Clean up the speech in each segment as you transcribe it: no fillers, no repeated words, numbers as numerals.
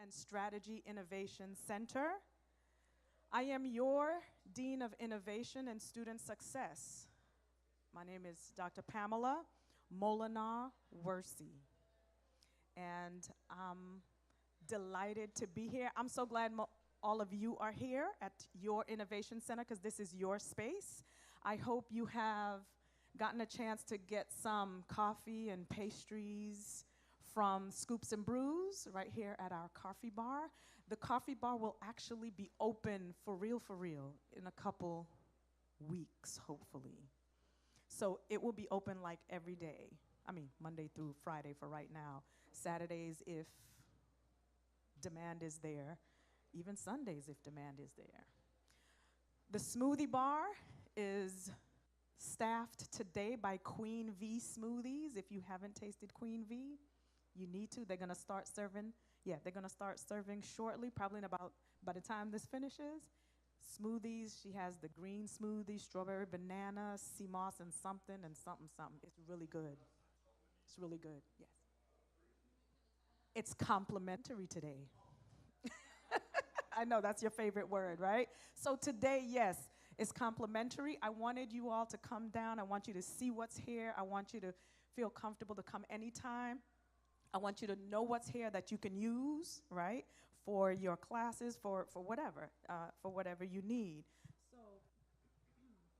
and Strategy Innovation Center. I am your Dean of Innovation and Student Success. My name is Dr. Pamela Molinar Wersey, and I'm delighted to be here. I'm so glad all of you are here at your Innovation Center because this is your space. I hope you have gotten a chance to get some coffee and pastries from Scoops and Brews right here at our coffee bar. The coffee bar will actually be open for real, in a couple weeks, hopefully. So it will be open like every day. I mean, Monday through Friday for right now. Saturdays if demand is there, even Sundays if demand is there. The smoothie bar is staffed today by Queen V Smoothies. If you haven't tasted Queen V, you need to. They're gonna start serving, they're gonna start serving shortly, probably in about, by the time this finishes. Smoothies, she has the green smoothie, strawberry banana, sea moss and something. It's really good. It's really good, yes. It's complimentary today. I know that's your favorite word, right? So today, yes, it's complimentary. I wanted you all to come down. I want you to see what's here. I want you to feel comfortable to come anytime. I want you to know what's here that you can use, right, for your classes, for whatever you need. So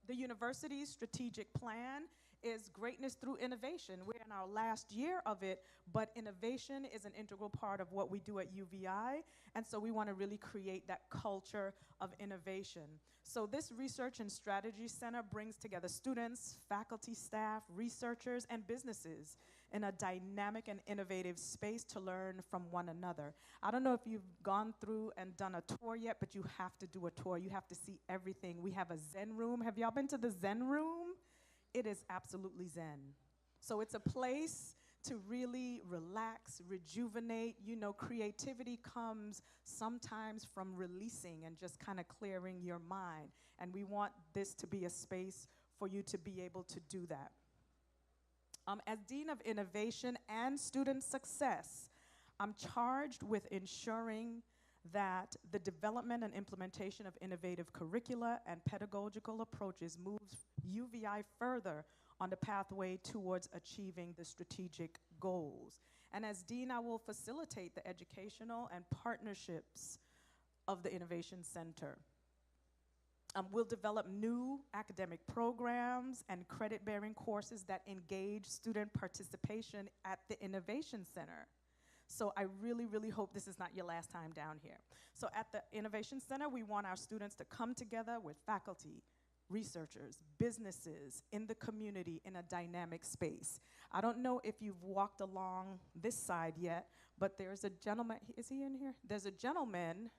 the university's strategic plan is greatness through innovation. We're in our last year of it, but innovation is an integral part of what we do at UVI, and so we want to really create that culture of innovation. So this Research and Strategy Center brings together students, faculty, staff, researchers, and businesses in a dynamic and innovative space to learn from one another. I don't know if you've gone through and done a tour yet, but you have to do a tour. You have to see everything. We have a Zen room. Have y'all been to the Zen room? It is absolutely Zen. So it's a place to really relax, rejuvenate. You know, creativity comes sometimes from releasing and just kind of clearing your mind. And we want this to be a space for you to be able to do that. As Dean of Innovation and Student Success, I'm charged with ensuring that the development and implementation of innovative curricula and pedagogical approaches moves UVI further on the pathway towards achieving the strategic goals. And as Dean, I will facilitate the educational and partnerships of the Innovation Center. We'll develop new academic programs and credit-bearing courses that engage student participation at the Innovation Center. So I really hope this is not your last time down here. So at the Innovation Center, we want our students to come together with faculty, researchers, businesses, in the community in a dynamic space. I don't know if you've walked along this side yet, but there's a gentleman, is he in here? There's a gentleman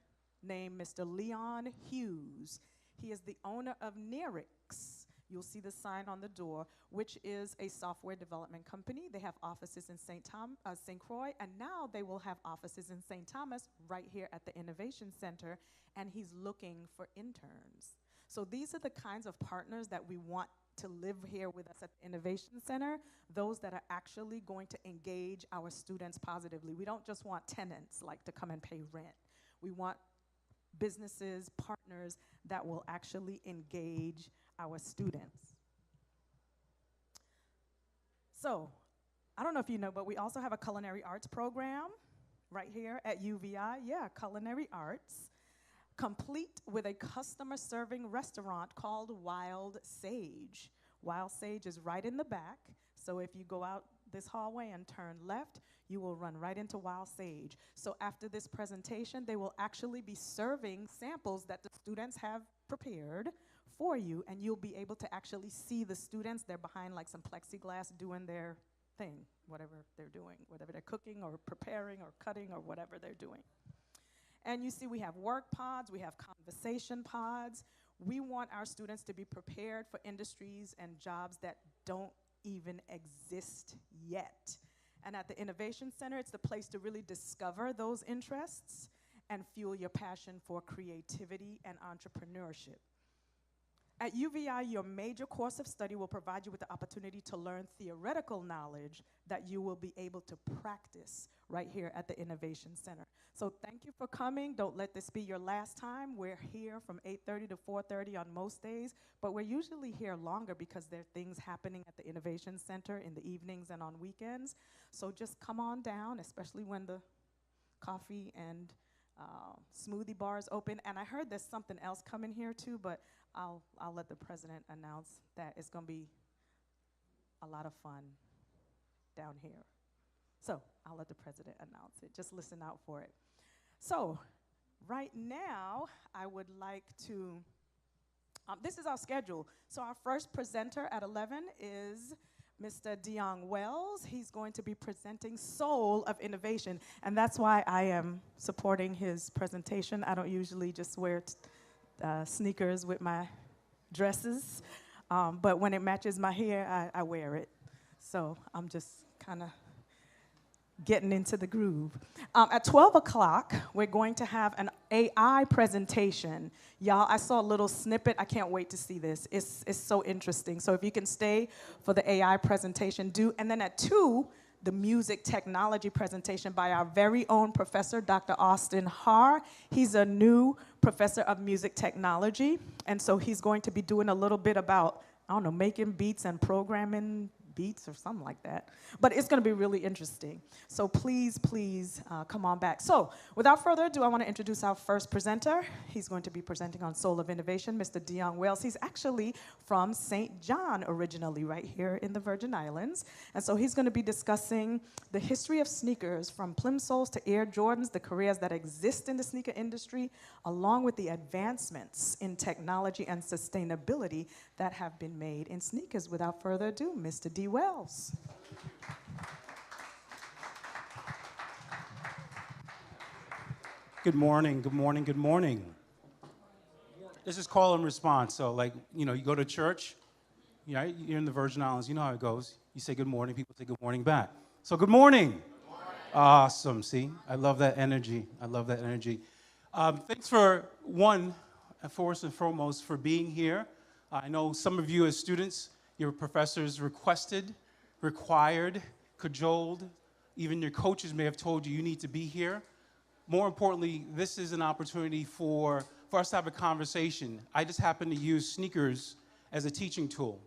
named Mr. Leon Hughes. He is the owner of Nerix. You'll see the sign on the door, which is a software development company. They have offices in St. Croix, and now they will have offices in St. Thomas right here at the Innovation Center, and he's looking for interns. So these are the kinds of partners that we want to live here with us at the Innovation Center, those that are actually going to engage our students positively. We don't just want tenants like to come and pay rent. We want businesses, partners that will actually engage our students. So, I don't know if you know, but we also have a culinary arts program right here at UVI. Yeah, culinary arts, complete with a customer serving restaurant called Wild Sage. Wild Sage is right in the back, so if you go out this hallway and turn left, you will run right into Wild Sage. So after this presentation, they will actually be serving samples that the students have prepared for you, and you'll be able to actually see the students. They're behind like some plexiglass doing their thing, whatever they're doing, whatever they're cooking or preparing or cutting or whatever they're doing. And you see we have work pods, we have conversation pods. We want our students to be prepared for industries and jobs that don't even exist yet. And at the Innovation Center, it's the place to really discover those interests and fuel your passion for creativity and entrepreneurship. At UVI, your major course of study will provide you with the opportunity to learn theoretical knowledge that you will be able to practice right here at the Innovation Center. So thank you for coming. Don't let this be your last time. We're here from 8:30 to 4:30 on most days, but we're usually here longer because there are things happening at the Innovation Center in the evenings and on weekends. So just come on down, especially when the coffee and smoothie bars open. And I heard there's something else coming here too, but I'll let the president announce that. It's going to be a lot of fun down here. So I'll let the president announce it. Just listen out for it. So right now, I would like to, this is our schedule. So our first presenter at 11 is Mr. Deon Wells. He's going to be presenting Soul of Innovation, and that's why I am supporting his presentation. I don't usually just wear sneakers with my dresses, but when it matches my hair, I wear it. So I'm just kind of getting into the groove. At 12 o'clock, we're going to have an AI presentation. Y'all, I saw a little snippet. I can't wait to see this. It's so interesting. So if you can stay for the AI presentation, do. And then at 2, the music technology presentation by our very own professor, Dr. Austin Haar. He's a new professor of music technology, and so he's going to be doing a little bit about, I don't know, making beats and programming beats or something like that. But it's going to be really interesting. So please, please come on back. So without further ado, I want to introduce our first presenter. He's going to be presenting on Soul of Innovation, Mr. Deon Wells. He's actually from St. John originally, right here in the Virgin Islands. And so he's going to be discussing the history of sneakers from plimsolls to Air Jordans, the careers that exist in the sneaker industry, along with the advancements in technology and sustainability that have been made in sneakers. Without further ado, Mr. D. Wells. Good morning, good morning, good morning. This is call and response. So like, you go to church, you're in the Virgin Islands, you know how it goes. You say good morning, people say good morning back. So good morning. Good morning. Awesome, see? I love that energy. I love that energy. Thanks for, first and foremost, for being here. I know some of you as students, your professors requested, required, cajoled, even your coaches may have told you need to be here. More importantly, this is an opportunity for us to have a conversation. I just happen to use sneakers as a teaching tool.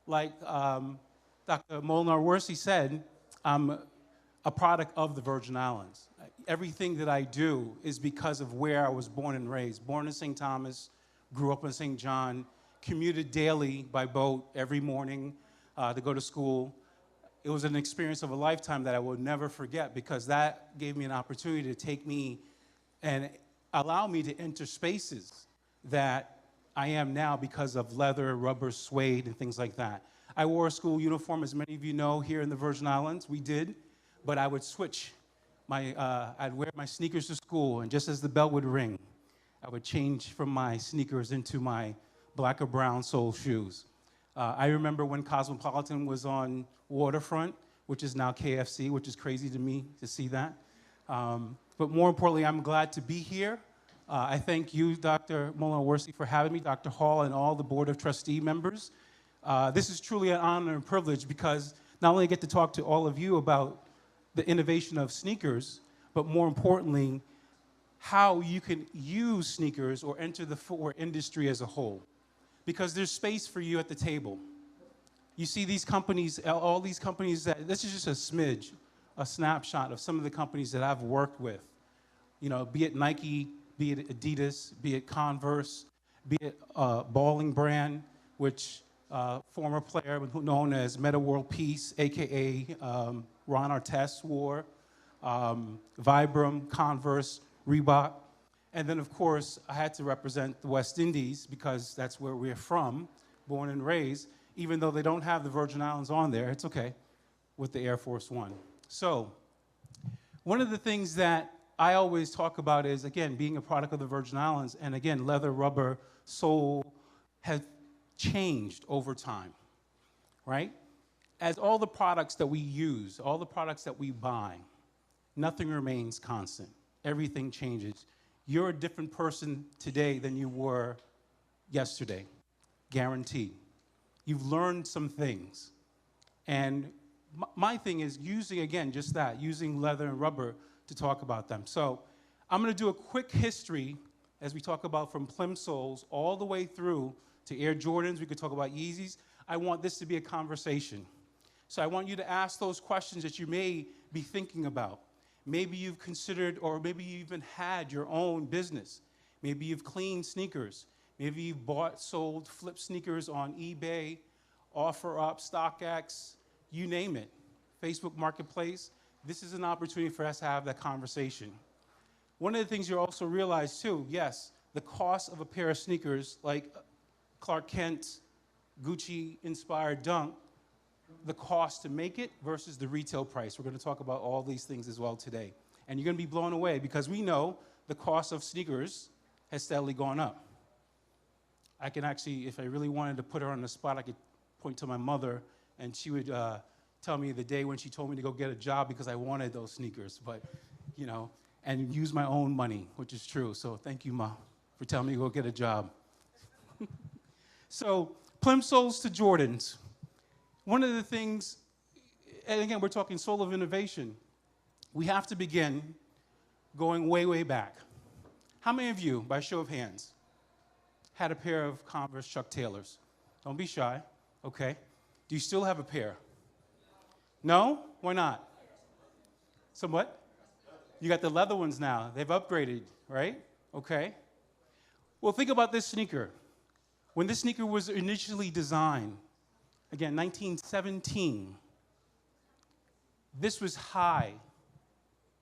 Like Dr. Molnar-Worsey said, I'm a product of the Virgin Islands. Everything that I do is because of where I was born and raised. Born in St. Thomas, grew up in St. John, commuted daily by boat every morning to go to school. It was an experience of a lifetime that I will never forget because that gave me an opportunity to take me and allow me to enter spaces that I am now because of leather, rubber, suede, and things like that. I wore a school uniform, as many of you know, here in the Virgin Islands. We did, but I would switch. I'd wear my sneakers to school, and just as the bell would ring, I would change from my sneakers into my black or brown sole shoes. I remember when Cosmopolitan was on Waterfront, which is now KFC, which is crazy to me to see that. But more importantly, I'm glad to be here. I thank you, Dr. Molnar-Worsey, for having me, Dr. Hall, and all the Board of Trustee members. This is truly an honor and privilege because not only I get to talk to all of you about the innovation of sneakers, but more importantly, how you can use sneakers or enter the footwear industry as a whole. Because there's space for you at the table. You see these companies, all these companies this is just a smidge, a snapshot of some of the companies that I've worked with. Be it Nike, be it Adidas, be it Converse, be it Bowling Brand, which former player known as Meta World Peace, AKA Ron Artest wore, Vibram, Converse, Reebok. And then, of course, I had to represent the West Indies because that's where we're from, born and raised. Even though they don't have the Virgin Islands on there, it's okay, with the Air Force One. So one of the things that I always talk about is, again, being a product of the Virgin Islands, and again, leather, rubber, sole have changed over time, right? As all the products that we use, all the products that we buy, nothing remains constant. Everything changes. You're a different person today than you were yesterday. guarantee. You've learned some things. And my thing is using, again, just that, using leather and rubber to talk about them. So I'm going to do a quick history as we talk about from plimsolls all the way through to Air Jordans. We could talk about Yeezys. I want this to be a conversation. So I want you to ask those questions that you may be thinking about. Maybe you've considered, or maybe you even had your own business. Maybe you've cleaned sneakers. Maybe you've bought, sold, flipped sneakers on eBay, OfferUp, StockX, you name it, Facebook Marketplace. This is an opportunity for us to have that conversation. One of the things you also realize too, yes, the cost of a pair of sneakers like Clark Kent, Gucci-inspired Dunk, the cost to make it versus the retail price. We're going to talk about all these things as well today. And you're going to be blown away because we know the cost of sneakers has steadily gone up. I can actually, if I really wanted to put her on the spot, I could point to my mother and she would tell me the day when she told me to go get a job because I wanted those sneakers, but, you know, and use my own money, which is true. So thank you, Ma, for telling me to go get a job. So plimsolls to Jordans. One of the things, and again, we're talking soul of innovation, we have to begin going way, way back. How many of you, by show of hands, had a pair of Converse Chuck Taylors? Don't be shy, okay? Do you still have a pair? No? Why not? Somewhat? You got the leather ones now. They've upgraded, right? Okay. Well, think about this sneaker. When this sneaker was initially designed, again, 1917, this was high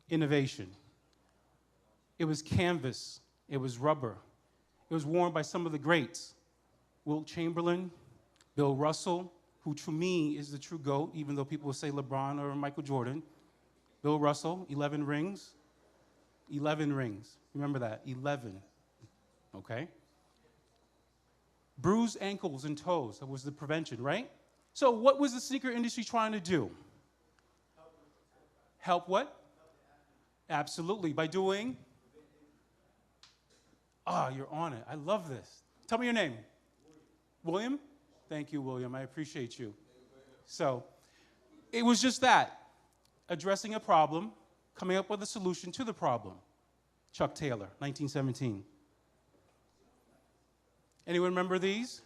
innovation. It was canvas. It was rubber. It was worn by some of the greats. Wilt Chamberlain, Bill Russell, who to me is the true GOAT, even though people will say LeBron or Michael Jordan. Bill Russell, 11 rings. 11 rings. Remember that, 11. Okay? Bruised ankles and toes, that was the prevention, right? So what was the sneaker industry trying to do? Help what? Absolutely. By doing? You're on it. I love this. Tell me your name. William? Thank you, William. I appreciate you. So it was just that. Addressing a problem, coming up with a solution to the problem. Chuck Taylor, 1917. Anyone remember these?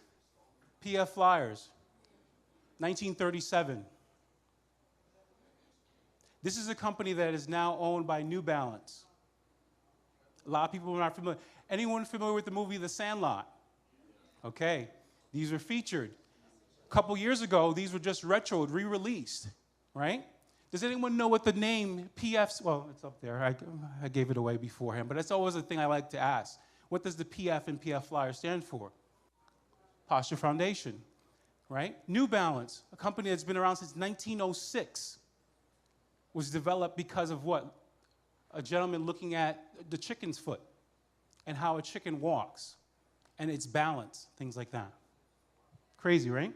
PF Flyers, 1937. This is a company that is now owned by New Balance. A lot of people are not familiar. Anyone familiar with the movie The Sandlot? Okay, these were featured. A couple years ago, these were just retroed, re-released, right? Does anyone know what the name PF, well, it's up there. I gave it away beforehand, but that's always a thing I like to ask. What does the PF and PF Flyer stand for? Posture Foundation, right? New Balance, a company that's been around since 1906, was developed because of what? A gentleman looking at the chicken's foot and how a chicken walks and its balance, things like that. Crazy, right?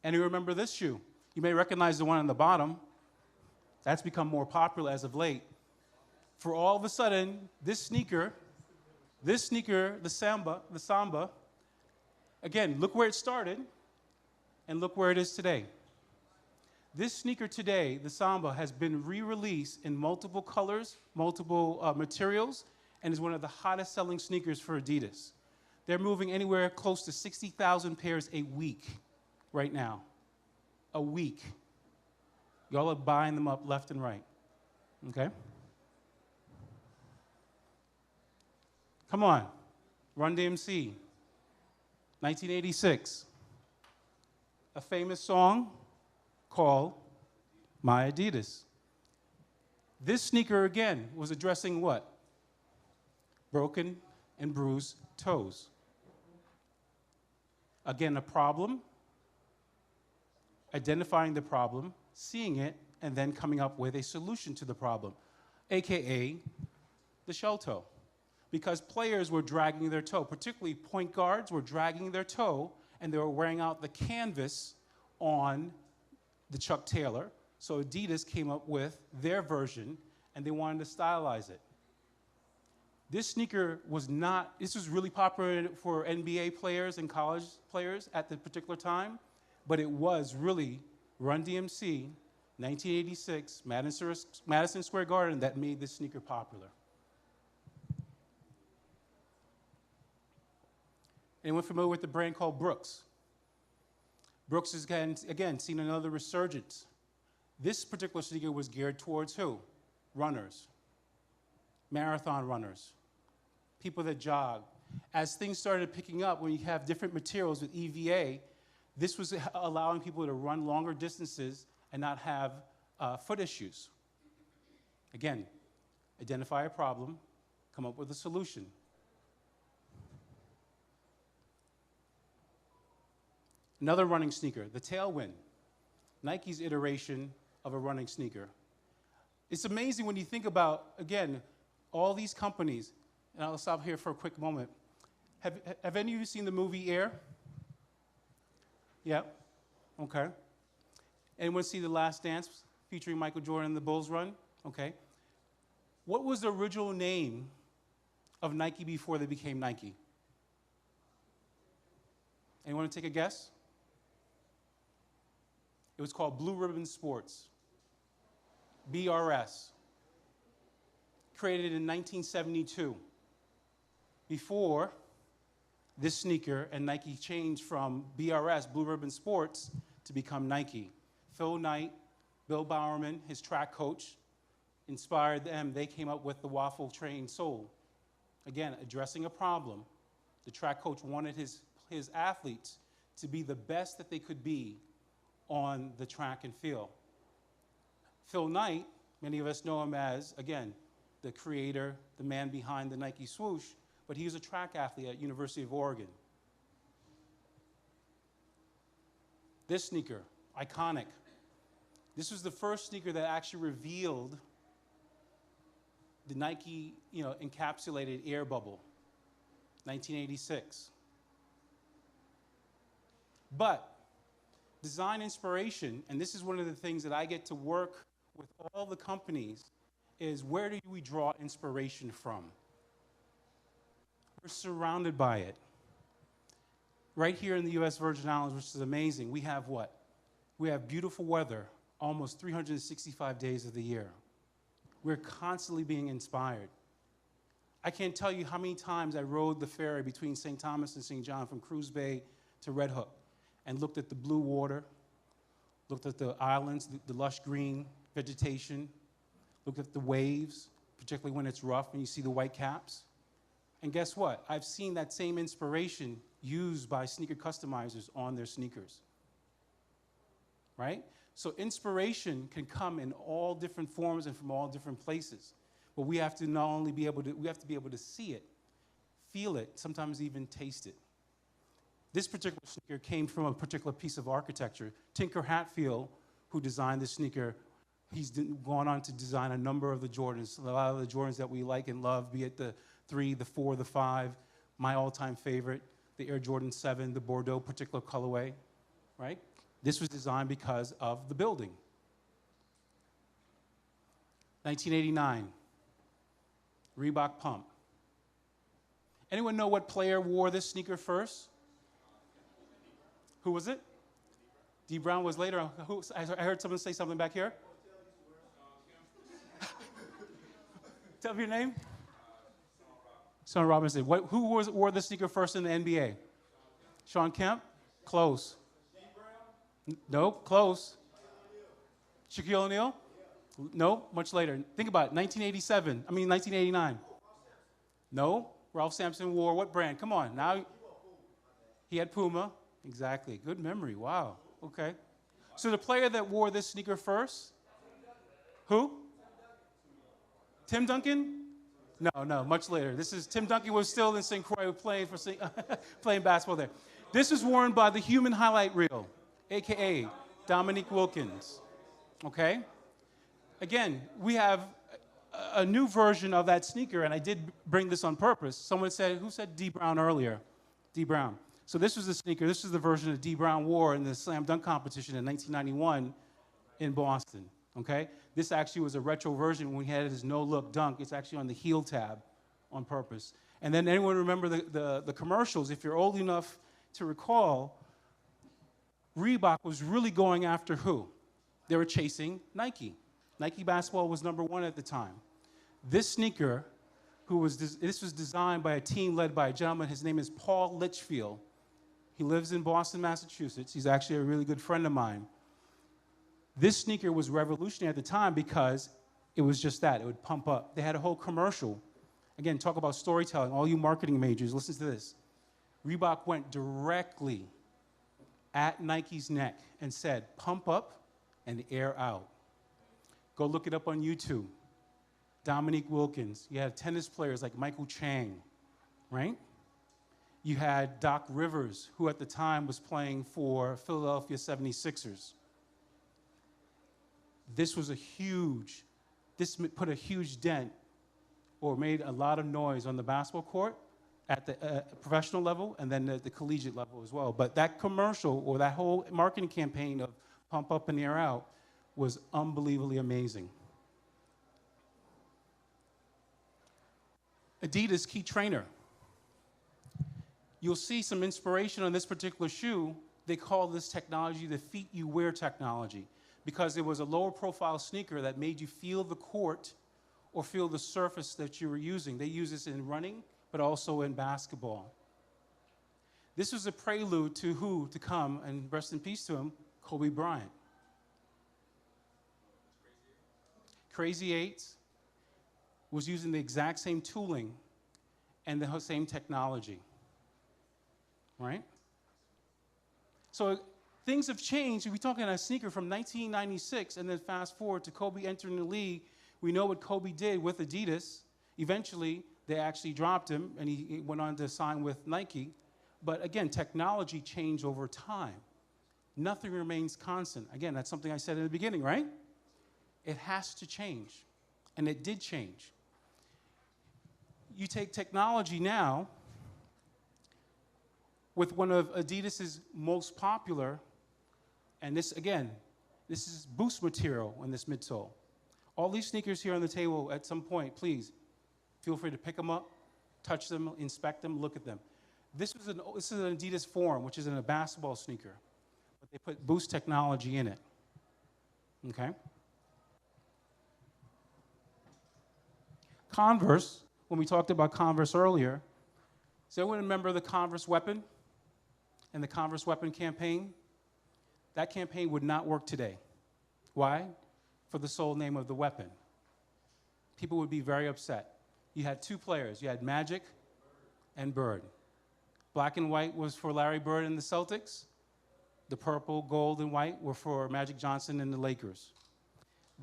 And you remember this shoe. You may recognize the one on the bottom. That's become more popular as of late. For all of a sudden, this sneaker, the Samba, again, look where it started and look where it is today. This sneaker today, the Samba, has been re-released in multiple colors, multiple materials, and is one of the hottest selling sneakers for Adidas. They're moving anywhere close to 60,000 pairs a week right now. A week. Y'all are buying them up left and right, okay? Come on, Run DMC, 1986. A famous song called My Adidas. This sneaker, again, was addressing what? Broken and bruised toes. Again, a problem, identifying the problem, seeing it, and then coming up with a solution to the problem, AKA the shell toe. Because players were dragging their toe, particularly point guards were dragging their toe, and they were wearing out the canvas on the Chuck Taylor. So Adidas came up with their version, and they wanted to stylize it. This sneaker was not, this was really popular for NBA players and college players at the particular time, but it was really Run DMC, 1986, Madison Square Garden, that made this sneaker popular. Anyone familiar with the brand called Brooks? Brooks is, again, seen another resurgence. This particular sneaker was geared towards who? Runners, marathon runners, people that jog. As things started picking up, when you have different materials with EVA, this was allowing people to run longer distances and not have foot issues. Again, identify a problem, come up with a solution. Another running sneaker, the Tailwind, Nike's iteration of a running sneaker. It's amazing when you think about, again, all these companies, and I'll stop here for a quick moment. Have any of you seen the movie Air? Yeah? Okay. Anyone see The Last Dance featuring Michael Jordan and the Bulls run? Okay. What was the original name of Nike before they became Nike? Anyone want to take a guess? It was called Blue Ribbon Sports, BRS, created in 1972. Before this sneaker and Nike changed from BRS, Blue Ribbon Sports, to become Nike. Phil Knight, Bill Bowerman, his track coach, inspired them. They came up with the waffle train sole. Again, addressing a problem. The track coach wanted his athletes to be the best that they could be on the track and field. Phil Knight, many of us know him as, again, the creator, the man behind the Nike swoosh, but he was a track athlete at University of Oregon. This sneaker, iconic. This was the first sneaker that actually revealed the Nike, encapsulated air bubble, 1986. But design inspiration, and this is one of the things that I get to work with all the companies, is where do we draw inspiration from? We're surrounded by it. Right here in the U.S. Virgin Islands, which is amazing, we have what? We have beautiful weather almost 365 days of the year. We're constantly being inspired. I can't tell you how many times I rode the ferry between St. Thomas and St. John from Cruz Bay to Red Hook and looked at the blue water, looked at the islands, the lush green vegetation, looked at the waves, particularly when it's rough and you see the white caps. And guess what? I've seen that same inspiration used by sneaker customizers on their sneakers, right? So inspiration can come in all different forms and from all different places. But we have to not only be able to, we have to be able to see it, feel it, sometimes even taste it. This particular sneaker came from a particular piece of architecture. Tinker Hatfield, who designed this sneaker, he's gone on to design a number of the Jordans, a lot of the Jordans that we like and love, be it the 3, the 4, the 5, my all-time favorite, the Air Jordan 7, the Bordeaux particular colorway, right? This was designed because of the building. 1989, Reebok Pump. Anyone know what player wore this sneaker first? Who was it? Dee Brown was later. I heard someone say something back here. Tell me your name. Sean Robinson. Who wore the sneaker first in the NBA? Sean Kemp? Close. Nope, close. Shaquille O'Neal? Nope, much later. Think about it, 1989. No, Ralph Sampson wore what brand? Come on, now. He had Puma. Exactly, good memory, wow, okay. So the player that wore this sneaker first? Who? Tim Duncan? No, much later. Tim Duncan was still in St. Croix playing basketball there. This was worn by the Human Highlight Reel, AKA Dominique Wilkins, okay? Again, we have a new version of that sneaker, and I did bring this on purpose. Someone said, who said Dee Brown earlier? Dee Brown. So this was the sneaker, this is the version that Dee Brown wore in the slam dunk competition in 1991 in Boston, okay? This actually was a retro version when he had his no-look dunk. It's actually on the heel tab on purpose. And then anyone remember the commercials? If you're old enough to recall, Reebok was really going after who? They were chasing Nike. Nike basketball was #1 at the time. This sneaker, this was designed by a team led by a gentleman. His name is Paul Litchfield. He lives in Boston, Massachusetts. He's actually a really good friend of mine. This sneaker was revolutionary at the time because it was just that. It would pump up. They had a whole commercial. Again, talk about storytelling. All you marketing majors, listen to this. Reebok went directly at Nike's neck and said, pump up and air out. Go look it up on YouTube. Dominique Wilkins. You had tennis players like Michael Chang, right? You had Doc Rivers, who at the time was playing for Philadelphia 76ers. This put a huge dent or made a lot of noise on the basketball court at the professional level and then the collegiate level as well. But that commercial or that whole marketing campaign of pump up and air out was unbelievably amazing. Adidas key trainer. You'll see some inspiration on this particular shoe. They call this technology the feet you wear technology because it was a lower profile sneaker that made you feel the court or feel the surface that you were using. They use this in running, but also in basketball. This was a prelude to who to come, and rest in peace to him, Kobe Bryant. Crazy Eights was using the exact same tooling and the same technology, right? So things have changed. We're talking a sneaker from 1996, and then fast forward to Kobe entering the league. We know what Kobe did with Adidas. Eventually, they actually dropped him, and he went on to sign with Nike. But again, technology changed over time. Nothing remains constant. Again, that's something I said in the beginning, right? It has to change, and it did change. You take technology now with one of Adidas's most popular, and this, again, this is Boost material on this midsole. All these sneakers here on the table, at some point, please, feel free to pick them up, touch them, inspect them, look at them. This is an Adidas Forum, which is in a basketball sneaker, but they put Boost technology in it, okay? Converse, when we talked about Converse earlier, does anyone remember the Converse weapon and the Converse weapon campaign? That campaign would not work today. Why? For the sole name of the weapon. People would be very upset. You had two players. You had Magic and Bird. Black and white was for Larry Bird and the Celtics. The purple, gold, and white were for Magic Johnson and the Lakers.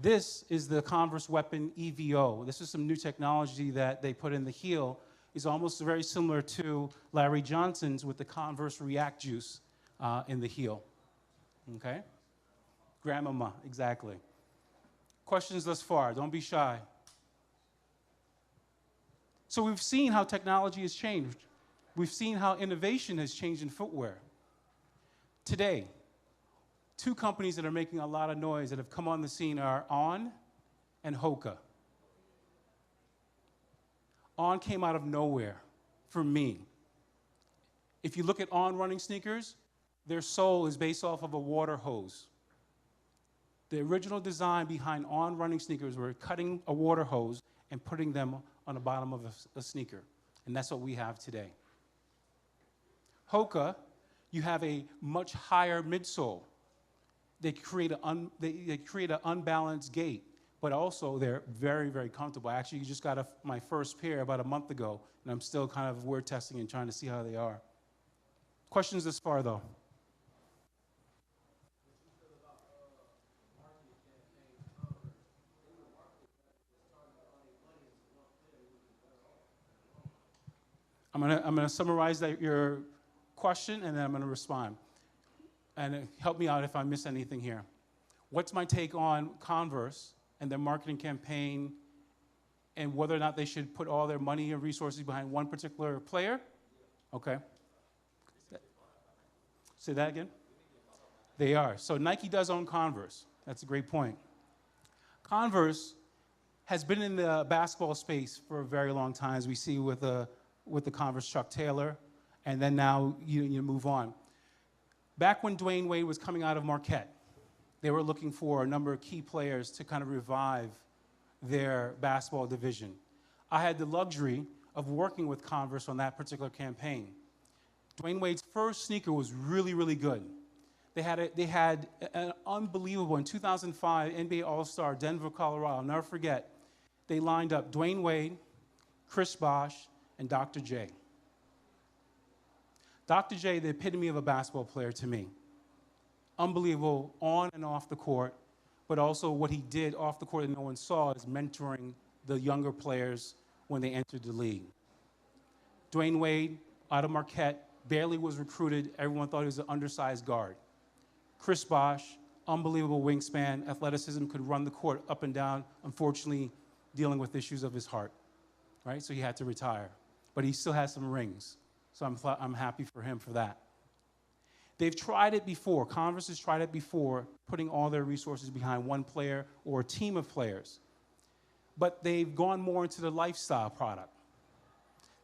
This is the Converse Weapon EVO. This is some new technology that they put in the heel. It's almost very similar to Larry Johnson's with the Converse React Juice in the heel. Okay? Grandmama, exactly. Questions thus far? Don't be shy. So we've seen how technology has changed. We've seen how innovation has changed in footwear. Today, two companies that are making a lot of noise that have come on the scene are On and Hoka. On came out of nowhere for me. If you look at On running sneakers, their sole is based off of a water hose. The original design behind On running sneakers were cutting a water hose and putting them on the bottom of a sneaker. And that's what we have today. Hoka, you have a much higher midsole. They create an unbalanced gait, but also they're very, very comfortable. Actually, you just got my first pair about a month ago, and I'm still kind of wear testing and trying to see how they are. Questions this far, though? I'm gonna summarize your question, and then I'm gonna respond. And help me out if I miss anything here. What's my take on Converse and their marketing campaign and whether or not they should put all their money and resources behind one particular player? Okay. Say that again? They are. So Nike does own Converse. That's a great point. Converse has been in the basketball space for a very long time, as we see with the Converse Chuck Taylor, and then now you move on. Back when Dwayne Wade was coming out of Marquette, they were looking for a number of key players to kind of revive their basketball division. I had the luxury of working with Converse on that particular campaign. Dwayne Wade's first sneaker was really, really good. They had an unbelievable, in 2005, NBA All-Star, Denver, Colorado. I'll never forget. They lined up Dwayne Wade, Chris Bosh, and Dr. J. Dr. J, the epitome of a basketball player to me. Unbelievable on and off the court, but also what he did off the court that no one saw is mentoring the younger players when they entered the league. Dwayne Wade, out of Marquette, barely was recruited. Everyone thought he was an undersized guard. Chris Bosh, unbelievable wingspan, athleticism, could run the court up and down, unfortunately dealing with issues of his heart, right? So he had to retire. But he still has some rings, so I'm happy for him for that. They've tried it before. Converse has tried it before, putting all their resources behind one player or a team of players. But they've gone more into the lifestyle product.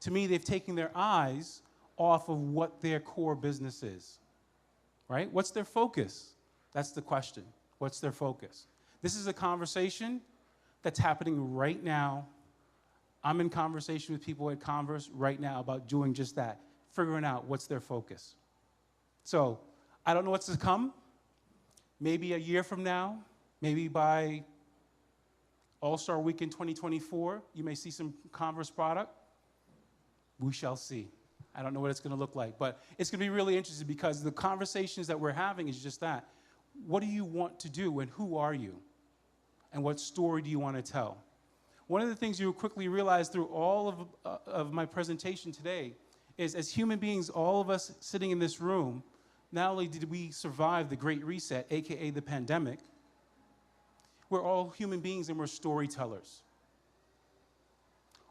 To me, they've taken their eyes off of what their core business is, right? What's their focus? That's the question. What's their focus? This is a conversation that's happening right now. I'm in conversation with people at Converse right now about doing just that, figuring out what's their focus. So I don't know what's to come. Maybe a year from now, maybe by All-Star Weekend 2024, you may see some Converse product. We shall see. I don't know what it's going to look like, but it's going to be really interesting because the conversations that we're having is just that. What do you want to do and who are you? And what story do you want to tell? One of the things you'll quickly realize through all of my presentation today is as human beings, all of us sitting in this room, not only did we survive the Great Reset, AKA the pandemic, we're all human beings and we're storytellers.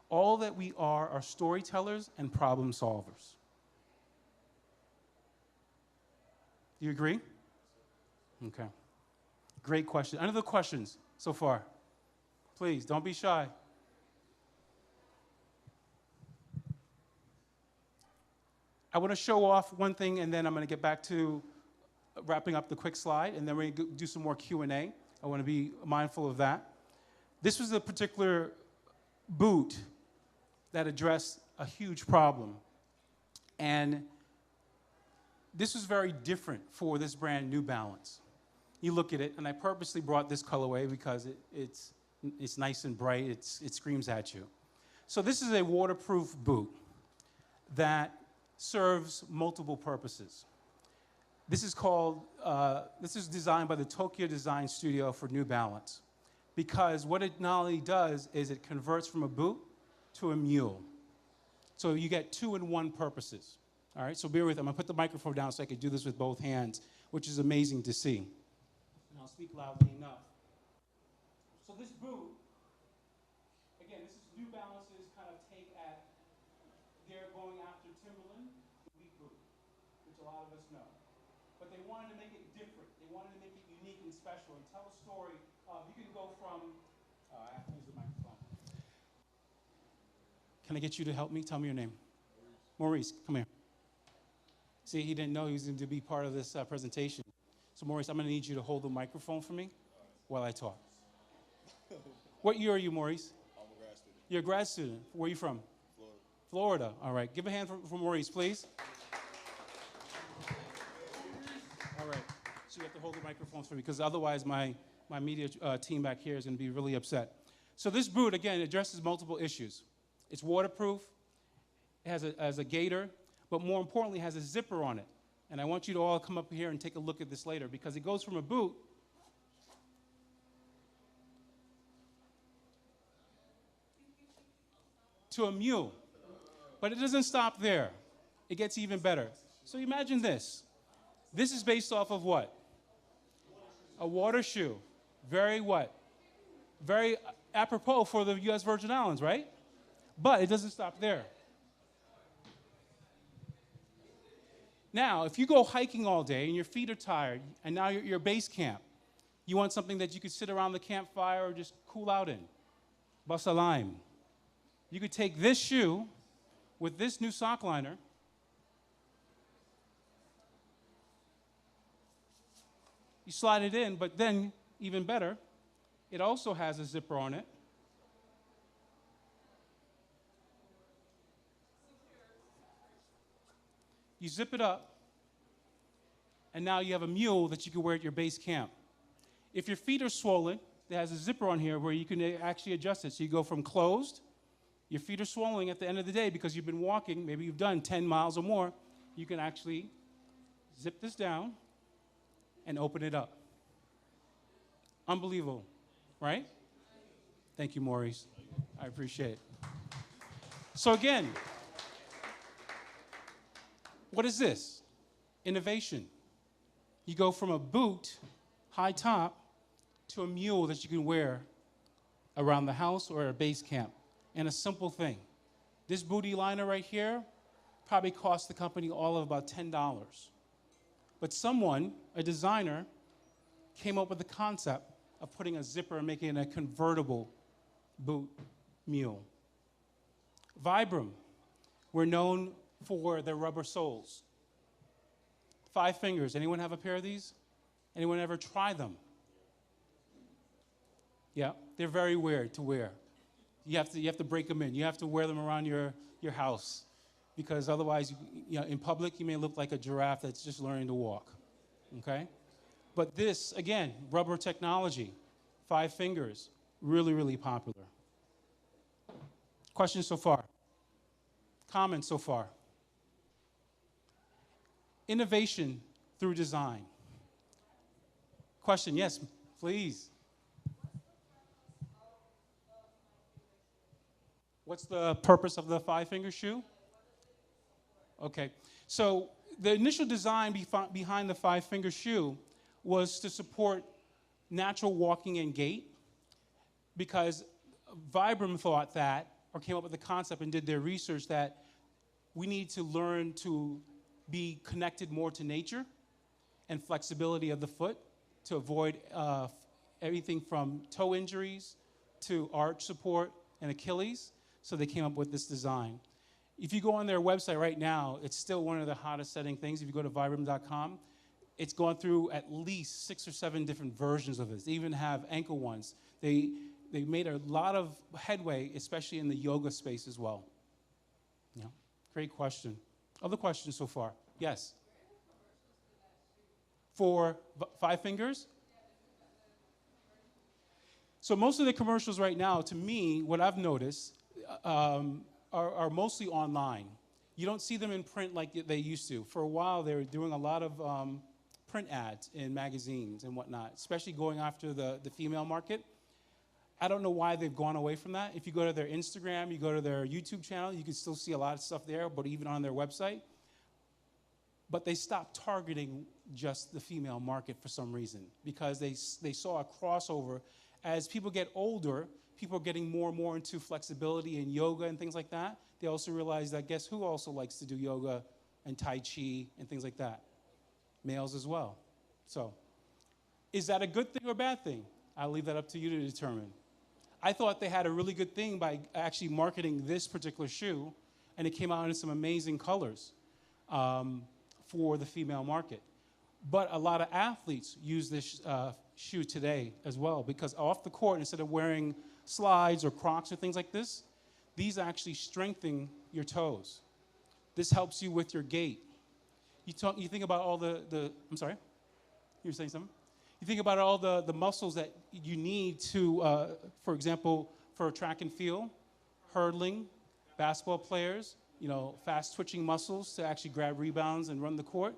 All that we are storytellers and problem solvers. Do you agree? Okay. Great question. Any other questions so far? Please, don't be shy. I want to show off one thing, and then I'm going to get back to wrapping up the quick slide, and then we're going to do some more Q&A. I want to be mindful of that. This was a particular boot that addressed a huge problem. And this was very different for this brand, New Balance. You look at it, and I purposely brought this colorway because it's nice and bright. It screams at you. So this is a waterproof boot that serves multiple purposes. This is designed by the Tokyo Design Studio for New Balance, because what it not only does is it converts from a boot to a mule. So you get 2-in-1 purposes. All right, so bear with me. I'm going to put the microphone down so I can do this with both hands, which is amazing to see. And I'll speak loudly enough. So this boot, again, this is New Balance's kind of take at, they're going after Timberland, the weak boot, which a lot of us know. But they wanted to make it different. They wanted to make it unique and special and tell a story of, you can go from, I have to use the microphone. Can I get you to help me? Tell me your name. Maurice, come here. See, he didn't know he was going to be part of this presentation. So Maurice, I'm going to need you to hold the microphone for me while I talk. What year are you, Maurice? I'm a grad student. You're a grad student. Where are you from? Florida. Florida. All right. Give a hand for Maurice, please. All right. So you have to hold the microphones for me because otherwise my media team back here is going to be really upset. So this boot, again, addresses multiple issues. It's waterproof. It has a gaiter, but more importantly, it has a zipper on it. And I want you to all come up here and take a look at this later because it goes from a boot to a mule. But it doesn't stop there. It gets even better. So imagine this. This is based off of what? A water shoe. Very what? Very apropos for the U.S. Virgin Islands, right? But it doesn't stop there. Now, if you go hiking all day and your feet are tired, and now you're base camp, you want something that you could sit around the campfire or just cool out in. bust a lime. You could take this shoe with this new sock liner, you slide it in, but then, even better, it also has a zipper on it. You zip it up, and now you have a mule that you can wear at your base camp. If your feet are swollen, it has a zipper on here where you can actually adjust it. So you go from closed, your feet are swollen at the end of the day because you've been walking, maybe you've done 10 miles or more, you can actually zip this down and open it up. Unbelievable, right? Thank you, Maurice. I appreciate it. So again, what is this? Innovation. You go from a boot, high top, to a mule that you can wear around the house or at a base camp. And a simple thing. This booty liner right here probably cost the company all of about $10. But someone, a designer, came up with the concept of putting a zipper and making it a convertible boot mule. Vibram, we're known for their rubber soles. 5 Fingers, anyone have a pair of these? Anyone ever try them? Yeah, they're very weird to wear. You have to break them in. You have to wear them around your house because otherwise, in public, you may look like a giraffe that's just learning to walk, okay? But this, again, rubber technology, 5 Fingers, really, really popular. Questions so far? Comments so far? Innovation through design. Question, yes, please. What's the purpose of the 5 Finger shoe? Okay, so the initial design behind the 5 Finger shoe was to support natural walking and gait because Vibram thought that, or came up with the concept and did their research that we need to learn to be connected more to nature and flexibility of the foot to avoid everything from toe injuries to arch support and Achilles. So they came up with this design. If you go on their website right now, it's still one of the hottest selling things. If you go to Vibram.com, it's gone through at least 6 or 7 different versions of this. They even have ankle ones. They made a lot of headway, especially in the yoga space as well. Yeah, great question. Other questions so far? Yes? For 5 Fingers? So most of the commercials right now, to me, what I've noticed, are mostly online. You don't see them in print like they used to. For a while, they were doing a lot of print ads in magazines and whatnot, especially going after the female market. I don't know why they've gone away from that. If you go to their Instagram, you go to their YouTube channel, you can still see a lot of stuff there, but even on their website. But they stopped targeting just the female market for some reason because they saw a crossover. As people get older, people are getting more and more into flexibility and yoga and things like that. They also realize that guess who also likes to do yoga and Tai Chi and things like that? Males as well. So is that a good thing or a bad thing? I'll leave that up to you to determine. I thought they had a really good thing by actually marketing this particular shoe, and it came out in some amazing colors for the female market. But a lot of athletes use this shoe today as well because off the court, instead of wearing slides or Crocs or things like this, these actually strengthen your toes. This helps you with your gait. You think about all I'm sorry? You were saying something? You think about all the muscles that you need to, for example, for track and field, hurdling, basketball players, fast twitching muscles to actually grab rebounds and run the court.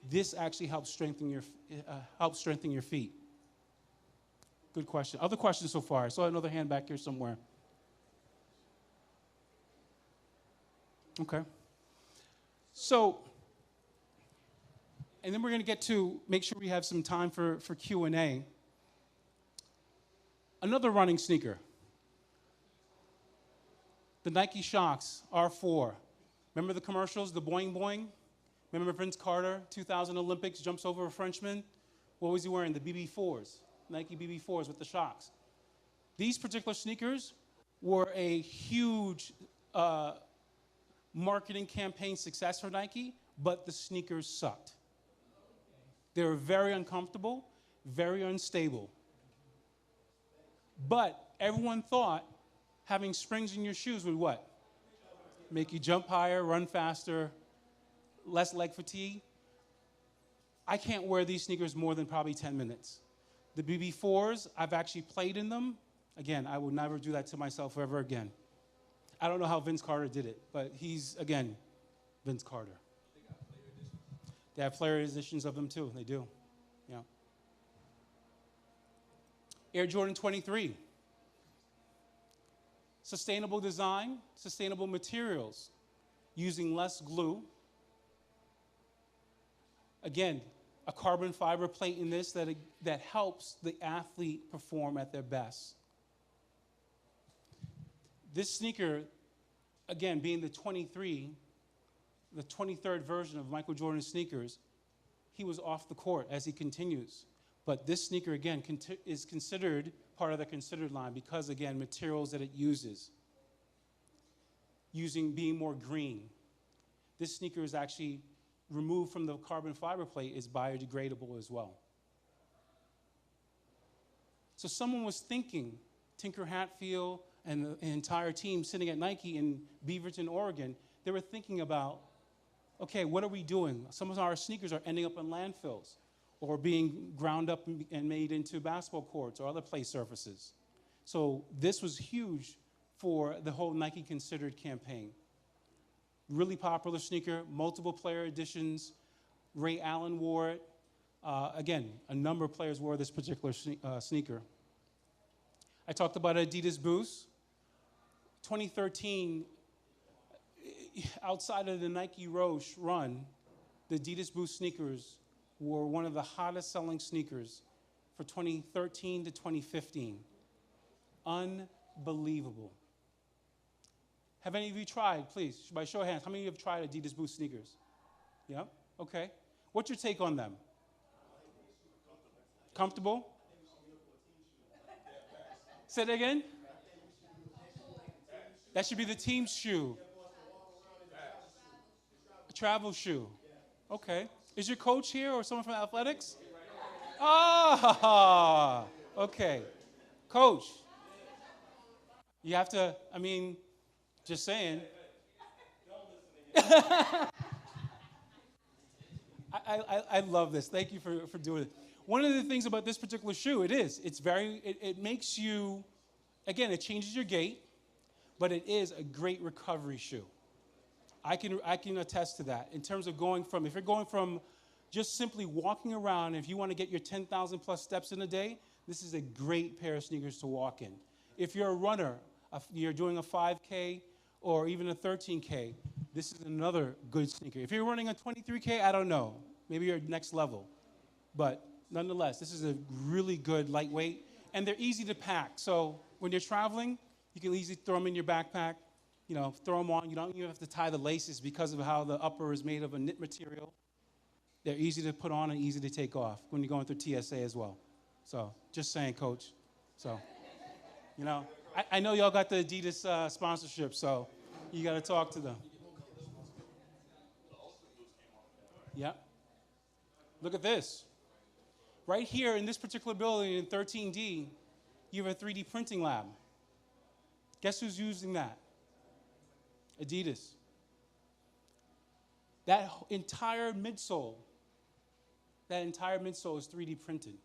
This actually helps strengthen your feet. Good question. Other questions so far? I saw another hand back here somewhere. Okay. So, and then we're going to get to make sure we have some time for Q&A. Another running sneaker. The Nike Shox R4. Remember the commercials, the boing boing? Remember Vince Carter, 2000 Olympics, jumps over a Frenchman? What was he wearing? The BB4s, Nike BB4s with the Shox. These particular sneakers were a huge marketing campaign success for Nike, but the sneakers sucked. They were very uncomfortable, very unstable. But everyone thought having springs in your shoes would what? Make you jump higher, run faster, less leg fatigue. I can't wear these sneakers more than probably 10 minutes. The BB4s, I've actually played in them. Again, I would never do that to myself ever again. I don't know how Vince Carter did it, but he's, again, Vince Carter. They have player editions of them too. They do. Yeah. Air Jordan 23. Sustainable design, sustainable materials, using less glue. Again, a carbon fiber plate in this that helps the athlete perform at their best. This sneaker, again, being the 23rd version of Michael Jordan's sneakers, he was off the court as he continues. But this sneaker, again, is considered part of the considered line because, again, materials that it uses. Being more green. This sneaker is actually removed from the carbon fiber plate, is biodegradable as well. So someone was thinking, Tinker Hatfield and the entire team sitting at Nike in Beaverton, Oregon, they were thinking about, okay, what are we doing? Some of our sneakers are ending up in landfills or being ground up and made into basketball courts or other play surfaces. So this was huge for the whole Nike Considered campaign. Really popular sneaker, multiple player editions. Ray Allen wore it. Again, a number of players wore this particular sneaker. I talked about Adidas Boost. 2013, outside of the Nike Roshe run, the Adidas Boost sneakers were one of the hottest selling sneakers for 2013 to 2015. Unbelievable. Have any of you tried, please, by show of hands, how many of you have tried Adidas Boost sneakers? Yeah? Okay. What's your take on them? Comfortable? Say that again? That should be the team's shoe. A travel shoe. Okay. Is your coach here or someone from athletics? Ah, okay. Coach, you have to, just saying. I love this. Thank you for doing it. One of the things about this particular shoe, it makes you, again, it changes your gait, but it is a great recovery shoe. I can attest to that in terms of if you're going from just simply walking around, if you want to get your 10,000 plus steps in a day, this is a great pair of sneakers to walk in. If you're a runner, you're doing a 5K or even a 13K, this is another good sneaker. If you're running a 23K, I don't know. Maybe you're next level. But nonetheless, this is a really good lightweight, and they're easy to pack. So when you're traveling, you can easily throw them in your backpack, throw them on. You don't even have to tie the laces because of how the upper is made of a knit material. They're easy to put on and easy to take off when you're going through TSA as well. So just saying, Coach. So, I know y'all got the Adidas sponsorship, so you got to talk to them. Yeah. Look at this. Right here in this particular building in 13D, you have a 3D printing lab. Guess who's using that? Adidas. That entire midsole is 3D printed.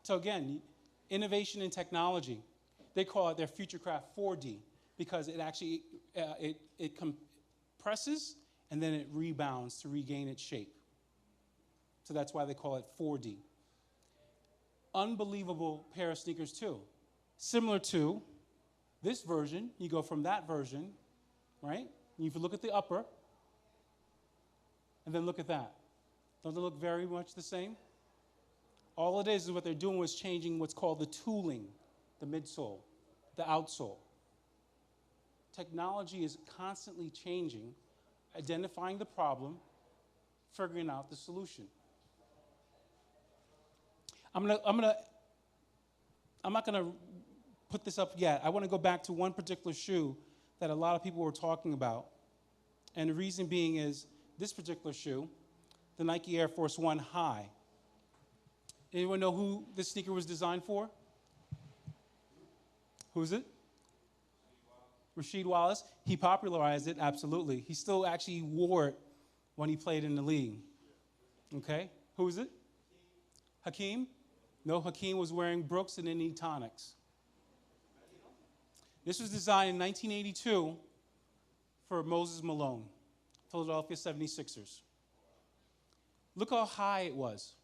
So again, innovation in technology. They call it their Futurecraft 4D because it actually it compresses and then it rebounds to regain its shape. So that's why they call it 4D. Unbelievable pair of sneakers too. Similar to this version, you go from that version, right? And if you look at the upper, and then look at that. Don't they look very much the same? All it is what they're doing was changing what's called the tooling, the midsole, the outsole. Technology is constantly changing, identifying the problem, figuring out the solution. I'm not gonna put this up yet. I want to go back to one particular shoe that a lot of people were talking about. And the reason being is this particular shoe, the Nike Air Force One High. Anyone know who this sneaker was designed for? Who's it? Rasheed Wallace. He popularized it, absolutely. He still actually wore it when he played in the league. Okay? Who is it? Hakeem? No, Hakeem was wearing Brooks and then Tonics. This was designed in 1982 for Moses Malone, Philadelphia 76ers. Look how high it was.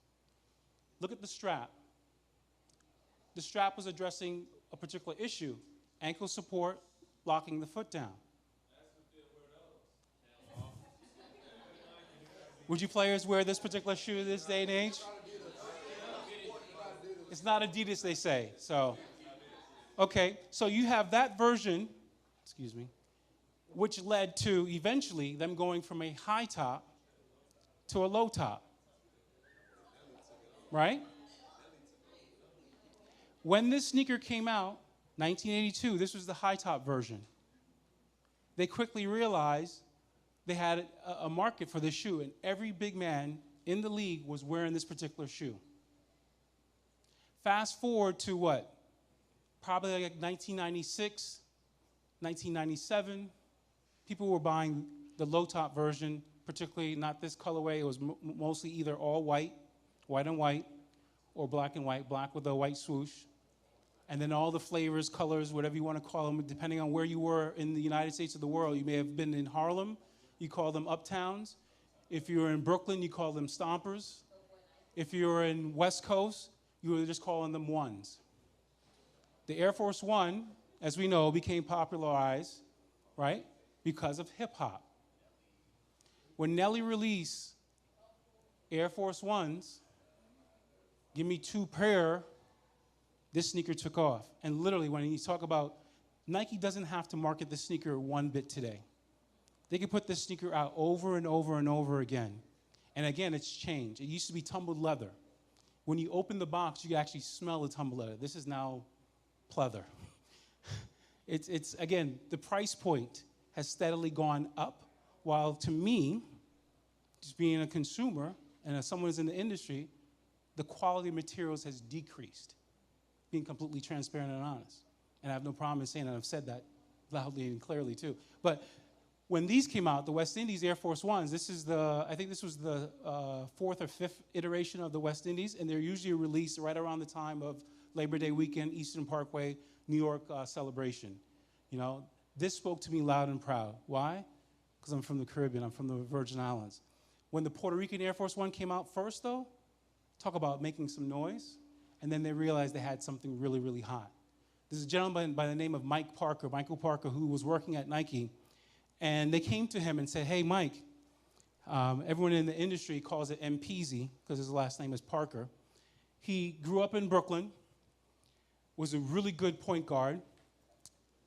Look at the strap. The strap was addressing a particular issue, ankle support, locking the foot down. Would you players wear this particular shoe this day and age? It's not Adidas, they say. So, okay, so you have that version, excuse me, which led to eventually them going from a high top to a low top. Right? When this sneaker came out, 1982, this was the high top version. They quickly realized they had a market for this shoe, and every big man in the league was wearing this particular shoe. Fast forward to what? Probably like 1996, 1997. People were buying the low top version, particularly not this colorway. It was mostly either all white, white and white, or black and white, black with a white swoosh. And then all the flavors, colors, whatever you want to call them, depending on where you were in the United States or the world. You may have been in Harlem, you call them uptowns. If you were in Brooklyn, you call them stompers. If you were in West Coast, you were just calling them ones. The Air Force One, as we know, became popularized, right, because of hip hop. When Nelly released Air Force Ones, give me 2 pair, this sneaker took off. And literally, when you talk about, Nike doesn't have to market this sneaker one bit today. They can put this sneaker out over and over and over again. And again, it's changed. It used to be tumbled leather. When you open the box, you actually smell the tumbled leather. This is now pleather. It's again, the price point has steadily gone up, while to me, just being a consumer and as someone who's in the industry, the quality of materials has decreased, being completely transparent and honest. And I have no problem in saying that. I've said that loudly and clearly too. But when these came out, the West Indies Air Force Ones, I think this was the 4th or 5th iteration of the West Indies, and they're usually released right around the time of Labor Day weekend, Eastern Parkway, New York celebration. You know, this spoke to me loud and proud. Why? Because I'm from the Caribbean, I'm from the Virgin Islands. When the Puerto Rican Air Force One came out first, though, talk about making some noise, and then they realized they had something really, really hot. There's a gentleman by the name of Michael Parker, who was working at Nike, and they came to him and said, hey, Mike, everyone in the industry calls it MPZ because his last name is Parker. He grew up in Brooklyn, was a really good point guard,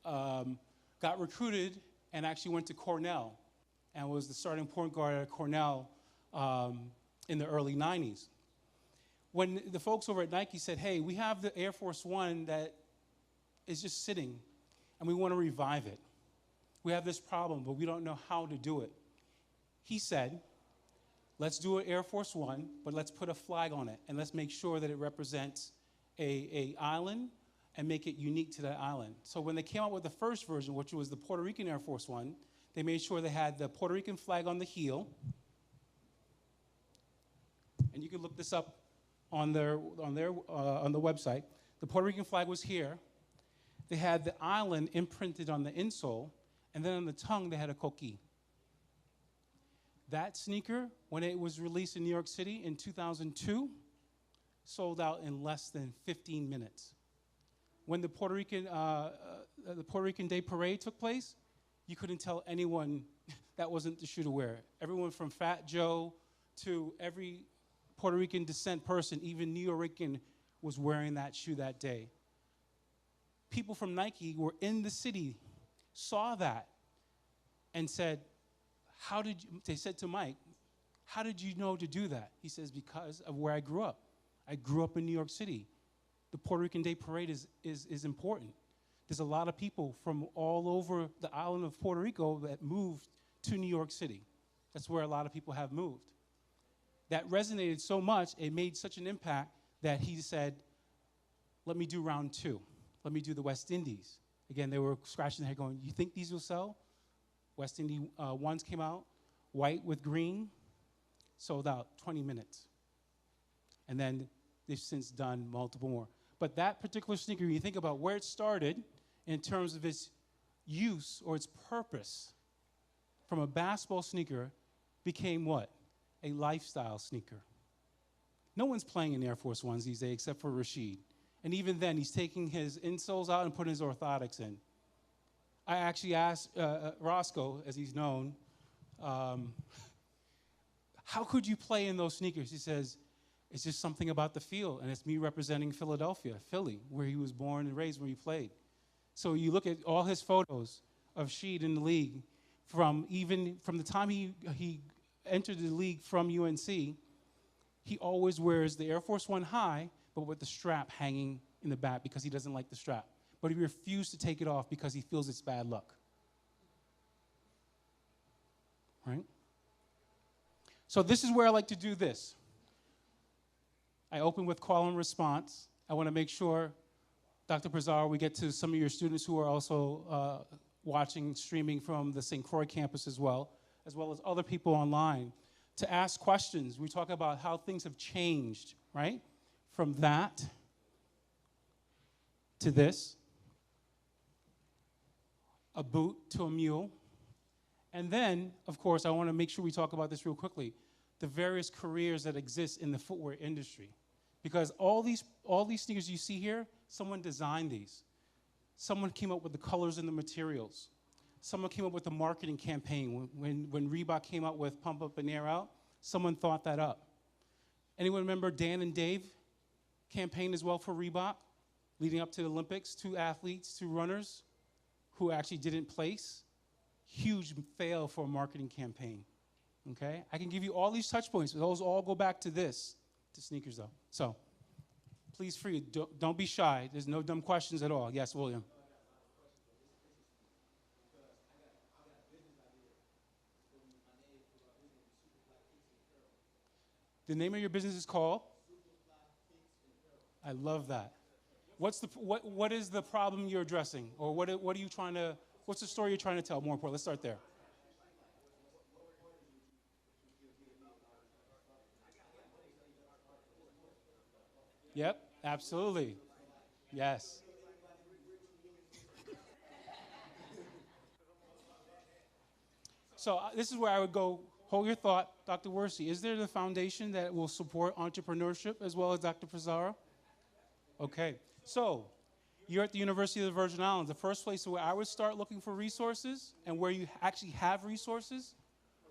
got recruited and actually went to Cornell and was the starting point guard at Cornell in the early 90s. When the folks over at Nike said, hey, we have the Air Force One that is just sitting and we want to revive it. We have this problem, but we don't know how to do it. He said, let's do an Air Force One, but let's put a flag on it, and let's make sure that it represents a island and make it unique to that island. So when they came out with the first version, which was the Puerto Rican Air Force One, they made sure they had the Puerto Rican flag on the heel. And you can look this up on the website. The Puerto Rican flag was here. They had the island imprinted on the insole, and then on the tongue, they had a coquille. That sneaker, when it was released in New York City in 2002, sold out in less than 15 minutes. When the Puerto Rican Day Parade took place, you couldn't tell anyone that wasn't the shoe to wear. Everyone from Fat Joe to every Puerto Rican descent person, even New Yorican, was wearing that shoe that day. People from Nike were in the city, saw that, and said, they said to Mike, how did you know to do that? He says, because of where I grew up. I grew up in New York City. The Puerto Rican Day Parade is important. there's a lot of people from all over the island of Puerto Rico that moved to New York City. That's where a lot of people have moved. That resonated so much, it made such an impact that he said, let me do round two. Let me do the West Indies. Again, they were scratching their head going, you think these will sell? West Indies ones came out, white with green, sold out 20 minutes. And then they've since done multiple more. But that particular sneaker, you think about where it started in terms of its use or its purpose, from a basketball sneaker became what? A lifestyle sneaker. No one's playing in Air Force Ones these days except for Rashid. And even then, he's taking his insoles out and putting his orthotics in. I actually asked Roscoe, as he's known, how could you play in those sneakers? He says, it's just something about the feel, and it's me representing Philadelphia, Philly, where he was born and raised, where he played. So you look at all his photos of Sheed in the league, from the time he entered the league from UNC, he always wears the Air Force One high, but with the strap hanging in the back because he doesn't like the strap. But he refused to take it off because he feels it's bad luck. Right? So this is where I like to do this. I open with call and response. I want to make sure, Dr. Pizarro, we get to some of your students who are also watching, streaming from the St. Croix campus as well as other people online, to ask questions. We talk about how things have changed, right? From that to this, a boot to a mule. And then, of course, I want to make sure we talk about this real quickly, the various careers that exist in the footwear industry. Because all these sneakers you see here, someone designed these. Someone came up with the colors and the materials. Someone came up with the marketing campaign. When Reebok came out with Pump Up and Air Out, someone thought that up. Anyone remember Dan and Dave campaign as well for Reebok, leading up to the Olympics? 2 athletes, 2 runners who actually didn't place. Huge fail for a marketing campaign, okay? I can give you all these touch points, but those all go back to this, to sneakers though. So, please don't be shy. There's no dumb questions at all. Yes, William. The name of your business is called? I love that. What is the problem you're addressing? Or what are you trying to, what's the story you're trying to tell? More important, let's start there. Yep, absolutely. Yes. So this is where I would go, hold your thought, Dr. Wersey. Is there the foundation that will support entrepreneurship as well as Dr. Pizarro? Okay, so you're at the University of the Virgin Islands. The first place where I would start looking for resources and where you actually have resources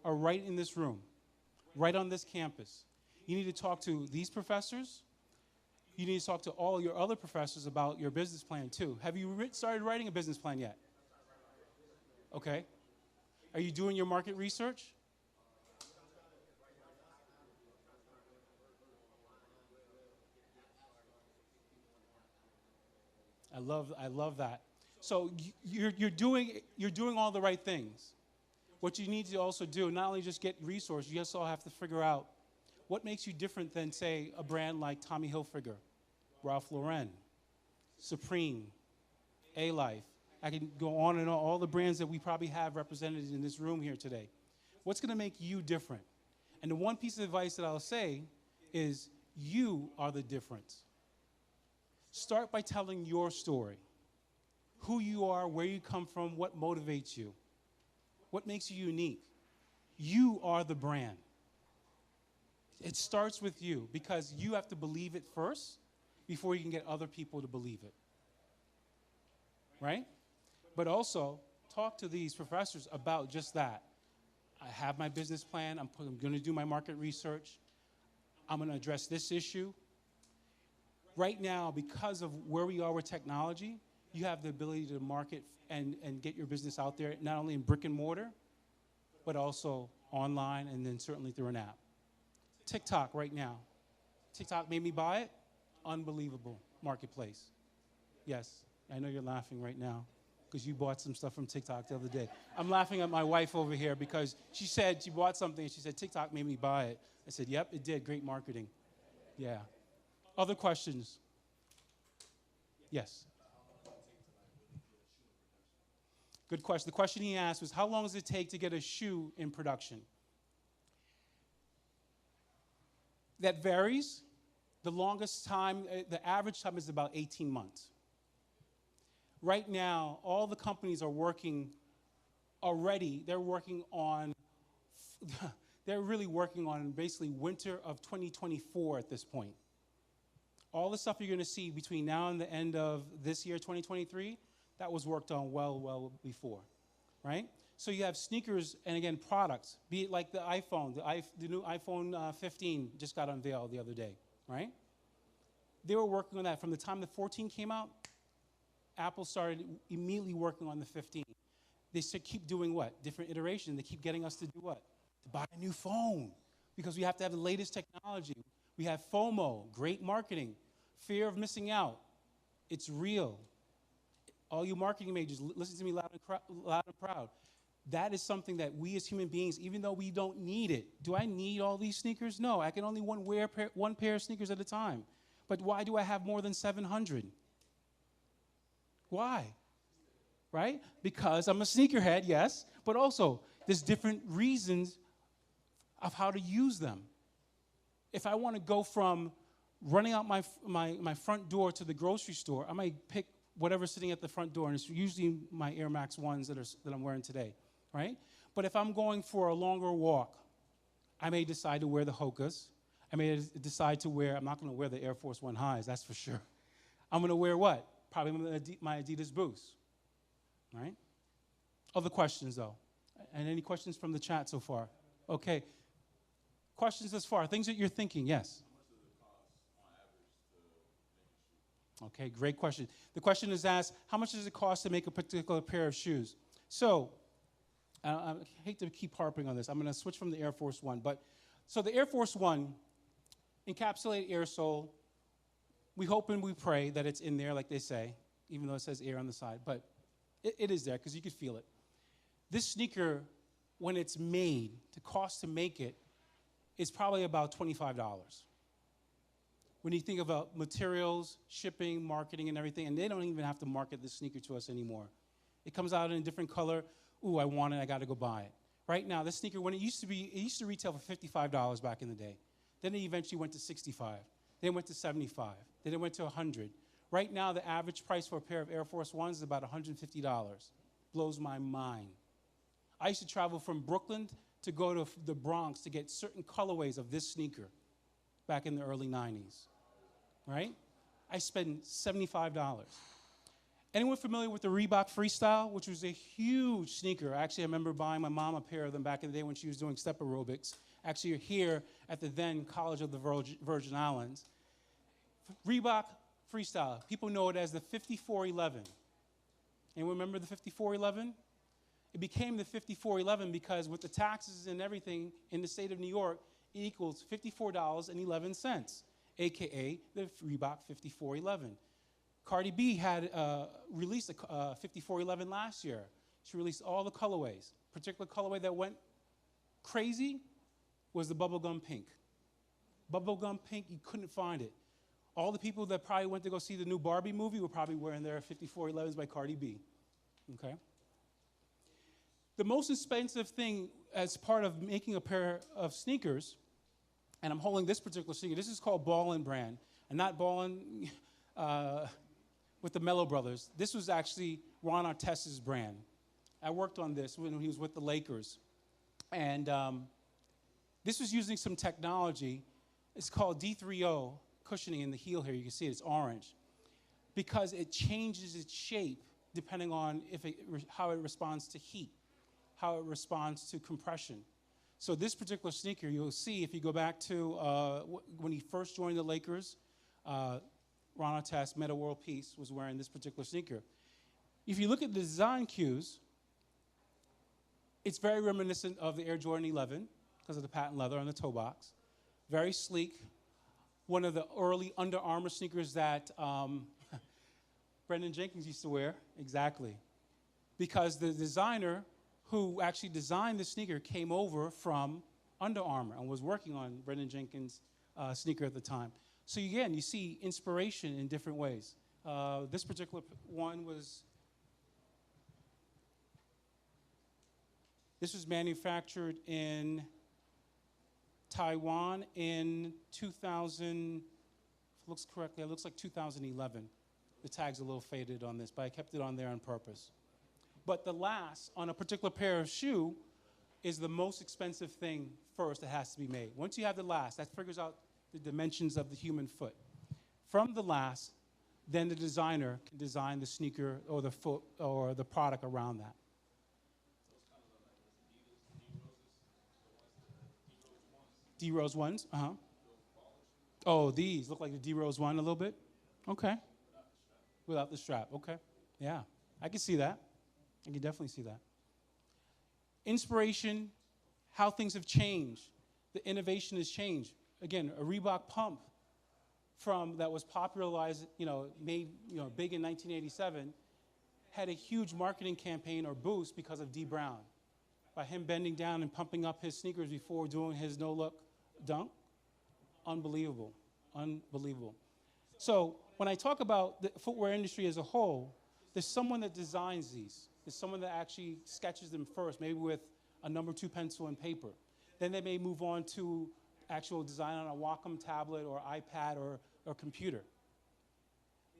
are right in this room, right on this campus. You need to talk to these professors. You need to talk to all your other professors about your business plan too. Have you started writing a business plan yet? Okay. Are you doing your market research? I love that. So you're doing all the right things. What you need to also do, not only just get resources, you also have to figure out what makes you different than, say, a brand like Tommy Hilfiger, Ralph Lauren, Supreme, A-Life. I can go on and on, all the brands that we probably have represented in this room here today. What's going to make you different? And the one piece of advice that I'll say is you are the difference. Start by telling your story. Who you are, where you come from, what motivates you. What makes you unique? You are the brand. It starts with you because you have to believe it first before you can get other people to believe it. Right? But also, talk to these professors about just that. I have my business plan. I'm going to do my market research. I'm going to address this issue. Right now, because of where we are with technology, you have the ability to market and get your business out there, not only in brick and mortar, but also online and then certainly through an app. TikTok right now. TikTok made me buy it. Unbelievable marketplace. Yes. I know you're laughing right now because you bought some stuff from TikTok the other day. I'm laughing at my wife over here because she said she bought something and she said, TikTok made me buy it. I said, yep, it did. Great marketing. Yeah. Other questions? Yes. Good question. The question he asked was, how long does it take to get a shoe in production? That varies. The longest time, the average time is about 18 months. Right now, all the companies are working already. They're working on, they're really working on basically winter of 2024 at this point. All the stuff you're going to see between now and the end of this year, 2023, that was worked on well before, right? So you have sneakers and, again, products, be it like the iPhone. The new iPhone 15 just got unveiled the other day, right? They were working on that. From the time the 14 came out, Apple started immediately working on the 15. They keep doing what? Different iterations. They keep getting us to do what? To buy a new phone because we have to have the latest technology. We have FOMO, great marketing, fear of missing out. It's real. All you marketing majors, listen to me loud and proud. That is something that we as human beings, even though we don't need it. Do I need all these sneakers? No, I can only wear one pair of sneakers at a time. But why do I have more than 700? Why? Right? Because I'm a sneakerhead, yes, but also there's different reasons of how to use them. If I want to go from running out my front door to the grocery store, I might pick whatever's sitting at the front door, and it's usually my Air Max 1s that I'm wearing today, right? But if I'm going for a longer walk, I may decide to wear the Hokas. I may decide to wear, I'm not going to wear the Air Force One highs, that's for sure. I'm going to wear what? Probably my Adidas Boost, right? Other questions, though? And any questions from the chat so far? Okay. Questions thus far? Things that you're thinking, yes? Okay, great question. The question is asked, how much does it cost to make a particular pair of shoes? So, I hate to keep harping on this. I'm going to switch from the Air Force One. So the Air Force One, encapsulated air sole, we hope and we pray that it's in there, like they say, even though it says air on the side. But it is there because you could feel it. This sneaker, when it's made, the cost to make it is probably about $25. When you think about materials, shipping, marketing, and everything, and they don't even have to market this sneaker to us anymore. It comes out in a different color. Ooh, I want it, I got to go buy it. Right now, this sneaker, when it used to retail for $55 back in the day. Then it eventually went to $65. Then it went to $75. Then it went to $100. Right now, the average price for a pair of Air Force Ones is about $150. Blows my mind. I used to travel from Brooklyn to go to the Bronx to get certain colorways of this sneaker back in the early 90s. Right? I spent $75. Anyone familiar with the Reebok Freestyle, which was a huge sneaker? Actually, I remember buying my mom a pair of them back in the day when she was doing step aerobics. Actually, here at the then College of the Virgin Islands. Reebok Freestyle. People know it as the 5411. Anyone remember the 5411? It became the 5411 because with the taxes and everything in the state of New York, it equals $54.11. AKA the Reebok 5411. Cardi B had released a 5411 last year. She released all the colorways. Particular colorway that went crazy was the bubblegum pink. Bubblegum pink, you couldn't find it. All the people that probably went to go see the new Barbie movie were probably wearing their 5411s by Cardi B. Okay? The most expensive thing as part of making a pair of sneakers, and I'm holding this particular sneaker. This is called Ballin' brand, and not Ballin' with the Mello Brothers. This was actually Ron Artest's brand. I worked on this when he was with the Lakers. And this was using some technology. It's called D3O cushioning in the heel here. You can see it, it's orange. Because it changes its shape depending on how it responds to heat, how it responds to compression. So this particular sneaker, you'll see if you go back to when he first joined the Lakers, Ron Artest, Metta World Peace, was wearing this particular sneaker. If you look at the design cues, it's very reminiscent of the Air Jordan 11 because of the patent leather on the toe box. Very sleek. One of the early Under Armour sneakers that Brendan Jenkins used to wear, exactly. Because the designer who actually designed the sneaker came over from Under Armour and was working on Brendan Jenkins' sneaker at the time. So again, you see inspiration in different ways. This particular one was, this was manufactured in Taiwan in 2000, if it looks correctly, it looks like 2011. The tag's a little faded on this, but I kept it on there on purpose. But the last on a particular pair of shoe is the most expensive thing first that has to be made. Once you have the last, that figures out the dimensions of the human foot. From the last, then the designer can design the sneaker or the foot or the product around that. D-Rose ones, Oh, these look like the D-Rose one a little bit? Okay. Without the strap, okay. Yeah, I can see that. I can definitely see that. Inspiration, how things have changed. The innovation has changed. Again, a Reebok pump that was popularized, made big in 1987, had a huge marketing campaign or boost because of Dee Brown. By him bending down and pumping up his sneakers before doing his no-look dunk. Unbelievable, unbelievable. So when I talk about the footwear industry as a whole, there's someone that designs these. There's someone that actually sketches them first, maybe with a number 2 pencil and paper. Then they may move on to actual design on a Wacom tablet or iPad or computer.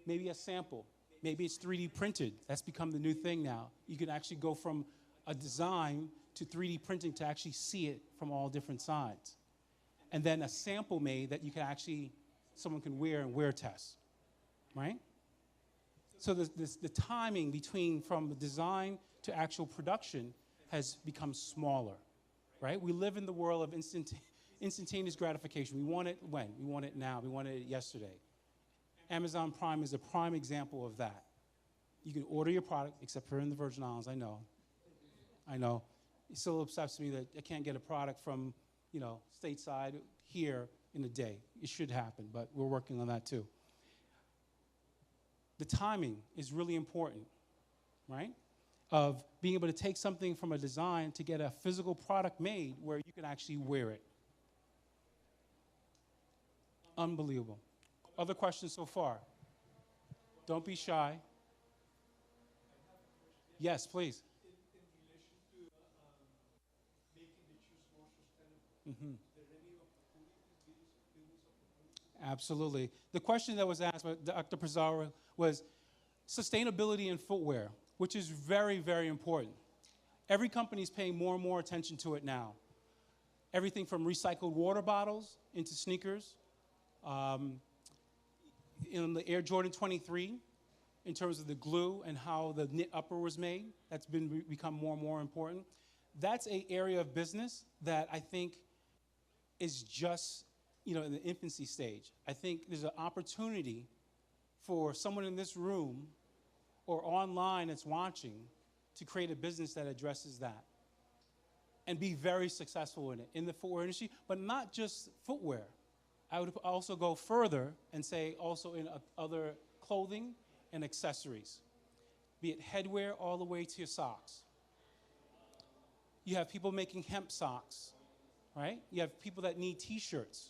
Maybe a sample. Maybe it's 3D printed. That's become the new thing now. You can actually go from a design to 3D printing to actually see it from all different sides. And then a sample made that you can actually, someone can wear and wear test, right? So the timing between from the design to actual production has become smaller, right? We live in the world of instantaneous gratification. We want it when? We want it now. We want it yesterday. Amazon Prime is a prime example of that. You can order your product, except for in the Virgin Islands, I know. It still upsets me that I can't get a product from, stateside here in a day. It should happen, but we're working on that too. The timing is really important, right? Of being able to take something from a design to get a physical product made where you can actually wear it. Unbelievable. Other questions so far? Don't be shy. Yes, please. Mm-hmm. Absolutely. The question that was asked by Dr. Pizarro was sustainability in footwear, which is very, very important. Every company is paying more and more attention to it now. Everything from recycled water bottles into sneakers. In the Air Jordan 23, in terms of the glue and how the knit upper was made, that's become more and more important. That's an area of business that I think is just, in the infancy stage. I think there's an opportunity for someone in this room or online that's watching to create a business that addresses that and be very successful in it, in the footwear industry, but not just footwear. I would also go further and say also in other clothing and accessories, be it headwear all the way to your socks. You have people making hemp socks, right? You have people that need T-shirts.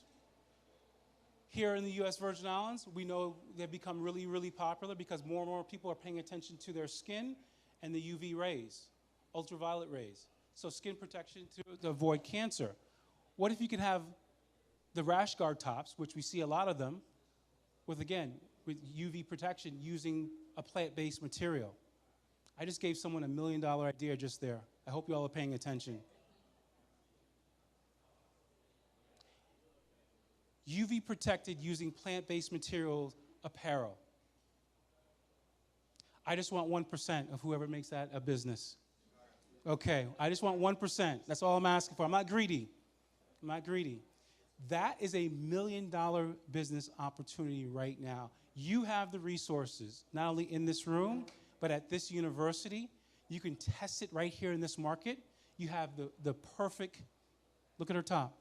Here in the U.S. Virgin Islands, we know they've become really, really popular because more and more people are paying attention to their skin and the UV rays, ultraviolet rays. So skin protection to avoid cancer. What if you could have the rash guard tops, which we see a lot of them, with UV protection using a plant-based material? I just gave someone $1 million idea just there. I hope you all are paying attention. UV protected using plant-based materials apparel. I just want 1% of whoever makes that a business. Okay, I just want 1%. That's all I'm asking for. I'm not greedy. That is a $1 million business opportunity right now. You have the resources, not only in this room, but at this university. You can test it right here in this market. You have the perfect, look at her top,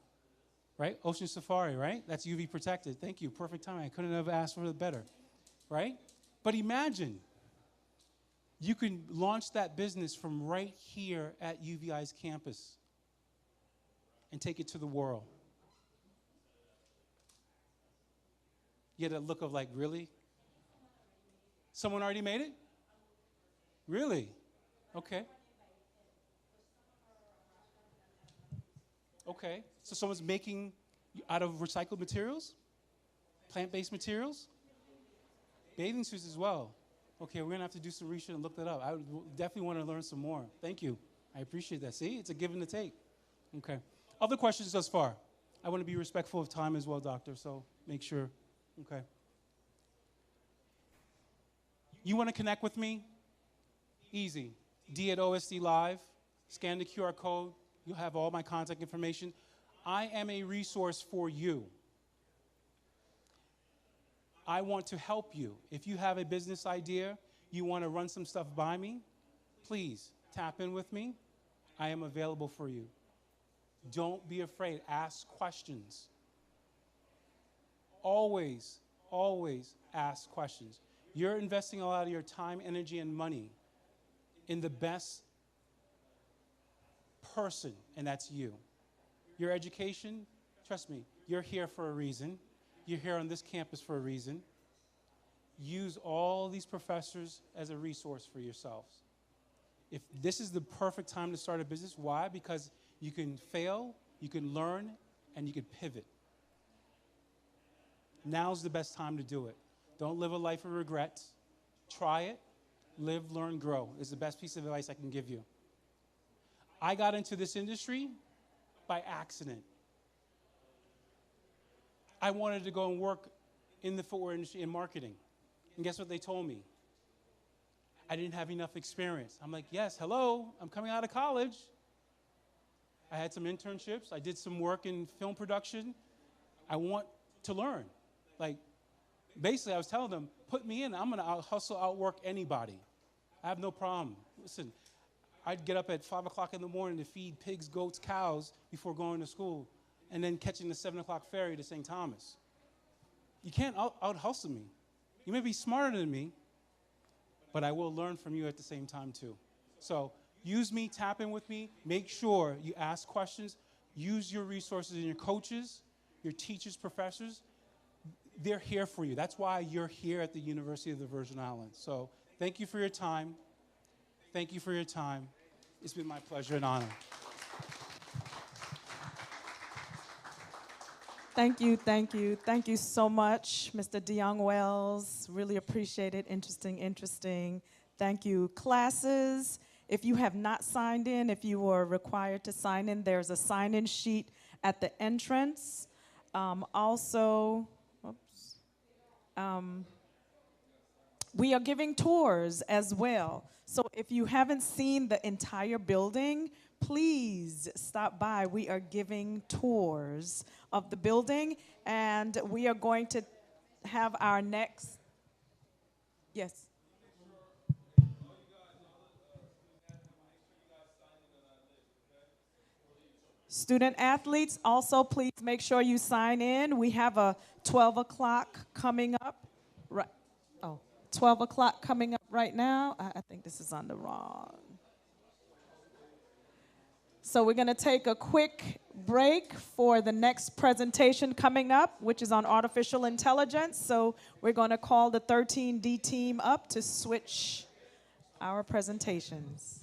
right? Ocean Safari, right? That's UV protected. Thank you, perfect timing. I couldn't have asked for it better, right? But imagine You can launch that business from right here at UVI's campus and take it to the world. You get a look of like, really? Someone already made it? Really? Okay. Okay. So someone's making out of recycled materials? Plant-based materials? Bathing suits as well. Okay, we're going to have to do some research and look that up. I would definitely want to learn some more. Thank you. I appreciate that. See, it's a give and a take. Okay. Other questions thus far? I want to be respectful of time as well, doctor, so make sure. Okay. You want to connect with me? Easy. D at OSD Live. Scan the QR code. You'll have all my contact information. I am a resource for you. I want to help you. If you have a business idea, you want to run some stuff by me, please tap in with me. I am available for you. Don't be afraid. Ask questions. Always, always ask questions. You're investing a lot of your time, energy, and money in the best person, and that's you. Your education, trust me, you're here for a reason. You're here on this campus for a reason. Use all these professors as a resource for yourselves. If this is the perfect time to start a business, why? Because you can fail, you can learn, and you can pivot. Now's the best time to do it. Don't live a life of regrets. Try it, live, learn, grow is the best piece of advice I can give you. I got into this industry by accident. I wanted to go and work in the footwear industry in marketing. And guess what they told me? I didn't have enough experience. I'm like, yes, hello, I'm coming out of college. I had some internships. I did some work in film production. I want to learn. Like, basically, I was telling them, put me in. I'm going to hustle, outwork anybody. I have no problem. Listen, I'd get up at 5 o'clock in the morning to feed pigs, goats, cows before going to school, and then catching the 7 o'clock ferry to St. Thomas. You can't out-hustle me. You may be smarter than me, but I will learn from you at the same time too. So use me, tap in with me, make sure you ask questions, use your resources and your coaches, your teachers, professors. They're here for you. That's why you're here at the University of the Virgin Islands. So thank you for your time. Thank you for your time. It's been my pleasure and honor. Thank you, thank you. Thank you so much, Mr. DeYoung Wells. Really appreciate it. Interesting, interesting. Thank you. Classes, if you have not signed in, if you were required to sign in, there's a sign-in sheet at the entrance. We are giving tours as well. So if you haven't seen the entire building, please stop by. We are giving tours of the building, and we are going to have our next, yes. Student athletes, also please make sure you sign in. We have a 12 o'clock coming up. Right. Oh, 12 o'clock coming up right now. I think this is on the wrong. So we're going to take a quick break for the next presentation coming up, which is on artificial intelligence. So we're going to call the 13D team up to switch our presentations.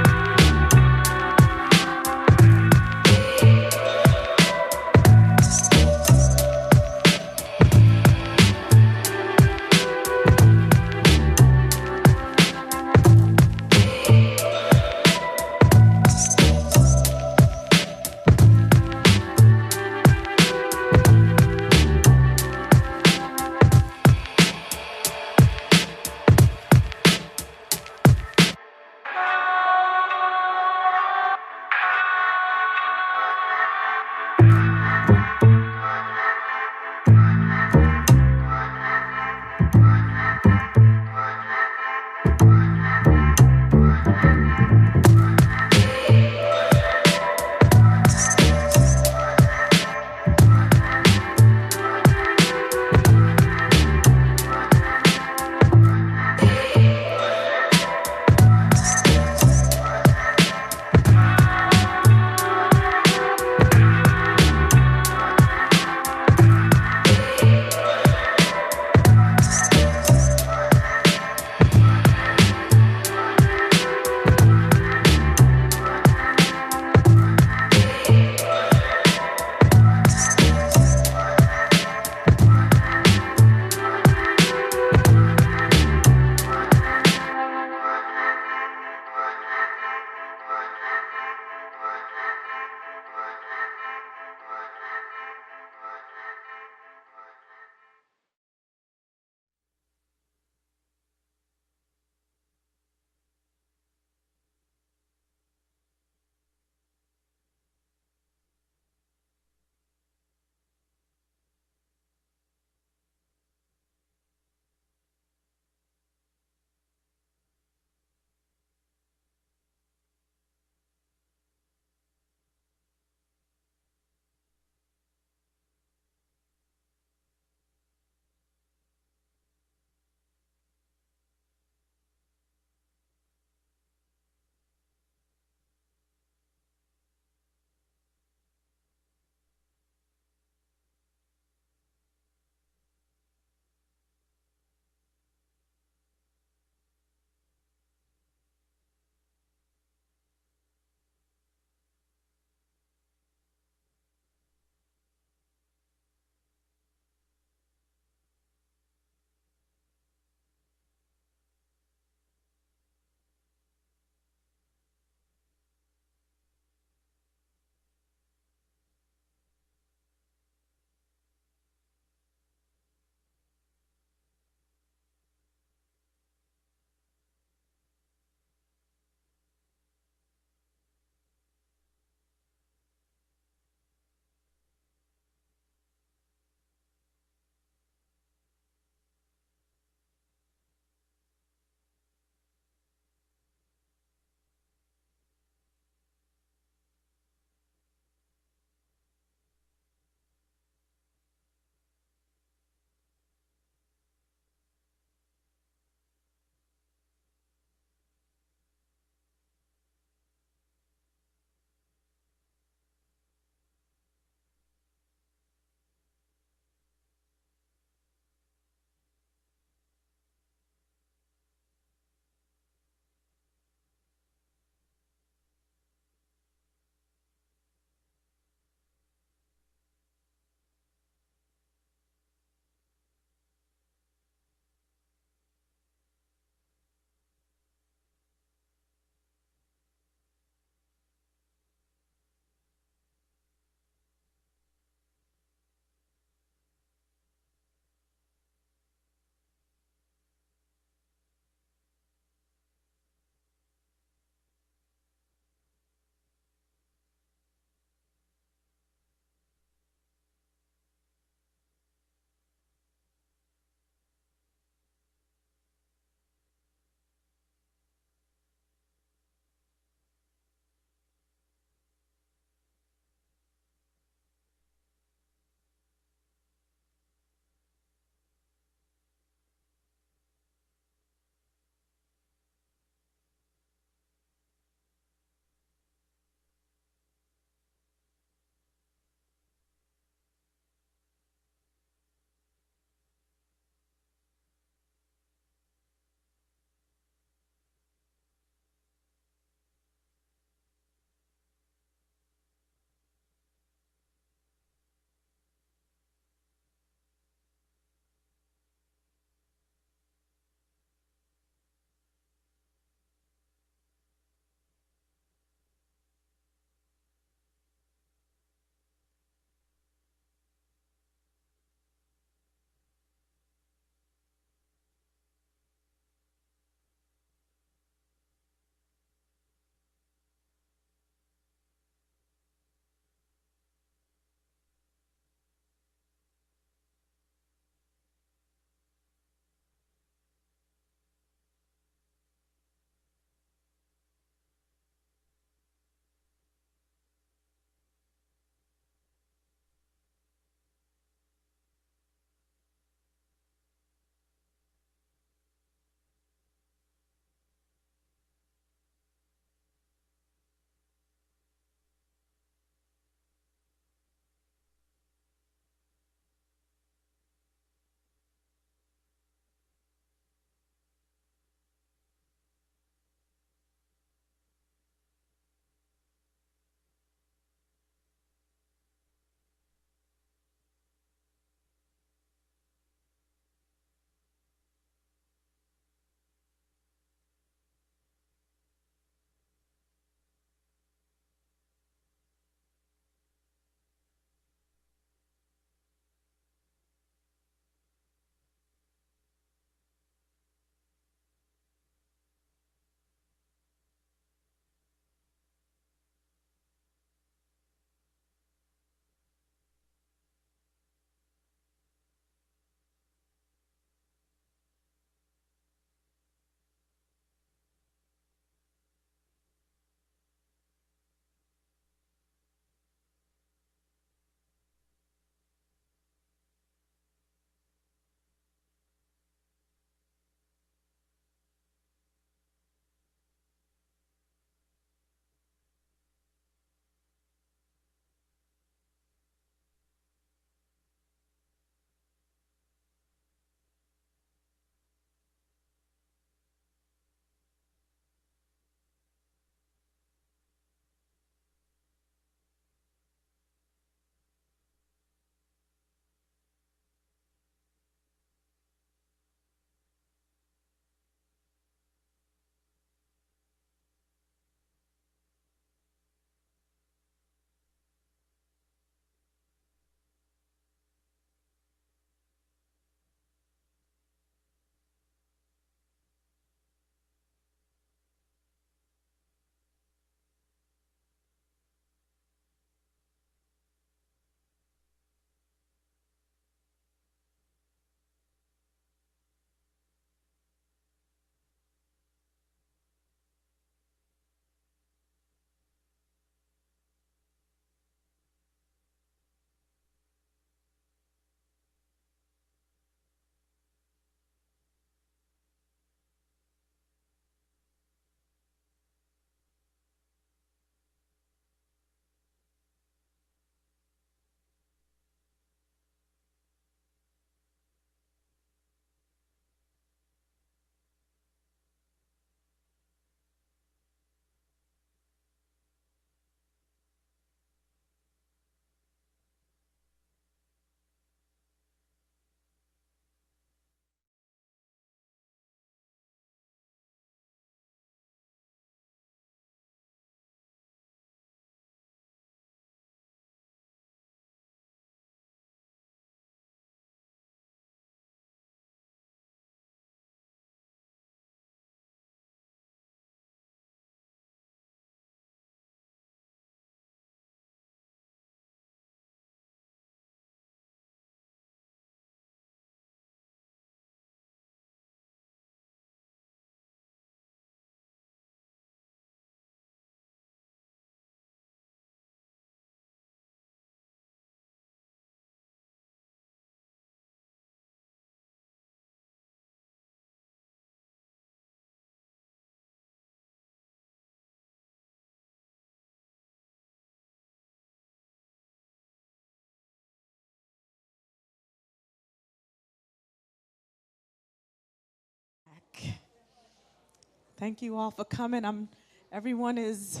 Thank you all for coming. Everyone is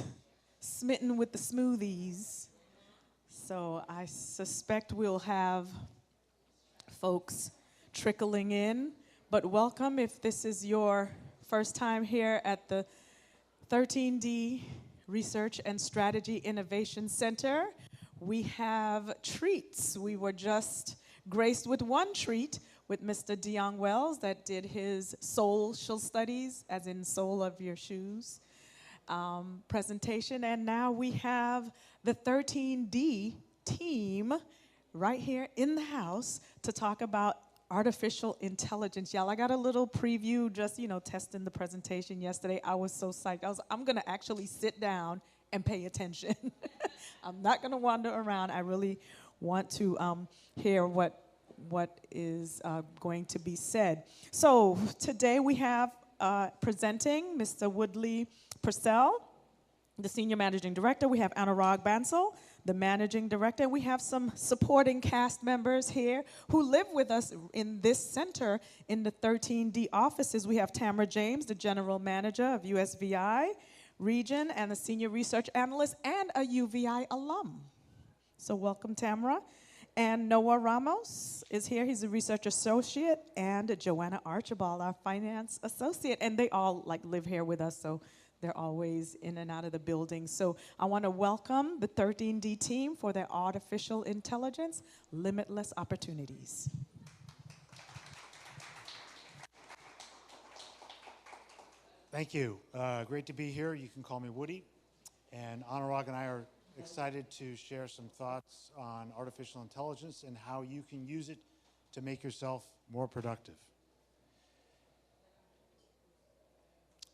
smitten with the smoothies. So I suspect we'll have folks trickling in. But welcome if this is your first time here at the 13D Research and Strategy Innovation Center. We have treats. We were just graced with one treat with Mr. Dion Wells that did his social studies, as in sole of your shoes, presentation. And now we have the 13D team right here in the house to talk about artificial intelligence. Y'all, I got a little preview, just, testing the presentation yesterday. I was so psyched. I'm going to actually sit down and pay attention. I'm not going to wander around. I really want to hear what is going to be said. So today we have presenting Mr. Woodley Purcell, the Senior Managing Director. We have Anurag Bansal, the Managing Director. We have some supporting cast members here who live with us in this center in the 13D offices. We have Tamara James, the General Manager of USVI Region and the Senior Research Analyst and a UVI alum. So welcome, Tamara. And Noah Ramos is here. He's a research associate, and Joanna Archibald, our finance associate. And they all live here with us, so they're always in and out of the building. So I want to welcome the 13D team for their Artificial Intelligence Limitless Opportunities. Thank you. Great to be here. You can call me Woody. And Anurag and I are excited to share some thoughts on artificial intelligence and how you can use it to make yourself more productive.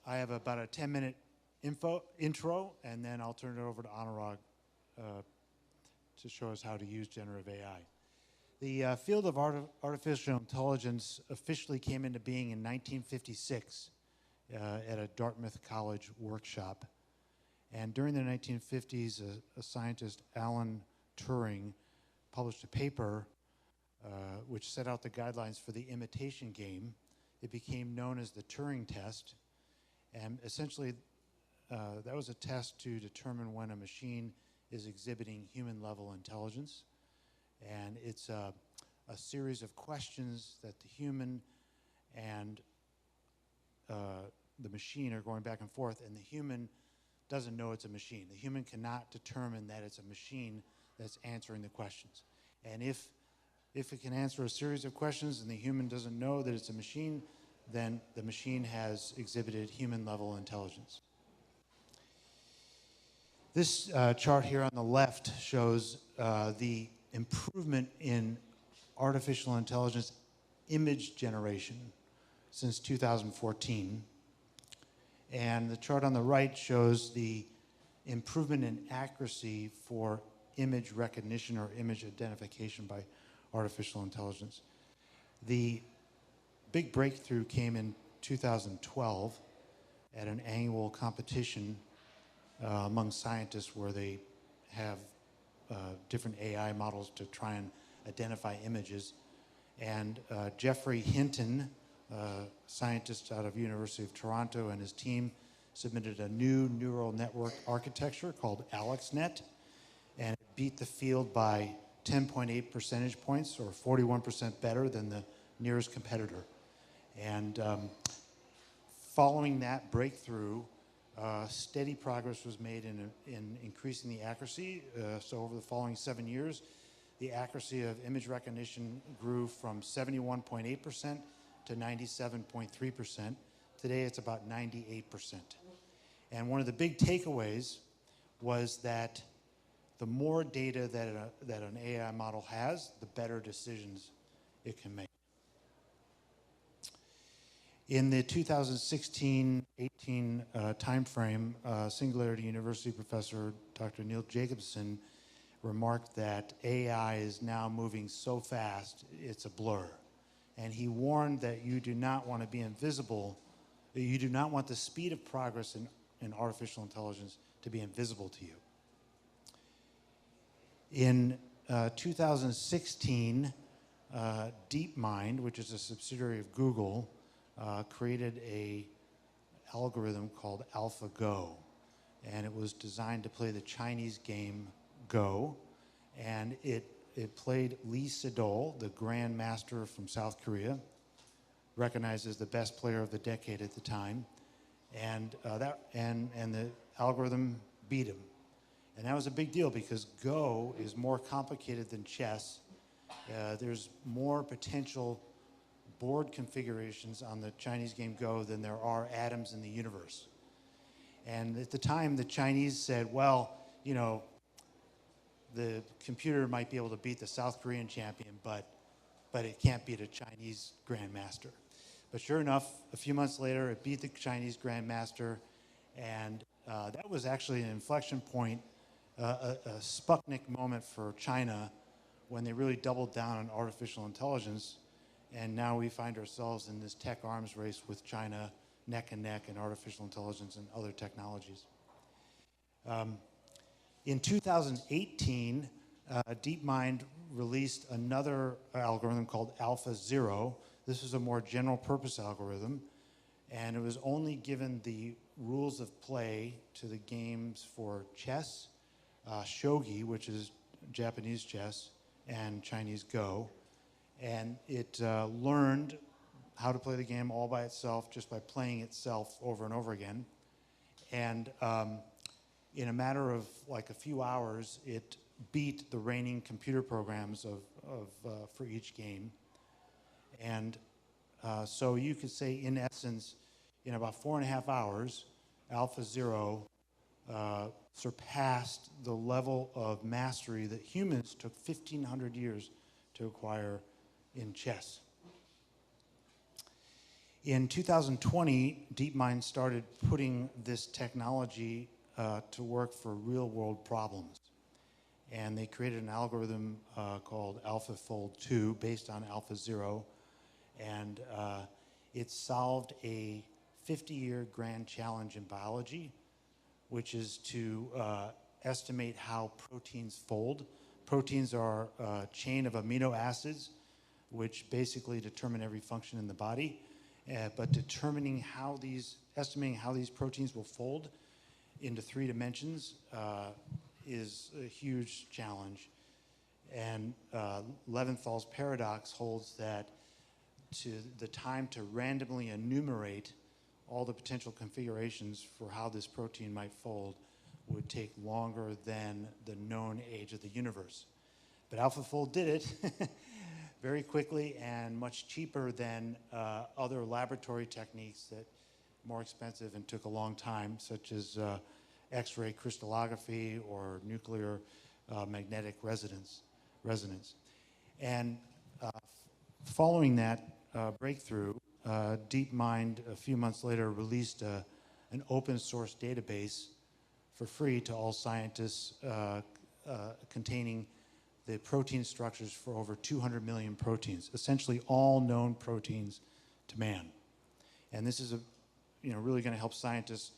I have about a 10-minute intro, and then I'll turn it over to Anurag to show us how to use generative AI. The field of artificial intelligence officially came into being in 1956 at a Dartmouth College workshop. And during the 1950s, a scientist, Alan Turing, published a paper which set out the guidelines for the imitation game. It became known as the Turing test. And essentially, that was a test to determine when a machine is exhibiting human-level intelligence. And it's a series of questions that the human and the machine are going back and forth, and the human doesn't know it's a machine. The human cannot determine that it's a machine that's answering the questions. And if it can answer a series of questions and the human doesn't know that it's a machine, then the machine has exhibited human-level intelligence. This chart here on the left shows the improvement in artificial intelligence image generation since 2014. And the chart on the right shows the improvement in accuracy for image recognition or image identification by artificial intelligence. The big breakthrough came in 2012 at an annual competition among scientists where they have different AI models to try and identify images. And Geoffrey Hinton, scientist out of University of Toronto, and his team submitted a new neural network architecture called AlexNet, and it beat the field by 10.8 percentage points, or 41% better than the nearest competitor. And following that breakthrough, steady progress was made in increasing the accuracy. So over the following 7 years, the accuracy of image recognition grew from 71.8% to 97.3%. Today, it's about 98%. And one of the big takeaways was that the more data that an AI model has, the better decisions it can make. In the 2016-18 timeframe, Singularity University professor Dr. Neil Jacobson remarked that AI is now moving so fast, it's a blur. And he warned that you do not want to be invisible, you do not want the speed of progress in artificial intelligence to be invisible to you. In 2016, DeepMind, which is a subsidiary of Google, created a algorithm called AlphaGo. And it was designed to play the Chinese game Go. And it played Lee Sedol, the Grand Master from South Korea, recognized as the best player of the decade at the time. And the algorithm beat him. And that was a big deal because Go is more complicated than chess. There's more potential board configurations on the Chinese game Go than there are atoms in the universe. And at the time, the Chinese said, well, you know, the computer might be able to beat the South Korean champion, but it can't beat a Chinese grandmaster. But sure enough, a few months later, it beat the Chinese grandmaster, and that was actually an inflection point, a Sputnik moment for China when they really doubled down on artificial intelligence, and now we find ourselves in this tech arms race with China neck and neck in artificial intelligence and other technologies. In 2018, DeepMind released another algorithm called AlphaZero. This is a more general purpose algorithm, and it was only given the rules of play to the games for chess, shogi, which is Japanese chess, and Chinese Go. And it learned how to play the game all by itself just by playing itself over and over again. And in a matter of like a few hours, it beat the reigning computer programs for each game. And so you could say, in essence, in about 4.5 hours, AlphaZero surpassed the level of mastery that humans took 1,500 years to acquire in chess. In 2020, DeepMind started putting this technology to work for real-world problems. And they created an algorithm called AlphaFold 2 based on AlphaZero. And it solved a 50-year grand challenge in biology, which is to estimate how proteins fold. Proteins are a chain of amino acids, which basically determine every function in the body. But estimating how these proteins will fold into 3 dimensions is a huge challenge. And Levinthal's paradox holds that the time to randomly enumerate all the potential configurations for how this protein might fold would take longer than the known age of the universe. But AlphaFold did it very quickly and much cheaper than other laboratory techniques that more expensive and took a long time, such as X-ray crystallography or nuclear magnetic resonance. And following that breakthrough, DeepMind a few months later released an open source database for free to all scientists containing the protein structures for over 200 million proteins, essentially all known proteins to man. And this is really going to help scientists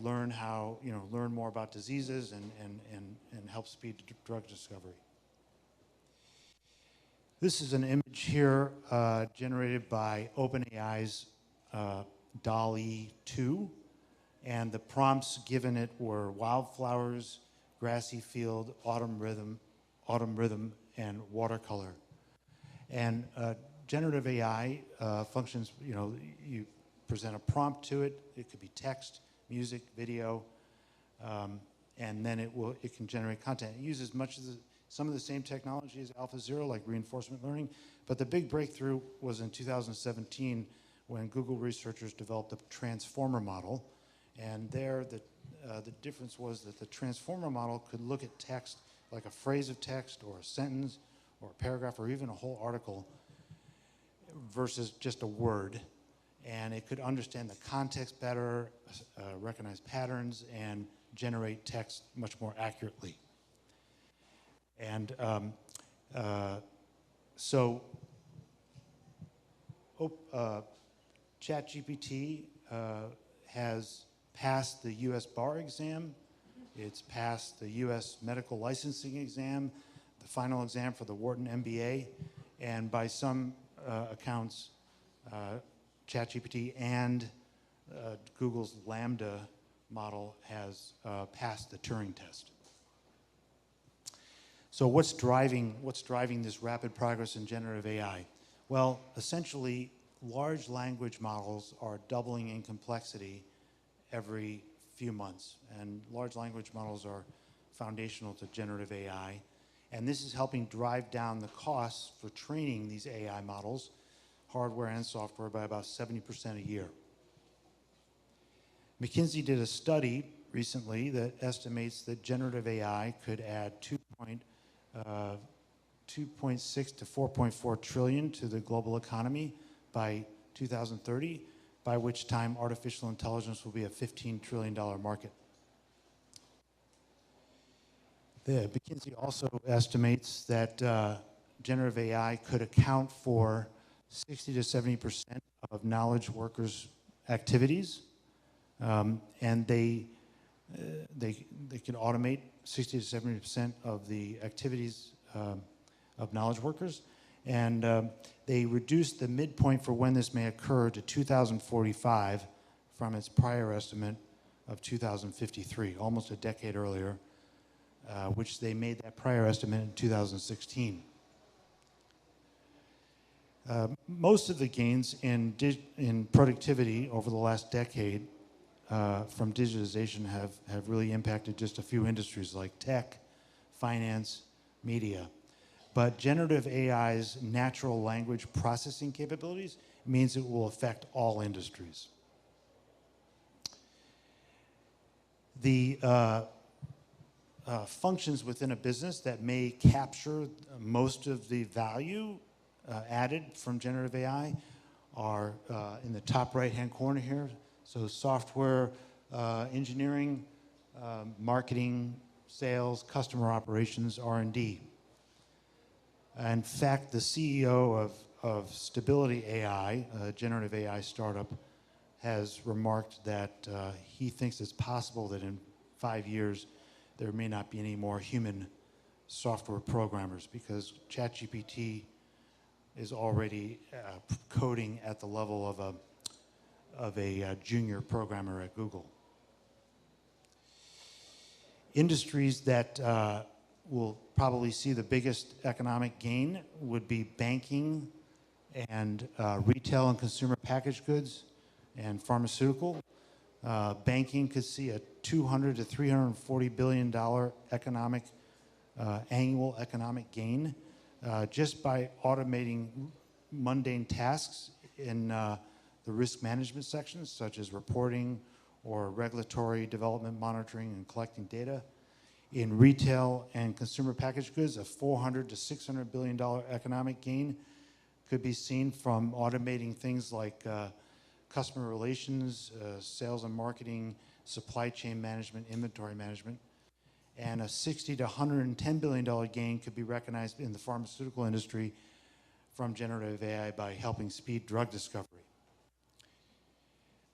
learn more about diseases and help speed drug discovery. This is an image here generated by OpenAI's DALL-E 2, and the prompts given it were wildflowers, grassy field, autumn rhythm, and watercolor. And generative AI functions, you present a prompt to it. It could be text, music, video, and then it can generate content. It uses some of the same technology as AlphaZero, like reinforcement learning, but the big breakthrough was in 2017 when Google researchers developed a transformer model. And there, the difference was that the transformer model could look at text, like a phrase of text or a sentence or a paragraph or even a whole article versus just a word. And it could understand the context better, recognize patterns, and generate text much more accurately. And ChatGPT has passed the US bar exam. It's passed the US medical licensing exam, the final exam for the Wharton MBA, and by some accounts, ChatGPT and Google's Lambda model has passed the Turing test. So what's driving this rapid progress in generative AI? Well, essentially, large language models are doubling in complexity every few months. And large language models are foundational to generative AI. And this is helping drive down the costs for training these AI models, hardware and software, by about 70% a year. McKinsey did a study recently that estimates that generative AI could add 2.6 to 4.4 trillion to the global economy by 2030, by which time artificial intelligence will be a $15 trillion market. McKinsey also estimates that generative AI could account for 60 to 70% of knowledge workers' activities, and they can automate 60 to 70% of the activities of knowledge workers, and they reduced the midpoint for when this may occur to 2045 from its prior estimate of 2053, almost a decade earlier, which they made that prior estimate in 2016. Most of the gains in productivity over the last decade from digitization have really impacted just a few industries like tech, finance, media. But generative AI's natural language processing capabilities means it will affect all industries. The functions within a business that may capture most of the value added from generative AI are in the top right-hand corner here. So software engineering, marketing, sales, customer operations, R&D. In fact, the CEO of Stability AI, a generative AI startup, has remarked that he thinks it's possible that in 5 years there may not be any more human software programmers because ChatGPT is already coding at the level of a junior programmer at Google. Industries that will probably see the biggest economic gain would be banking and retail and consumer packaged goods and pharmaceutical. Banking could see a $200 to $340 billion annual economic gain just by automating mundane tasks in the risk management sections, such as reporting or regulatory development monitoring and collecting data. In retail and consumer packaged goods, a $400 to $600 billion economic gain could be seen from automating things like customer relations, sales and marketing, supply chain management, inventory management. And a $60 to $110 billion gain could be recognized in the pharmaceutical industry from generative AI by helping speed drug discovery.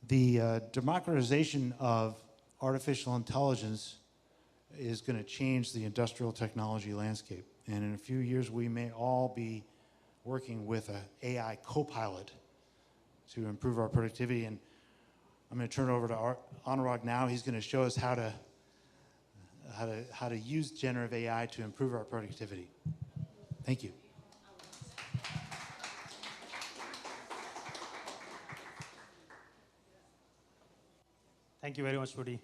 The democratization of artificial intelligence is going to change the industrial technology landscape. And in a few years, we may all be working with an AI co-pilot to improve our productivity. And I'm going to turn it over to Anurag now. He's going to show us how to use generative AI to improve our productivity. Thank you. Thank you very much, Woody.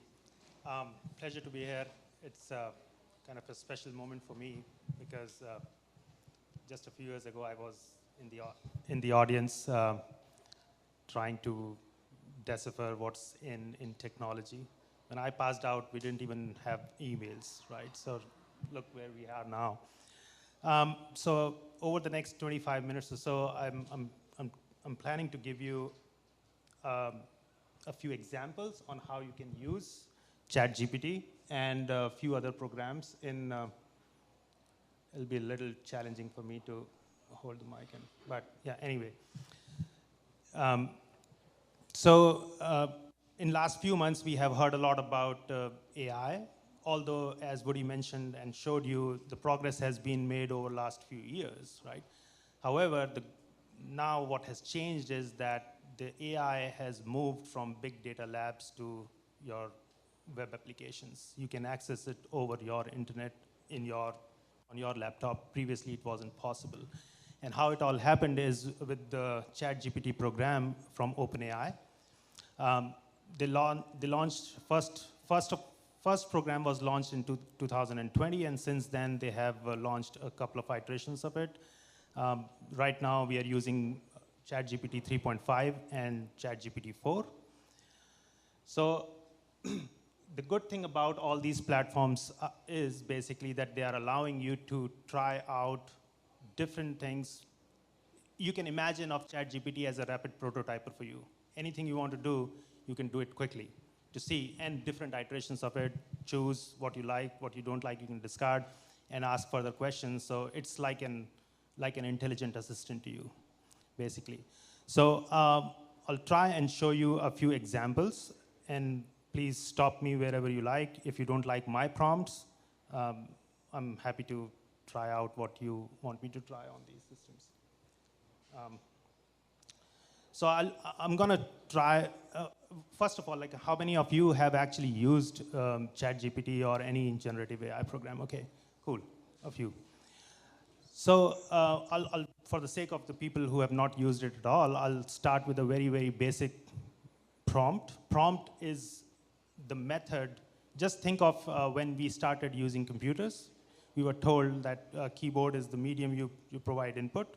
Pleasure to be here. It's kind of a special moment for me because just a few years ago I was in the audience trying to decipher what's in technology. When I passed out, we didn't even have emails, right? So look where we are now. So over the next 25 minutes or so, I'm planning to give you a few examples on how you can use ChatGPT and a few other programs in, it'll be a little challenging for me to hold the mic, but yeah, anyway. In last few months, we have heard a lot about AI, although as Woody mentioned and showed you, the progress has been made over the last few years, right? However, now what has changed is that the AI has moved from big data labs to your web applications. You can access it over your internet on your laptop. Previously, it wasn't possible. And how it all happened is with the ChatGPT program from OpenAI. They launched first program was launched in 2020, and since then they have launched a couple of iterations of it. Right now we are using ChatGPT 3.5 and ChatGPT 4. So the good thing about all these platforms is basically that they are allowing you to try out different things. You can imagine of ChatGPT as a rapid prototyper for you. Anything you want to do, you can do it quickly to see, and different iterations of it, choose what you like, what you don't like, you can discard, and ask further questions. So it's like an intelligent assistant to you, basically. So I'll try and show you a few examples, and please stop me wherever you like. If you don't like my prompts, I'm happy to try out what you want me to try on these systems. So I'm going to try, first of all, like how many of you have actually used ChatGPT or any generative AI program? Okay, cool, a few. So for the sake of the people who have not used it at all, I'll start with a very, very basic prompt. Prompt is the method. Just think of when we started using computers. We were told that keyboard is the medium you provide input,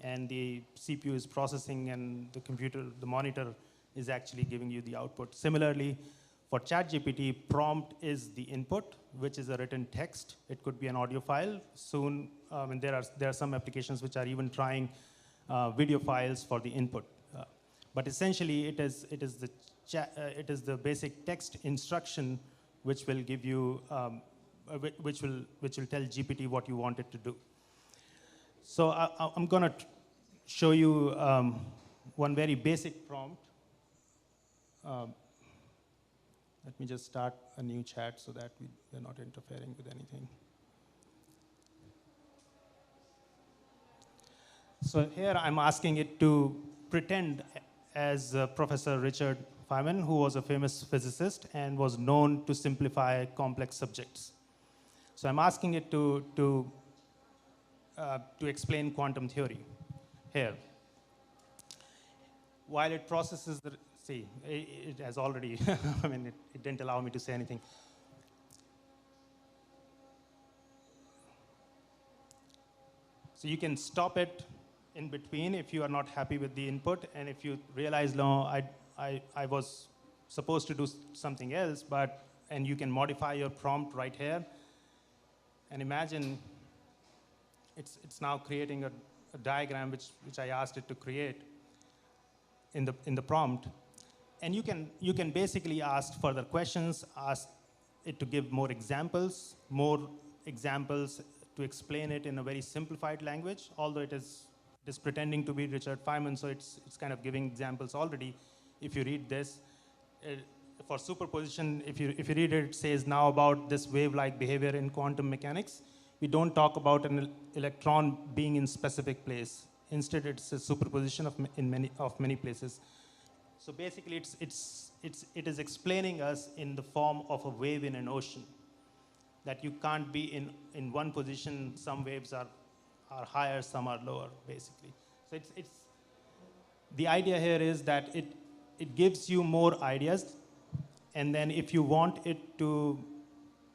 and the CPU is processing, and the computer, the monitor, is actually giving you the output. Similarly, for ChatGPT, prompt is the input, which is a written text. It could be an audio file. Soon, and there are some applications which are even trying video files for the input. But essentially, it is the basic text instruction which will give you, which will tell GPT what you want it to do. So I'm going to show you one very basic prompt. Let me just start a new chat so that we're not interfering with anything. So here I'm asking it to pretend as Professor Richard Feynman, who was a famous physicist and was known to simplify complex subjects. So I'm asking it to explain quantum theory here. While it processes the, see, it has already, I mean, it didn't allow me to say anything. So you can stop it in between if you are not happy with the input, and if you realize, no, I was supposed to do something else, and you can modify your prompt right here. And imagine it's now creating a diagram which I asked it to create in the prompt. And you can basically ask further questions, ask it to give more examples to explain it in a very simplified language, although it is pretending to be Richard Feynman, so it's kind of giving examples already. If you read this, for superposition, if you read it, it says now about this wave-like behavior in quantum mechanics. We don't talk about an electron being in specific place. Instead, it's a superposition of many places. So basically, it is explaining us in the form of a wave in an ocean, that you can't be in one position. Some waves are higher, some are lower, basically. So the idea here is that it gives you more ideas, and then if you want it to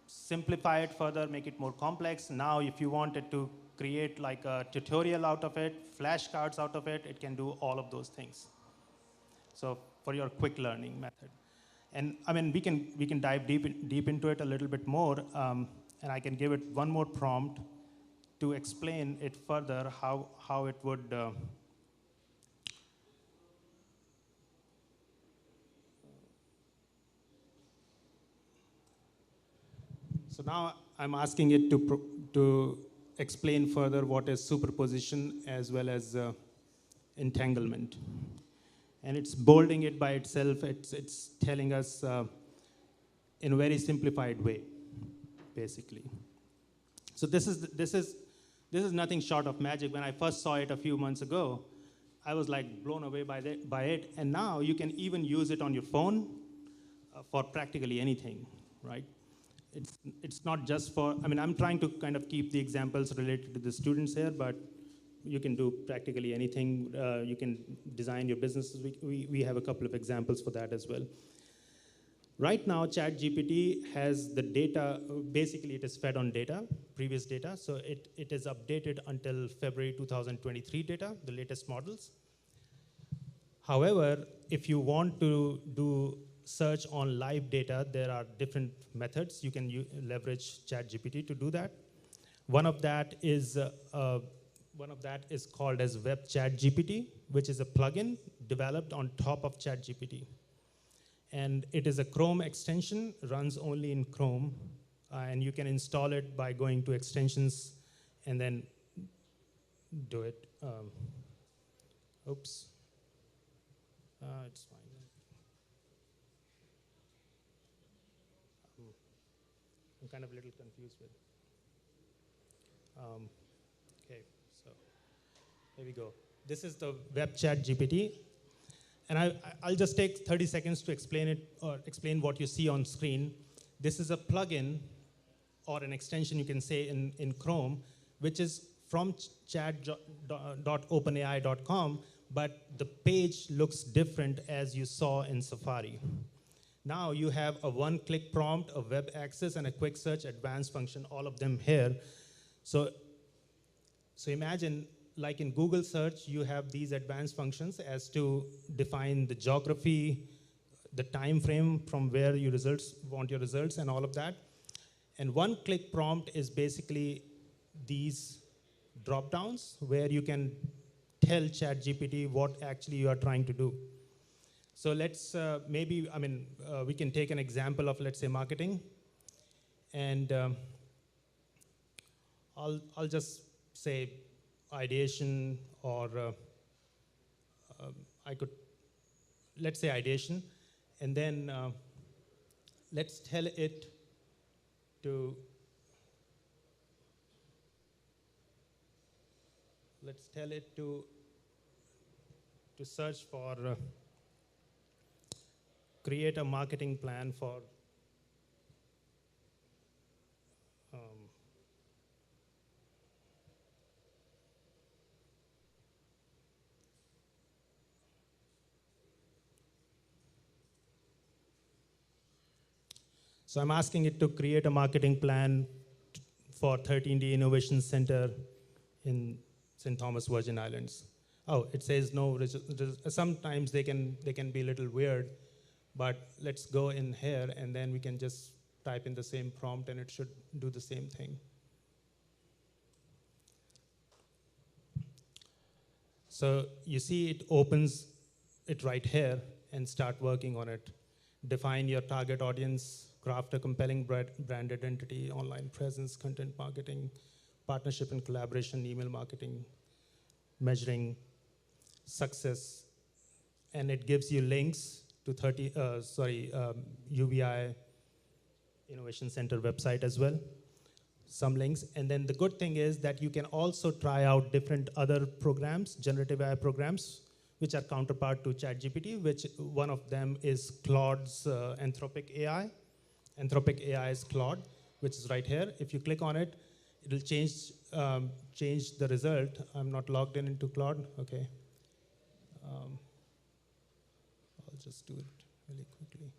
simplify it further, make it more complex, now if you want it to create like a tutorial out of it, flashcards out of it, it can do all of those things. So for your quick learning method. And I mean, we can dive deep into it a little bit more, and I can give it one more prompt to explain it further, how it would so now I'm asking it to explain further what is superposition as well as entanglement. And it's bolding it by itself. It's telling us in a very simplified way, basically. So this is nothing short of magic. When I first saw it a few months ago, I was like blown away by it. And now you can even use it on your phone for practically anything, right? It's not just for, I mean, I'm trying to kind of keep the examples related to the students here, but you can do practically anything. You can design your businesses. We have a couple of examples for that as well. Right now, ChatGPT has the data, basically it is fed on data, previous data, so it is updated until February 2023 data, the latest models. However, if you want to do search on live data, there are different methods. You can leverage ChatGPT to do that. One of that is called as Web ChatGPT, which is a plugin developed on top of ChatGPT. And it is a Chrome extension, runs only in Chrome, and you can install it by going to extensions and then do it. Oops. It's fine. I'm kind of a little confused with. Okay, so here we go. This is the Web ChatGPT. And I'll just take 30 seconds to explain it, or explain what you see on screen. This is a plugin or an extension, you can say, in Chrome, which is from chat.openai.com, but the page looks different as you saw in Safari. Now you have a one-click prompt, a web access, and a quick search advanced function, all of them here. So imagine, like in Google search, you have these advanced functions as to define the geography, the time frame from where you want your results, and all of that. And one-click prompt is basically these drop-downs where you can tell ChatGPT what actually you are trying to do. So let's we can take an example of, let's say, marketing. And I'll just say ideation, or let's say ideation, and then let's tell it to search for create a marketing plan for So I'm asking it to create a marketing plan for 13D Innovation Center in St. Thomas, Virgin Islands. Oh, it says no. Sometimes they can be a little weird, but let's go in here and then we can just type in the same prompt and it should do the same thing. So you see it opens it right here and start working on it. Define your target audience, craft a compelling brand identity, online presence, content marketing, partnership and collaboration, email marketing, measuring success, and it gives you links to UBI Innovation Center website as well, some links. And then the good thing is that you can also try out different other programs, generative AI programs, which are counterpart to ChatGPT, which one of them is Claude's Anthropic AI. Anthropic AI is Claude, which is right here. If you click on it, it'll change the result. I'm not logged into Claude. Okay. I'll just do it really quickly.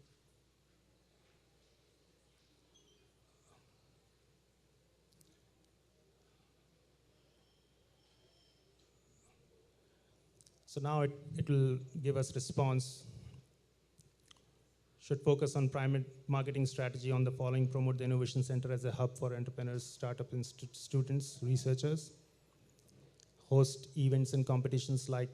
So now it will give us response. Should focus on primary marketing strategy on the following: promote the Innovation Center as a hub for entrepreneurs, startups, and students, researchers. Host events and competitions like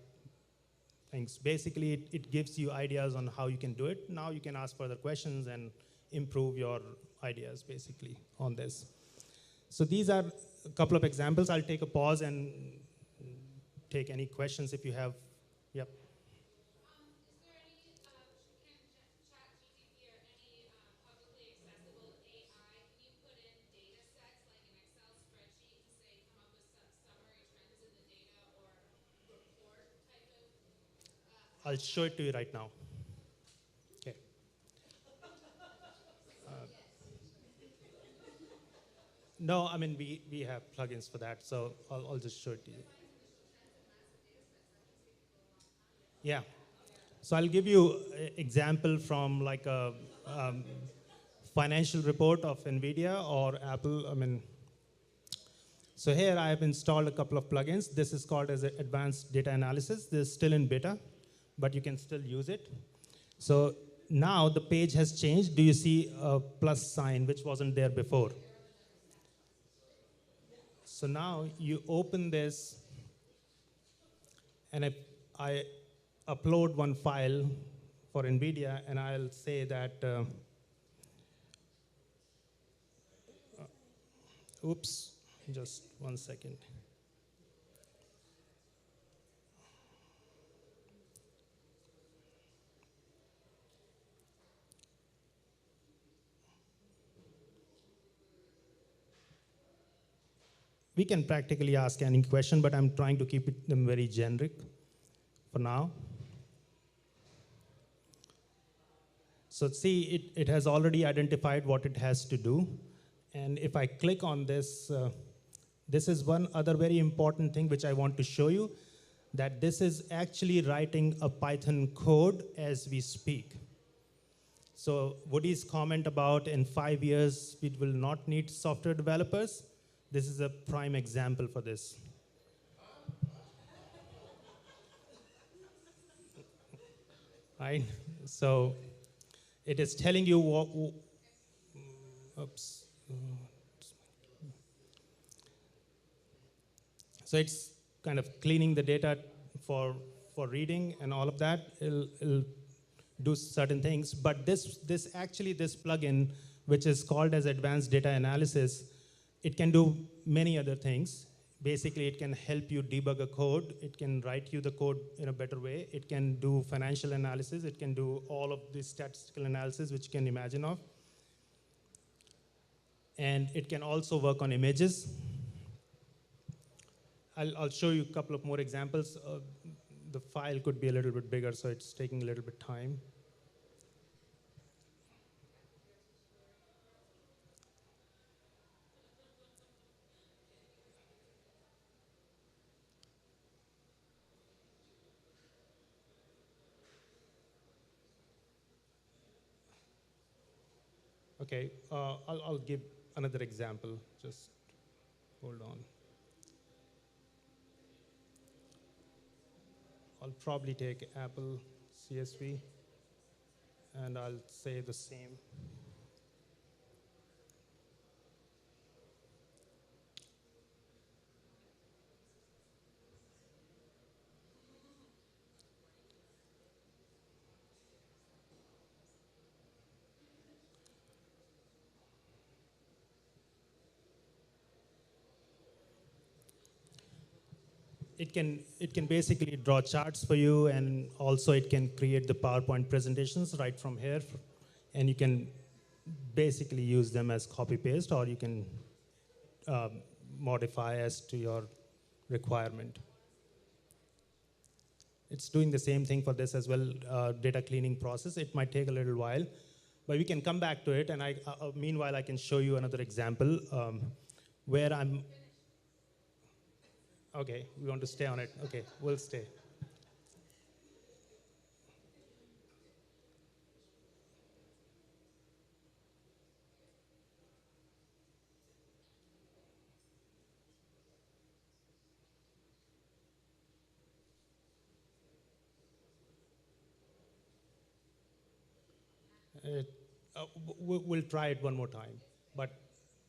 things. Basically, it gives you ideas on how you can do it. Now you can ask further questions and improve your ideas, basically, on this. So these are a couple of examples. I'll take a pause and take any questions if you have. Yep. I'll show it to you right now. Okay. No, I mean, we have plugins for that, so I'll just show it to you. Yeah. So I'll give you an example from like a financial report of NVIDIA or Apple. I mean, so here I have installed a couple of plugins. This is called as Advanced Data Analysis. This is still in beta, but you can still use it. So now the page has changed. Do you see a plus sign, which wasn't there before? So now you open this, and if I upload one file for NVIDIA, and I'll say that, oops, just 1 second. We can practically ask any question, but I'm trying to keep them very generic for now. So see, it has already identified what it has to do. And if I click on this, this is one other very important thing which I want to show you, that this is actually writing a Python code as we speak. So Woody's comment about in 5 years, we will not need software developers, this is a prime example for this. Right? So it is telling you what, oops. So it's kind of cleaning the data for reading and all of that. It'll do certain things, but this plugin, which is called as Advanced Data Analysis, it can do many other things. Basically, it can help you debug a code. It can write you the code in a better way. It can do financial analysis. It can do all of the statistical analysis, which you can imagine of. And it can also work on images. I'll show you a couple of more examples. The file could be a little bit bigger, so it's taking a little bit time. Okay, I'll give another example. Just hold on. I'll probably take Apple CSV, and I'll say the same. It can basically draw charts for you, and also it can create the PowerPoint presentations right from here, and you can basically use them as copy-paste, or you can modify as to your requirement. It's doing the same thing for this as well, data cleaning process. It might take a little while, but we can come back to it, and meanwhile I can show you another example where I'm. Okay, we want to stay on it. Okay, we'll stay. We'll try it one more time, but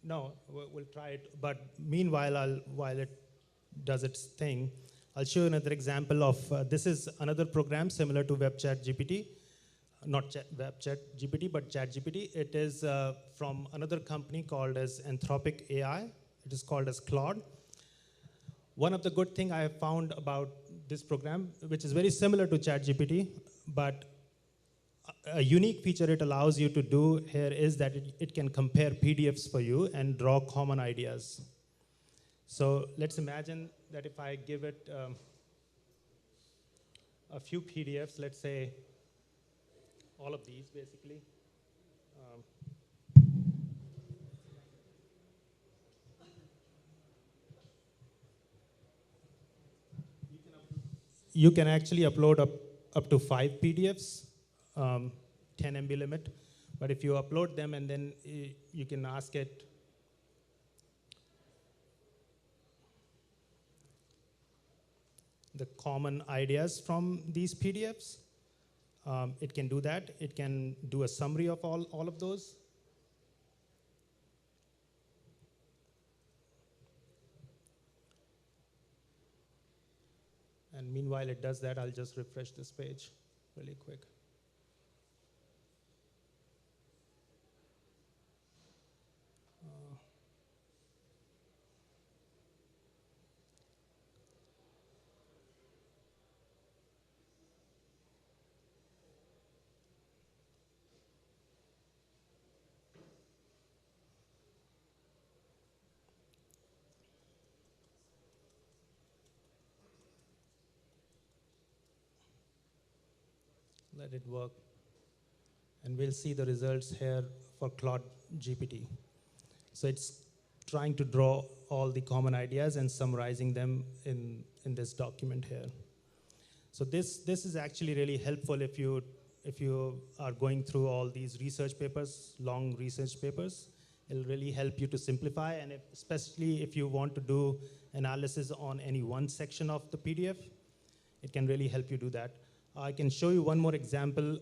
no, we'll try it. But meanwhile, while it does its thing, I'll show you another example of, this is another program similar to WebChat GPT, not WebChat GPT, but ChatGPT. It is from another company called as Anthropic AI. It is called as Claude. One of the good things I have found about this program, which is very similar to ChatGPT, but a unique feature it allows you to do here is that it can compare PDFs for you and draw common ideas. So let's imagine that if I give it a few PDFs, let's say all of these basically. Um, you can actually upload up to 5 PDFs, 10 MB limit. But if you upload them and then you can ask it the common ideas from these PDFs, it can do that. It can do a summary of all of those. And meanwhile it does that, I'll just refresh this page really quick. Let it work. And we'll see the results here for Claude GPT. So it's trying to draw all the common ideas and summarizing them in this document here. So this is actually really helpful if you are going through all these research papers, long research papers. It'll really help you to simplify, and especially if you want to do analysis on any one section of the PDF, it can really help you do that. I can show you one more example.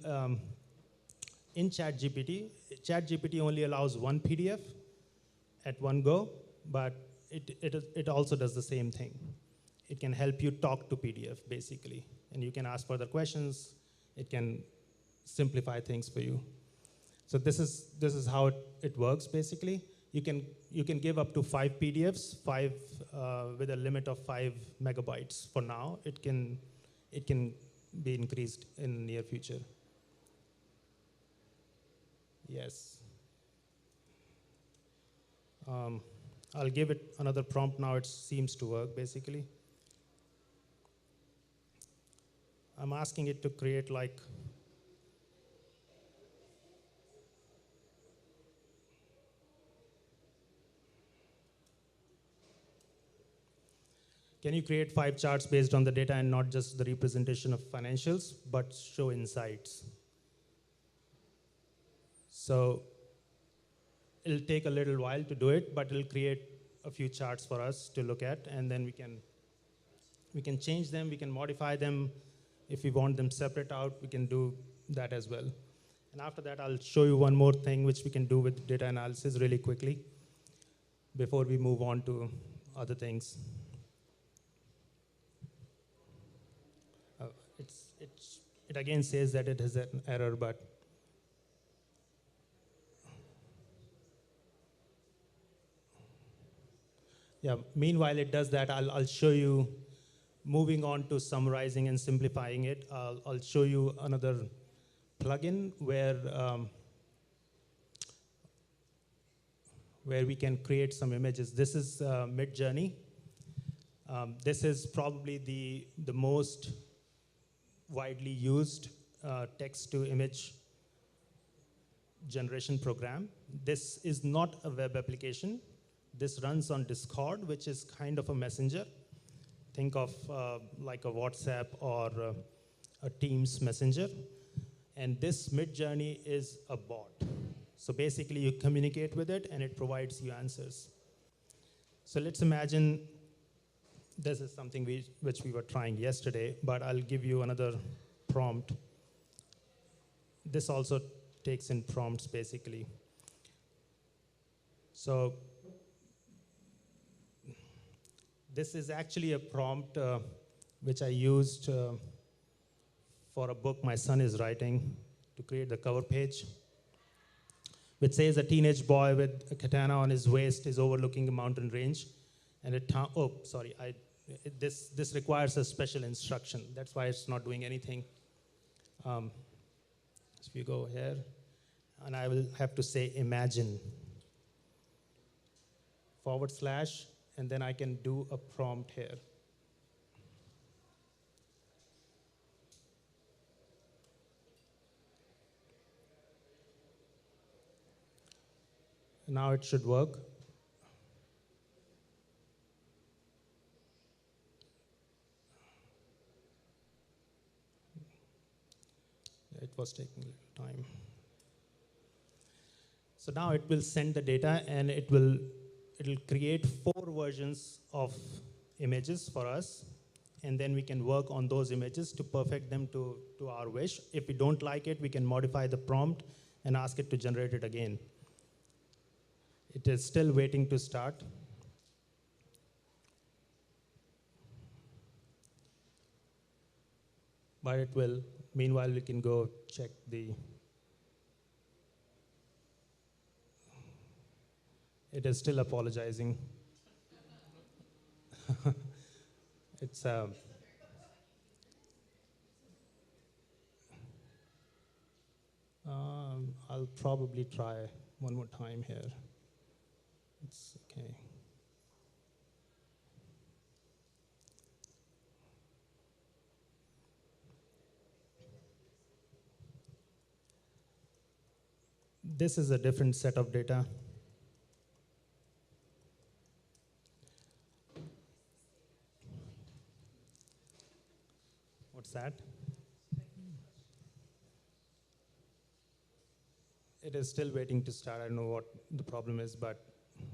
In ChatGPT, ChatGPT only allows one PDF at one go, but it also does the same thing. It can help you talk to PDF, basically. And you can ask further questions. It can simplify things for you. So this is how it works, basically. You can give up to 5 PDFs, with a limit of 5 megabytes for now. It can be increased in the near future. Yes. I'll give it another prompt now. It seems to work, basically. I'm asking it to create like can you create 5 charts based on the data and not just the representation of financials, but show insights? So it'll take a little while to do it, but it'll create a few charts for us to look at, and then we can change them, we can modify them. If we want them separate out, we can do that as well. And after that, I'll show you one more thing which we can do with data analysis really quickly before we move on to other things. It again says that it has an error, but yeah, meanwhile it does that, I'll show you, moving on to summarizing and simplifying it, I'll show you another plugin where we can create some images. This is Midjourney. This is probably the most widely used text-to-image generation program. This is not a web application. This runs on Discord, which is kind of a messenger. Think of like a WhatsApp or a Teams messenger. And this Midjourney is a bot. So basically, you communicate with it, and it provides you answers. So let's imagine this is something which we were trying yesterday, but I'll give you another prompt. This also takes in prompts, basically. So this is actually a prompt which I used for a book my son is writing to create the cover page, which says a teenage boy with a katana on his waist is overlooking a mountain range. And this requires a special instruction. That's why it's not doing anything. So if you go here, and I will have to say imagine, / and then I can do a prompt here. Now it should work. It was taking a little time. So now it will send the data and it'll create 4 versions of images for us. And then we can work on those images to perfect them to our wish. If we don't like it, we can modify the prompt and ask it to generate it again. It is still waiting to start. But it will. Meanwhile, we can go check the. It is still apologizing. It's I'll probably try one more time here. It's okay. This is a different set of data. What's that? It is still waiting to start. I don't know what the problem is, but. Is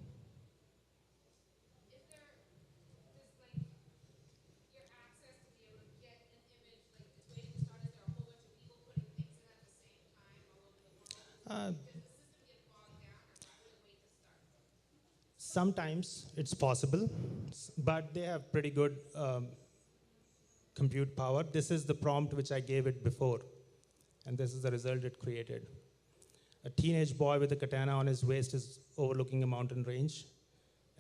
there like your access to be able to get an image, like it's waiting to start? Is there a whole bunch of people putting things in at the same time all over the world? Does the system get bogged down, or how would it wait to start? Sometimes it's possible, but they have pretty good compute power. This is the prompt which I gave it before, and this is the result it created. A teenage boy with a katana on his waist is overlooking a mountain range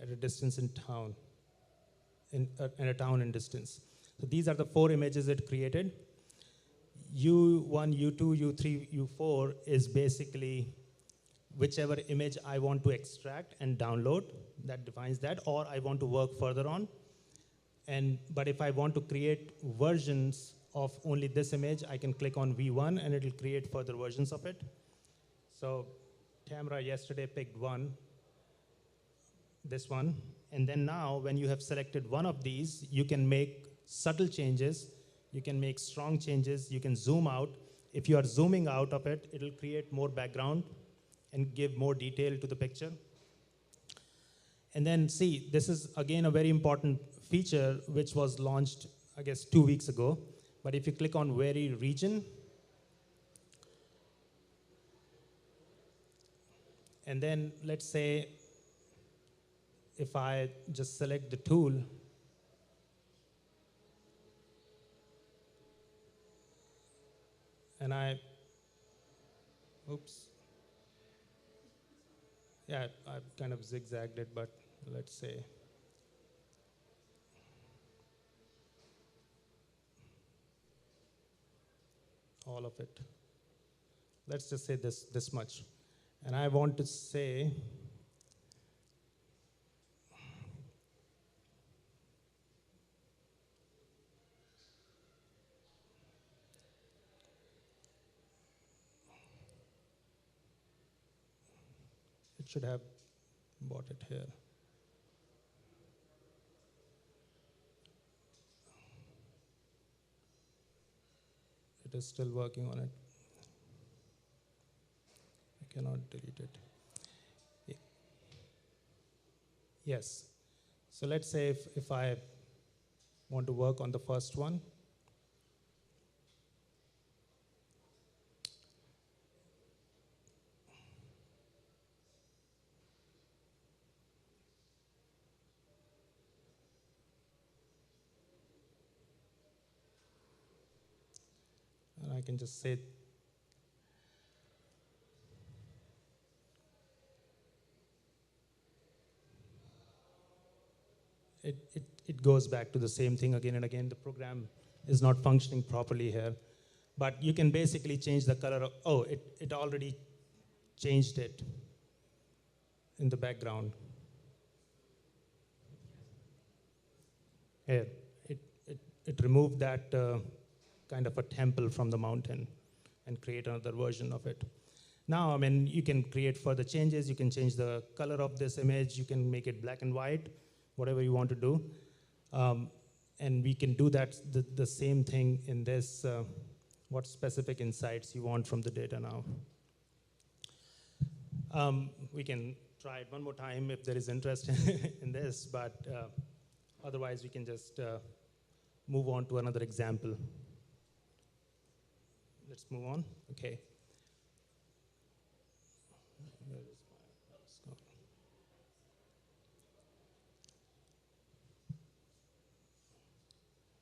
at a distance in town, in a town in distance. So these are the 4 images it created. U1, U2, U3, U4 is basically whichever image I want to extract and download, that defines that, or I want to work further on. But if I want to create versions of only this image, I can click on V1 and it'll create further versions of it. So Tamara yesterday picked one, this one, and then now when you have selected one of these, you can make subtle changes, you can make strong changes, you can zoom out. If you are zooming out of it, it'll create more background and give more detail to the picture. And then see, this is again a very important feature which was launched, I guess, 2 weeks ago. But if you click on vary region, and then let's say if I just select the tool, and oops. Yeah, I've kind of zigzagged it, but let's say. All of it. Let's just say this much. And I want to say, it should have bought it here. It is still working on it. I cannot delete it. Yes. So let's say if I want to work on the first one, and I can just say it goes back to the same thing again and again. The program is not functioning properly here. But you can basically change the color of, oh, it already changed it in the background. Here, it removed that kind of a temple from the mountain and create another version of it. Now, I mean, you can create further changes. You can change the color of this image. You can make it black and white, whatever you want to do. And we can do that, the same thing in this, what specific insights you want from the data now. We can try it one more time if there is interest in this, but otherwise we can just move on to another example. Let's move on, okay.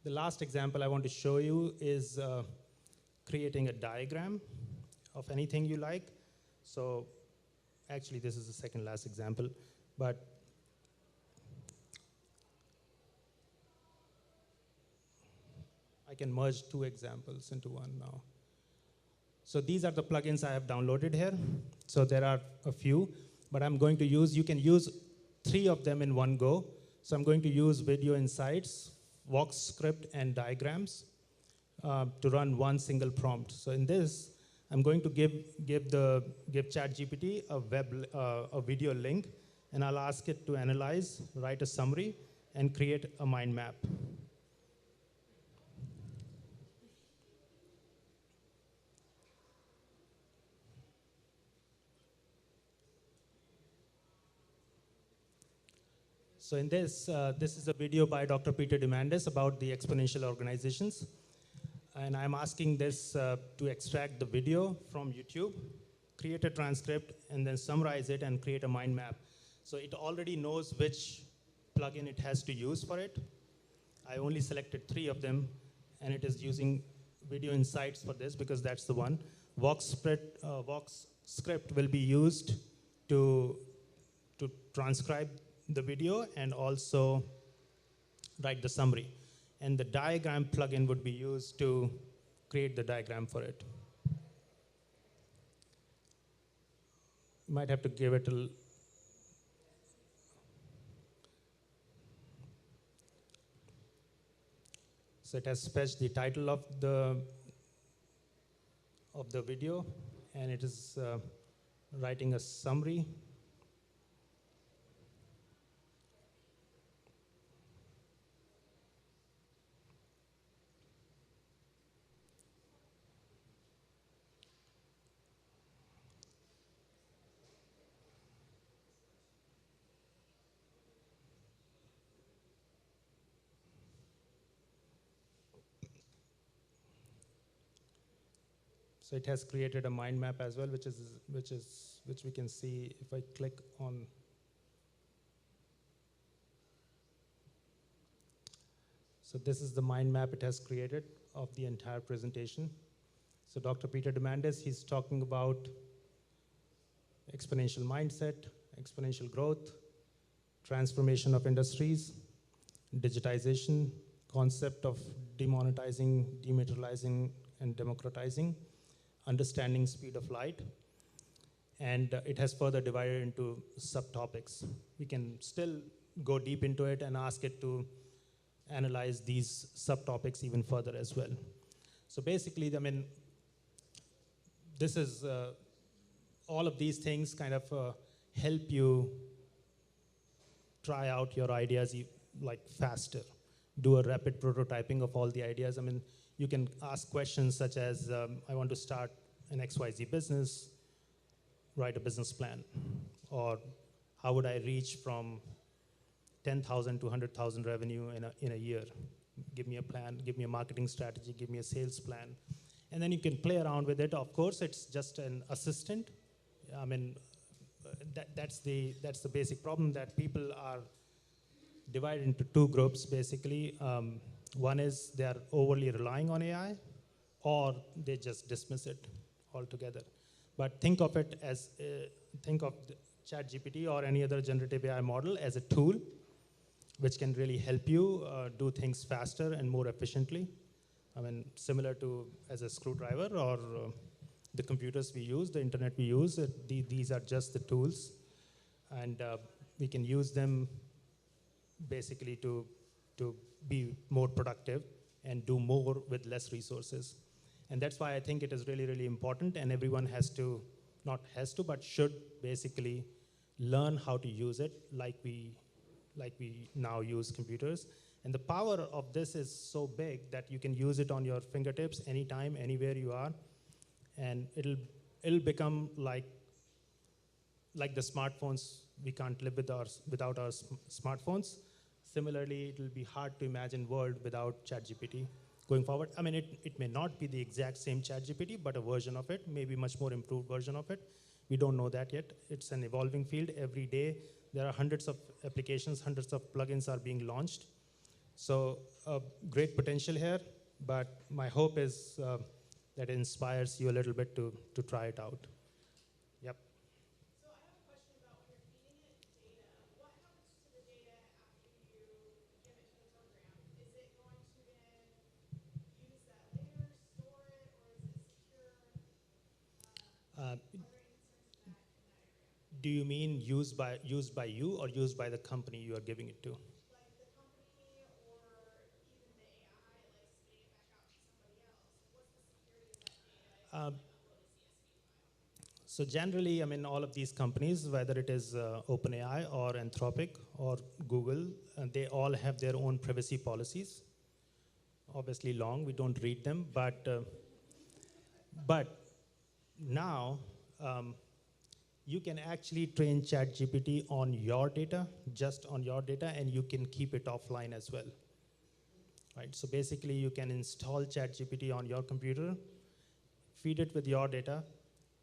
The last example I want to show you is creating a diagram of anything you like. So actually, this is the second last example, but I can merge two examples into one now. So these are the plugins I have downloaded here. So there are a few, but I'm going to use, you can use 3 of them in one go. So I'm going to use Video Insights, Vox Script, and Diagrams to run one single prompt. So in this, I'm going to give ChatGPT a video link, and I'll ask it to analyze, write a summary, and create a mind map. So in this, this is a video by Dr. Peter Diamandis about the exponential organizations. And I'm asking this to extract the video from YouTube, create a transcript, and then summarize it and create a mind map. So it already knows which plugin it has to use for it. I only selected 3 of them, and it is using Video Insights for this because that's the one. Vox Script will be used to transcribe the video and also write the summary. And the diagram plugin would be used to create the diagram for it. You might have to give it a so it has fetched the title of the video, and it is writing a summary. So it has created a mind map as well, which we can see if I click on. So this is the mind map it has created of the entire presentation. So Dr. Peter Diamandis, he's talking about exponential mindset, exponential growth, transformation of industries, digitization, concept of demonetizing, dematerializing, and democratizing, understanding speed of light, and it has further divided into subtopics. We can still go deep into it and ask it to analyze these subtopics even further as well. So basically, I mean, this is, all of these things kind of help you try out your ideas like faster, do a rapid prototyping of all the ideas. I mean, you can ask questions such as, I want to start an XYZ business, write a business plan. Or how would I reach from 10,000 to 100,000 revenue in a year? Give me a plan, give me a marketing strategy, give me a sales plan. And then you can play around with it. Of course, it's just an assistant. I mean, that's the basic problem, that people are divided into 2 groups, basically. One is they are overly relying on AI, or they just dismiss it altogether. But think of it as, think of ChatGPT or any other generative AI model as a tool which can really help you do things faster and more efficiently. I mean, similar to as a screwdriver or the computers we use, the internet we use, these are just the tools. And we can use them basically to be more productive and do more with less resources. And that's why I think it is really, really important, and everyone has to not has to, but should basically learn how to use it like we now use computers. And the power of this is so big that you can use it on your fingertips anytime, anywhere you are, and it'll become like the smartphones. We can't live without our smartphones. Similarly, it will be hard to imagine world without ChatGPT going forward. I mean, it may not be the exact same ChatGPT, but a version of it, maybe much more improved version of it. We don't know that yet. It's an evolving field. Every day, there are hundreds of applications, hundreds of plugins are being launched. So great potential here, but my hope is that it inspires you a little bit to try it out. Yep. So I have a question about when you're feeding it data. What happens to the data after you give it to the program? Is it going to then use that later, store it, or is it secure? Uh, Are there any concerns in that area? do you mean used by you or used by the company you are giving it to? Like the company or even the AI, like spitting it back out to somebody else? What's the security of that data if Um, you upload a CSV file? So generally, I mean, all of these companies, whether it is OpenAI or Anthropic or Google, they all have their own privacy policies. Obviously long, we don't read them, but now you can actually train ChatGPT on your data, just on your data, and you can keep it offline as well. Right? So basically, you can install ChatGPT on your computer, feed it with your data,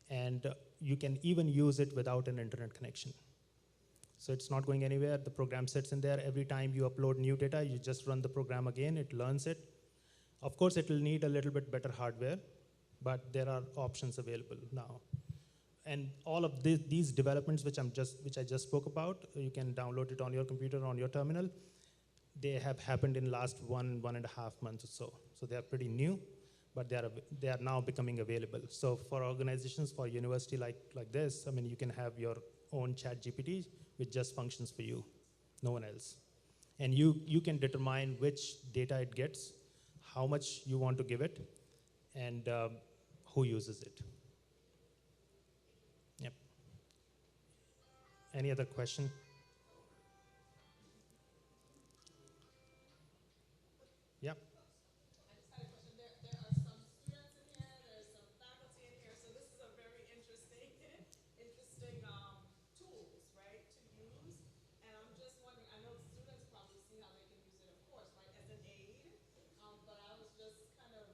and you can even use it without an internet connection. So it's not going anywhere. The program sits in there. Every time you upload new data, you just run the program again. It learns it. Of course, it will need a little bit better hardware, but there are options available now. And all of these developments, which I just spoke about, you can download it on your computer, on your terminal. They have happened in last 1.5 months or so. So they are pretty new, but they are now becoming available. So for organizations, for university like this, I mean, you can have your own ChatGPT, which just functions for you, no one else. And you can determine which data it gets, how much you want to give it, and who uses it. Yep. Any other question? Yep. I just had a question. There are some students in here, there's some faculty in here, so this is a very interesting, interesting tools, right, to use. And I'm just wondering, I know the students probably see how they can use it, of course, right, as an aid. But I was just kind of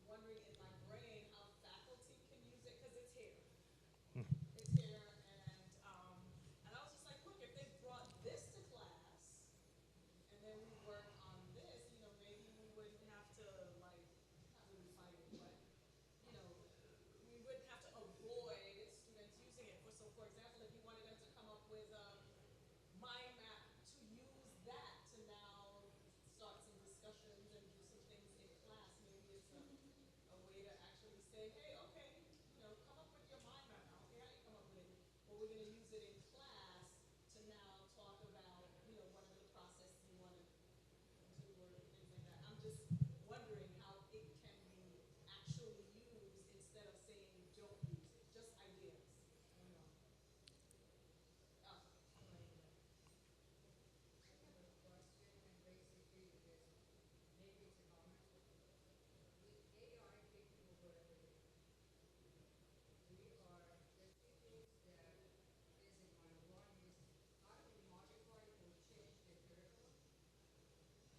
wondering in my brain how faculty can use it, because it's here. It's here, and I was just like, look, if they brought this to class, and then we work on this, you know, maybe we wouldn't have to, like, not really fight it, but, you know, we wouldn't have to avoid students using it. For example, if you wanted them to come up with a mind map, to use that to now start some discussions and do some things in class, maybe it's a way to actually say, hey, okay, you know, come up with your mind map. I don't care how you come up with it, but we're going to use it in class to now talk about, you know, whatever the process you want to do or things like that. I'm just wondering how it can be actually used instead of saying don't use it. Just ideas. I don't know.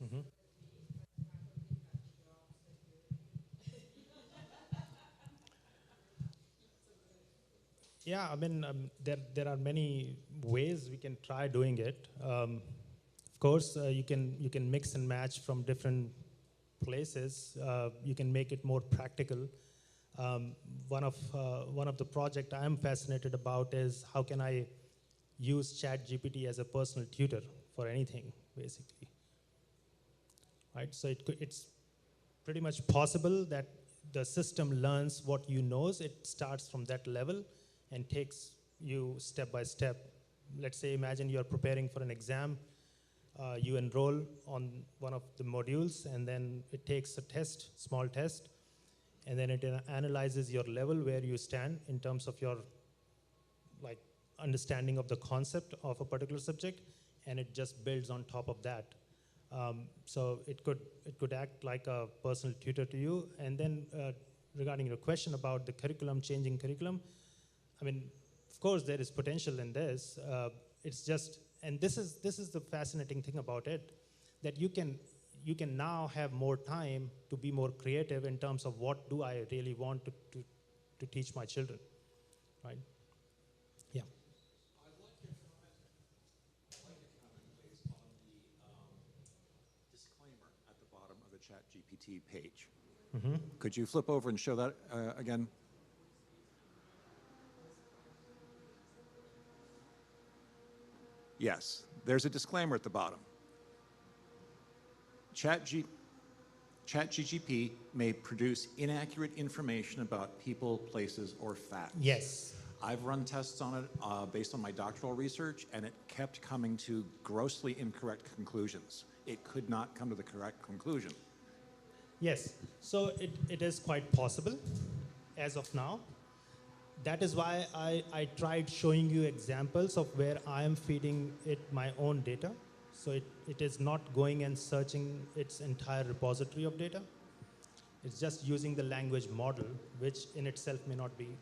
Mm-hmm. Yeah, I mean, there are many ways we can try doing it. Of course, you can mix and match from different places. You can make it more practical. One of the project I'm fascinated about is how can I use ChatGPT as a personal tutor for anything, basically. Right, so it's pretty much possible that the system learns what you knows. It starts from that level and takes you step by step. Let's say, imagine you're preparing for an exam. You enroll on one of the modules, and then it takes a test, small test, and then it analyzes your level, where you stand in terms of your like understanding of the concept of a particular subject, and it just builds on top of that. So it could act like a personal tutor to you. And then regarding your question about the curriculum, changing curriculum, I mean, of course there is potential in this. It's just, and this is the fascinating thing about it, that you can now have more time to be more creative in terms of what do I really want to teach my children, right? Yeah. I'd like to comment please on the disclaimer at the bottom of the ChatGPT page. Could you flip over and show that again? Yes, there's a disclaimer at the bottom. ChatGPT may produce inaccurate information about people, places, or facts. Yes. I've run tests on it based on my doctoral research, and it kept coming to grossly incorrect conclusions. It could not come to the correct conclusion. Yes, so it is quite possible as of now. That is why I tried showing you examples of where I am feeding it my own data. So it is not going and searching its entire repository of data. It's just using the language model, which in itself may not be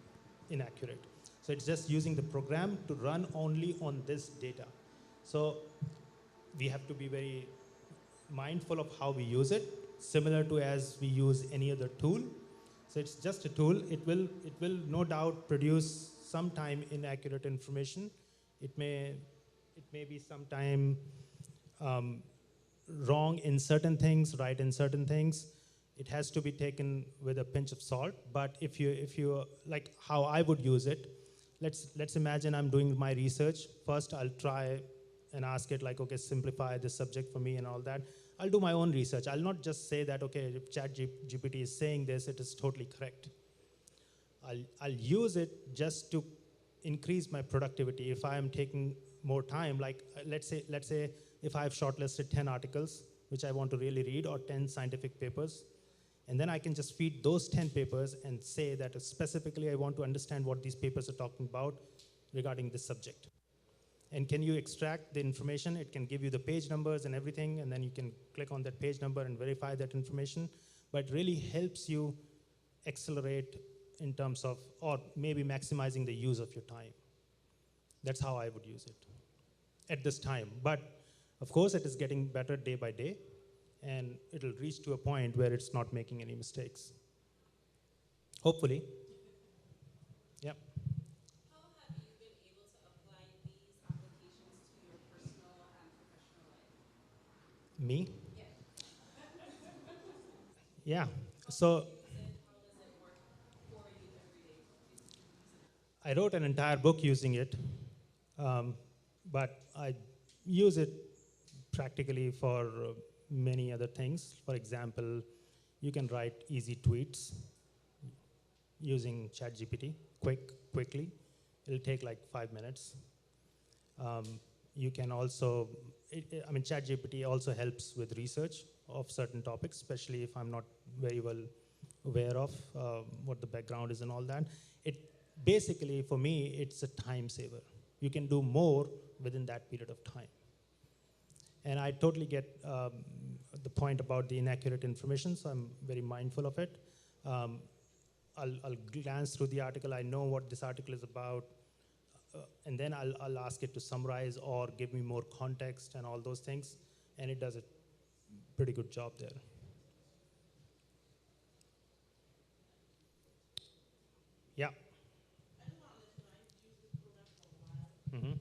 inaccurate. So it's just using the program to run only on this data. So we have to be very mindful of how we use it, similar to as we use any other tool. So it's just a tool. It will no doubt produce sometime inaccurate information. It may be sometime wrong in certain things, right in certain things. It has to be taken with a pinch of salt. But if you like how I would use it, let's imagine I'm doing my research. First, I'll try and ask it like, okay, simplify this subject for me and all that. I'll do my own research. I'll not just say that, okay, if ChatGPT is saying this, it is totally correct. I'll use it just to increase my productivity. If I am taking more time, like let's say if I've shortlisted 10 articles, which I want to really read, or 10 scientific papers, and then I can just feed those 10 papers and say that specifically I want to understand what these papers are talking about regarding this subject. And can you extract the information? It can give you the page numbers and everything, and then you can click on that page number and verify that information. But it really helps you accelerate in terms of, or maybe maximizing the use of your time. That's how I would use it at this time. But of course, it is getting better day by day, and it'll reach to a point where it's not making any mistakes. Hopefully. Yep. How have you been able to apply these applications to your personal and professional life? Me? Yeah. Yeah. So How does it work for you every day? I wrote an entire book using it, but I use it practically for many other things. For example, you can write easy tweets using ChatGPT quickly. It'll take like 5 minutes. You can also, ChatGPT also helps with research of certain topics, especially if I'm not very well aware of what the background is and all that. Basically, for me, it's a time saver. You can do more within that period of time. And I totally get the point about the inaccurate information, so I'm very mindful of it. I'll glance through the article. I know what this article is about, and then I'll ask it to summarize or give me more context and all those things, and it does a pretty good job there. Yeah. Mm-hmm.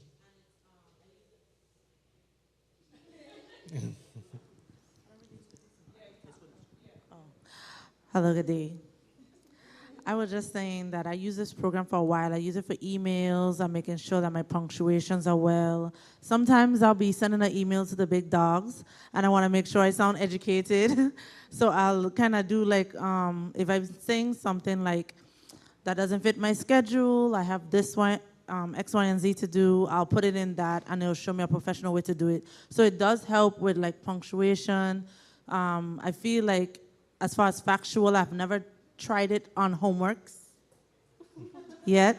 Hello, good day. I was just saying that I use this program for a while. I use it for emails. I'm making sure that my punctuations are well. Sometimes I'll be sending an email to the big dogs, and I want to make sure I sound educated. So I'll kind of do like, if I'm saying something like that doesn't fit my schedule, I have this one, X, Y, and Z to do, I'll put it in that, and it'll show me a professional way to do it. So it does help with like punctuation. I feel like as far as factual, I've never tried it on homeworks. yet.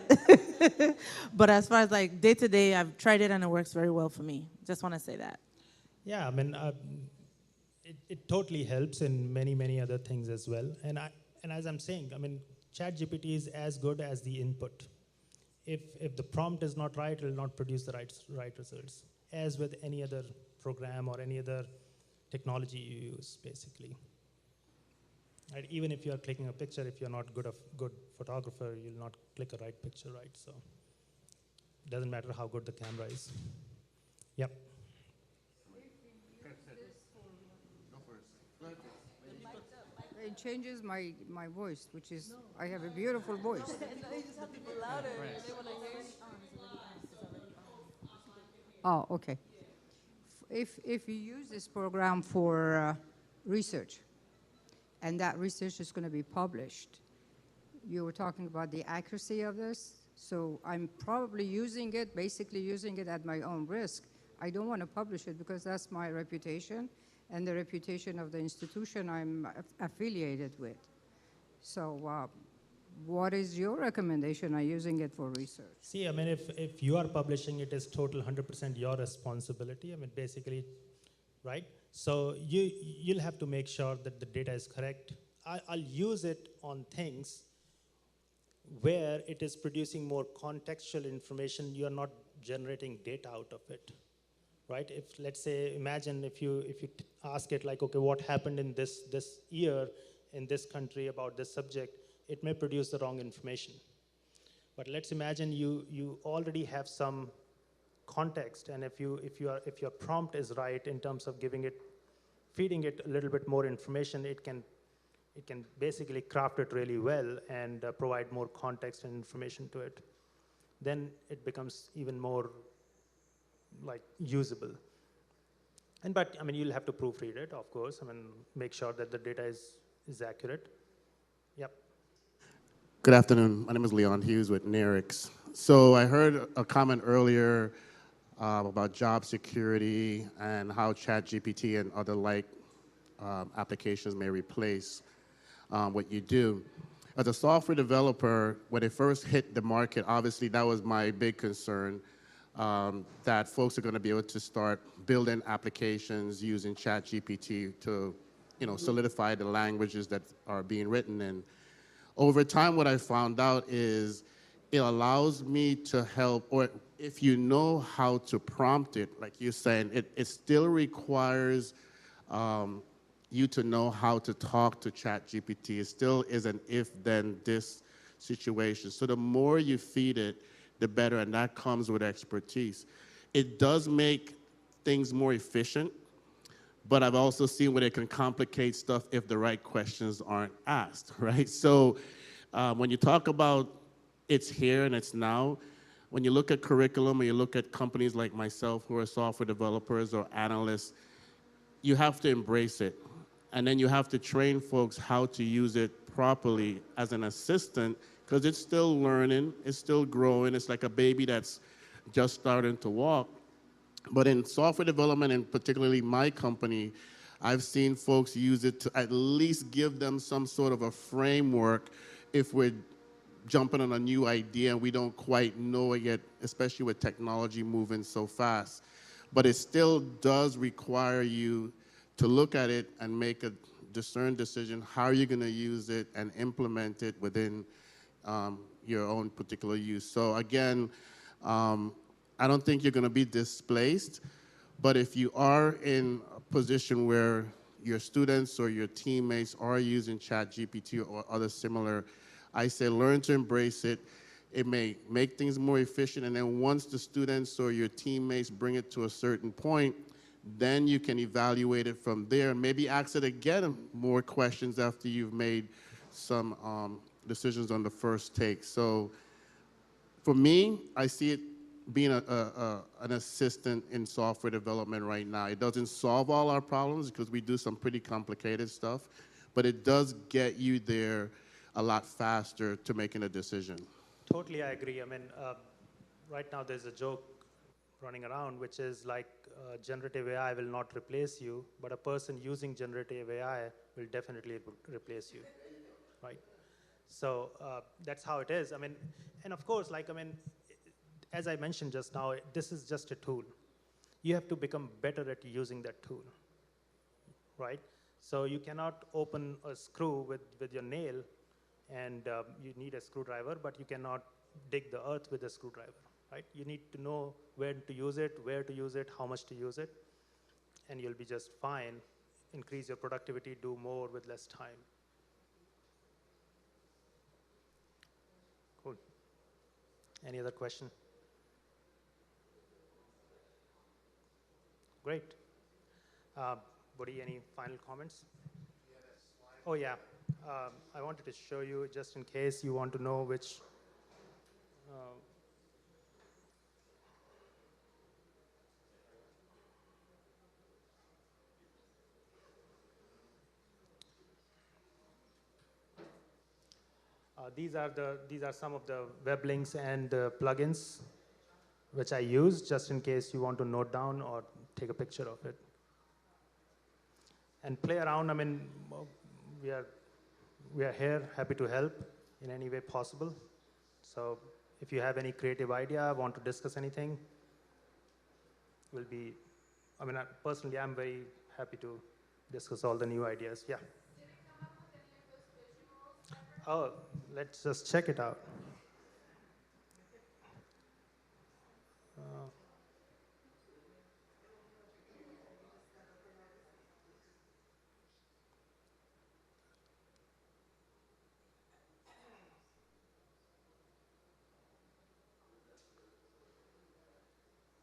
But as far as like day to day, I've tried it and it works very well for me. Just want to say that. Yeah, I mean, it totally helps in many, many other things as well. And as I'm saying, I mean, ChatGPT is as good as the input. If the prompt is not right, it will not produce the right results, as with any other program or any other technology you use, basically. Right? Even if you are clicking a picture, if you're not good photographer, you'll not click a right picture, right? So it doesn't matter how good the camera is. Yep. It changes my voice, which is, I have a beautiful voice. Oh, okay. If you use this program for research, and that research is going to be published, you were talking about the accuracy of this, so I'm probably basically using it at my own risk. I don't want to publish it because that's my reputation and the reputation of the institution I'm affiliated with. So what is your recommendation on using it for research? See, I mean, if you are publishing it, it's total 100% your responsibility. I mean, basically, right? So you'll have to make sure that the data is correct. I'll use it on things where it is producing more contextual information. You're not generating data out of it, right? If, let's say, imagine if you ask it like, okay, what happened in this year in this country about this subject, it may produce the wrong information. But let's imagine you already have some context, and if your prompt is right in terms of feeding it a little bit more information, it can basically craft it really well and provide more context and information to it. Then it becomes even more like usable. But I mean, you'll have to proofread it, of course. I mean, make sure that the data is accurate. Yep. Good afternoon. My name is Leon Hughes with Nerix. So I heard a comment earlier about job security and how ChatGPT and other like applications may replace what you do. As a software developer, when it first hit the market, obviously that was my big concern, that folks are going to be able to start building applications using ChatGPT to, solidify the languages that are being written in. Over time, what I found out is it allows me to help, or if you know how to prompt it, like you're saying, it still requires you to know how to talk to ChatGPT. It still is an if-then-this situation. So the more you feed it, the better, and that comes with expertise. It does make things more efficient, but I've also seen where it can complicate stuff if the right questions aren't asked, right? So when you talk about it's here and it's now, when you look at curriculum, or you look at companies like myself who are software developers or analysts, you have to embrace it. And then you have to train folks how to use it properly as an assistant, because it's still learning, it's still growing. It's like a baby that's just starting to walk. But in software development, and particularly my company, I've seen folks use it to at least give them some sort of a framework if we're jumping on a new idea and we don't quite know it yet, especially with technology moving so fast. But it still does require you to look at it and make a discerned decision. How are you going to use it and implement it within your own particular use? So again, I don't think you're going to be displaced, but if you are in a position where your students or your teammates are using ChatGPT or other similar, I say learn to embrace it. It may make things more efficient, and then once the students or your teammates bring it to a certain point, then you can evaluate it from there. Maybe ask it again more questions after you've made some decisions on the first take. So for me, I see it being an assistant in software development right now. It doesn't solve all our problems because we do some pretty complicated stuff, but it does get you there a lot faster to making a decision. Totally, I agree. I mean, right now there's a joke running around, which is like generative AI will not replace you, but a person using generative AI will definitely replace you, right? So that's how it is. I mean, and of course, like, I mean, as I mentioned just now, this is just a tool. You have to become better at using that tool, right? So you cannot open a screw with your nail, and you need a screwdriver, but you cannot dig the earth with a screwdriver, right? You need to know when to use it, where to use it, how much to use it, and you'll be just fine. Increase your productivity, do more with less time. Cool. Any other question? Great. Buddy, any final comments? Oh, yeah. I wanted to show you, just in case you want to know which. These are some of the web links and plugins which I use, just in case you want to note down or take a picture of it. And play around. I mean, we are here, happy to help in any way possible. So if you have any creative idea, want to discuss anything, will be, I mean, personally, I'm very happy to discuss all the new ideas. Yeah. Did it come up with any of those visuals? Oh, let's just check it out.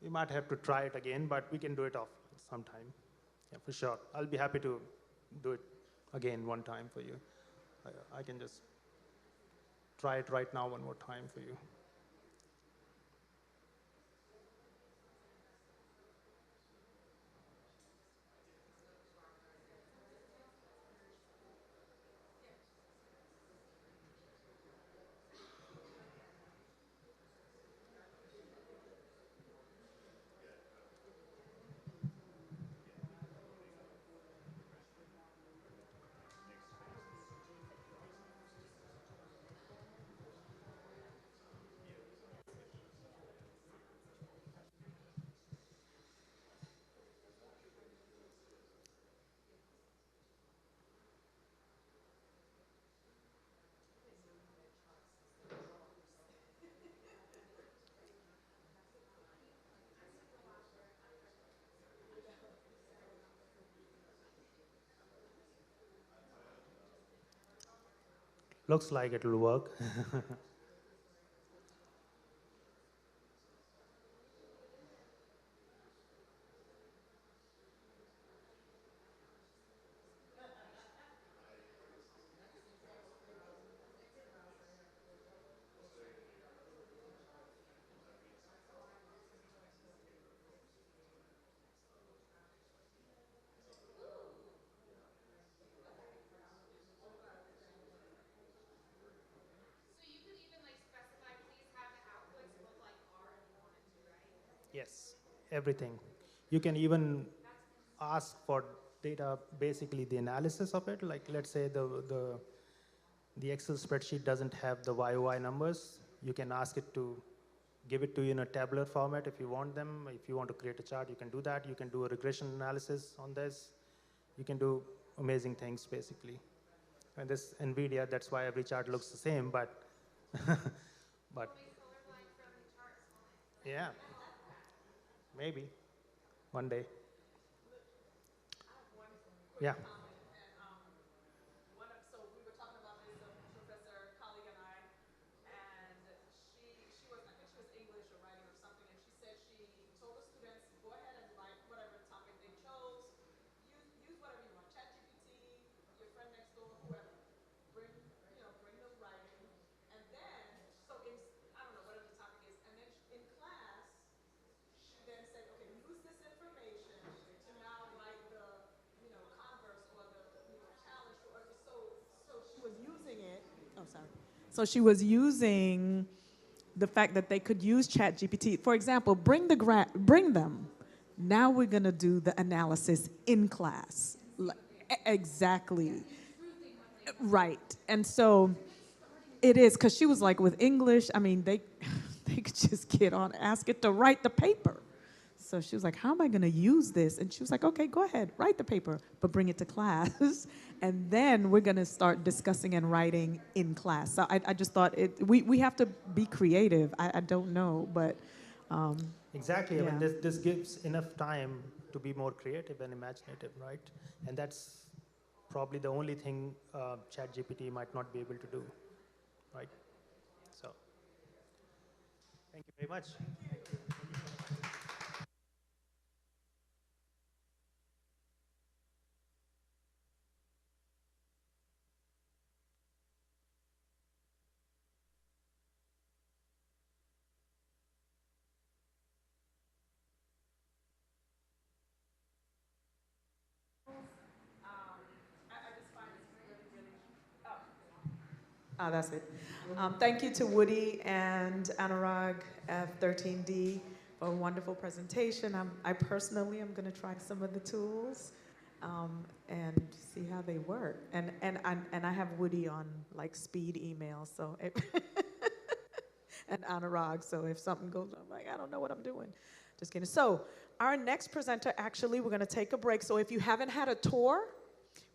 We might have to try it again, but we can do it off sometime. Yeah, for sure. I'll be happy to do it again one time for you. I can just try it right now one more time for you. Looks like it will work. So you could even like specify, please have the outputs look like R if you wanted to, right? Yes, everything. You can even ask for data, basically the analysis of it. Like, let's say the Excel spreadsheet doesn't have the YOY numbers. You can ask it to give it to you in a tabular format if you want them. If you want to create a chart, you can do that. You can do a regression analysis on this. You can do amazing things, basically. And this NVIDIA, that's why every chart looks the same, but Colorblind from charts. yeah, maybe one day. Yeah. So we were talking about this, professor, colleague and I, and she was, I think she was English or writing or something, and she said she told the students, go ahead and write whatever topic they chose, use whatever you want, ChatGPT, your friend next door, whoever. Bring the writing, and then, so in, I don't know, whatever the topic is, and then in class, she then said, okay, use this information to now write the, converse or the, challenge, or so she was using it. Oh, sorry. So she was using the fact that they could use ChatGPT. For example, bring them. Now we're gonna do the analysis in class. Exactly. Right. And so It is, because she was like, with English, I mean, they could just get on, ask it to write the paper. So she was like, how am I going to use this? And she was like, okay, go ahead, write the paper, but bring it to class. And then we're going to start discussing and writing in class. So I just thought we have to be creative. I don't know, but. Exactly. Yeah. I mean, this gives enough time to be more creative and imaginative, right? And that's probably the only thing ChatGPT might not be able to do, right? So, thank you very much. Oh, that's it. Thank you to Woody and Anurag F13D for a wonderful presentation. I personally am going to try some of the tools and see how they work. And I have Woody on like speed email, so and Anurag. So if something goes, I'm like, I don't know what I'm doing. Just kidding. So our next presenter, actually, we're going to take a break. So if you haven't had a tour,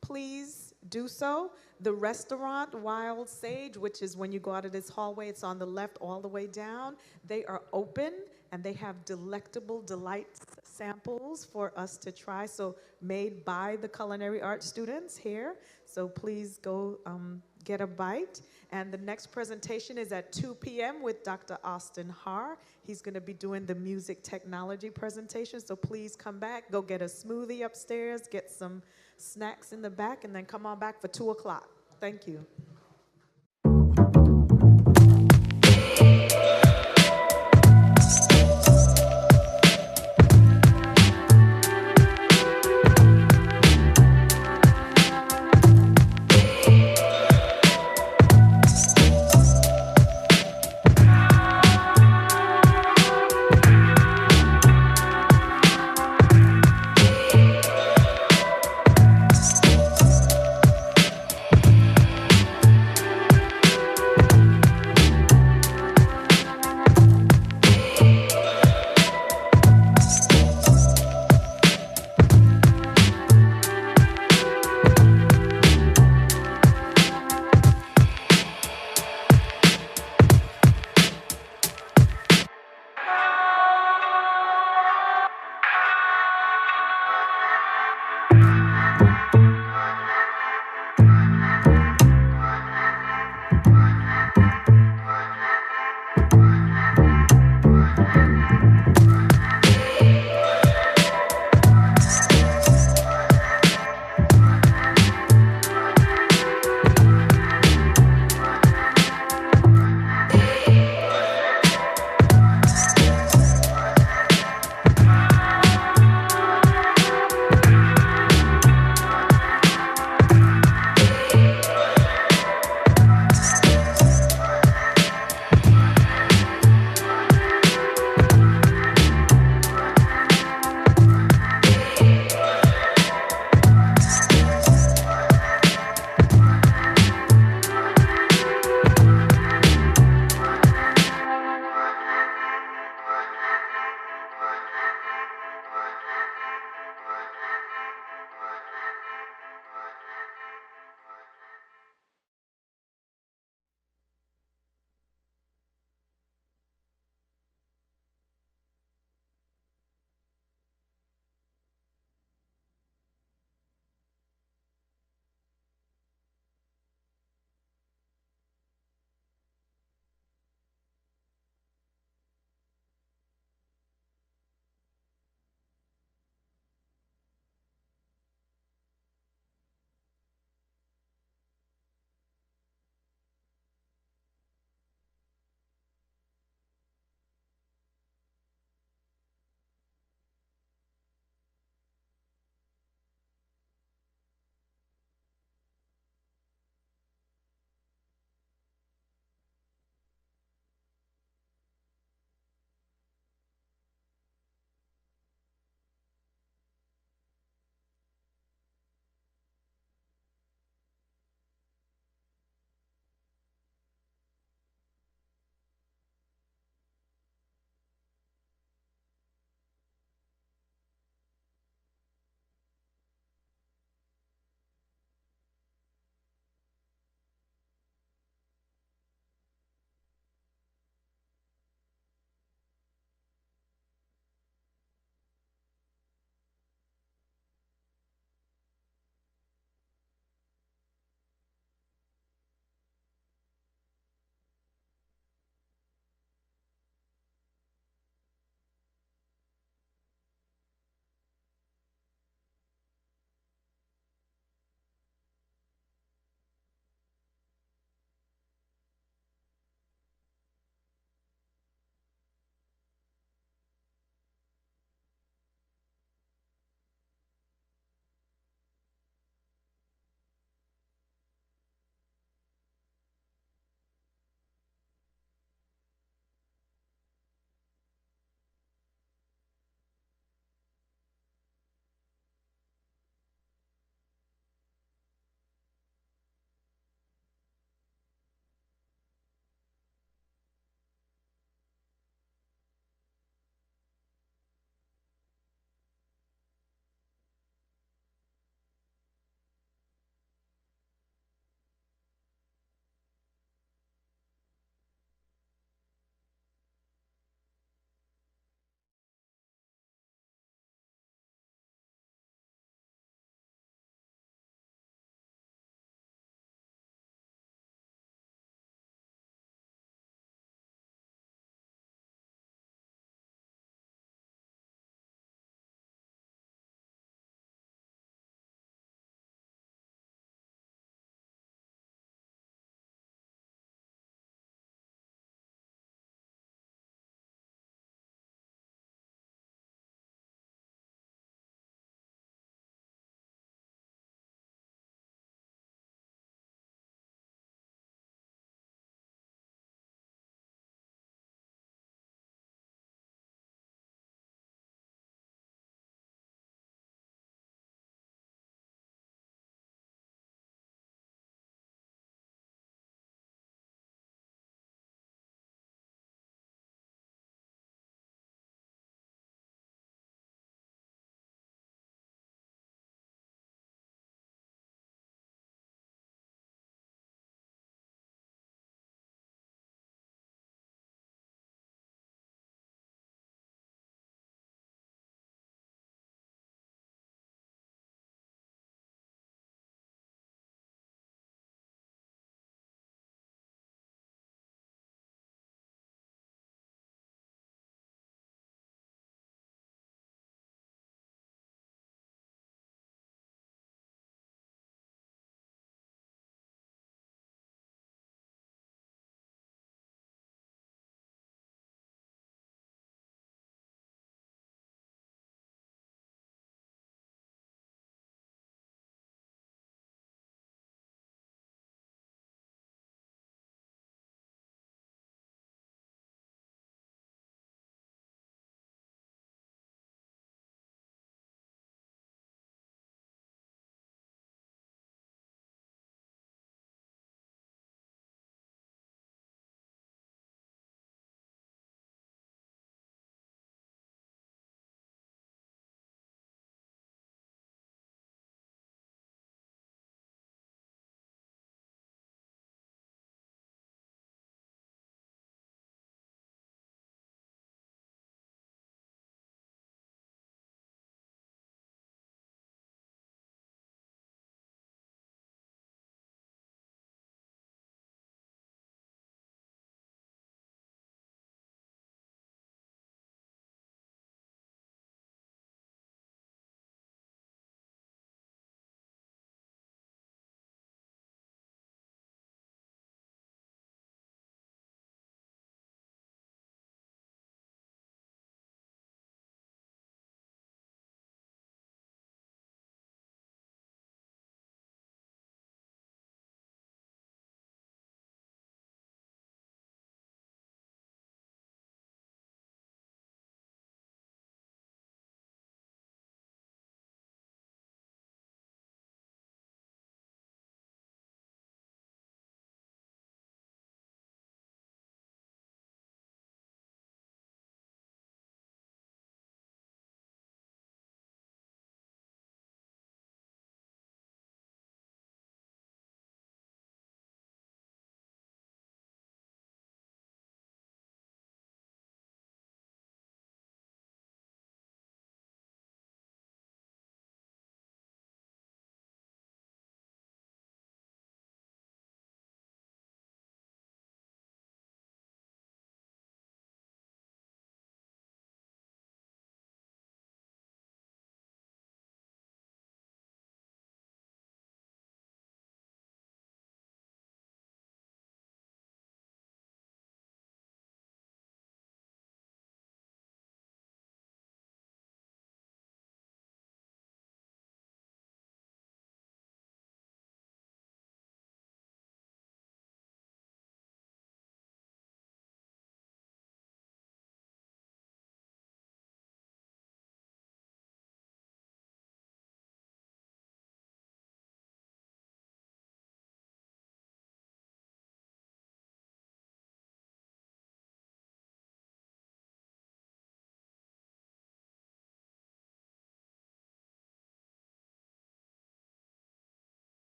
please do so. The restaurant, Wild Sage, which is when you go out of this hallway, it's on the left all the way down. They are open, and they have delectable delight samples for us to try, so made by the culinary arts students here. So please go get a bite. And the next presentation is at 2 p.m. with Dr. Austin Haar. He's going to be doing the music technology presentation, so please come back, go get a smoothie upstairs, get some snacks in the back, and then come on back for 2 o'clock. Thank you.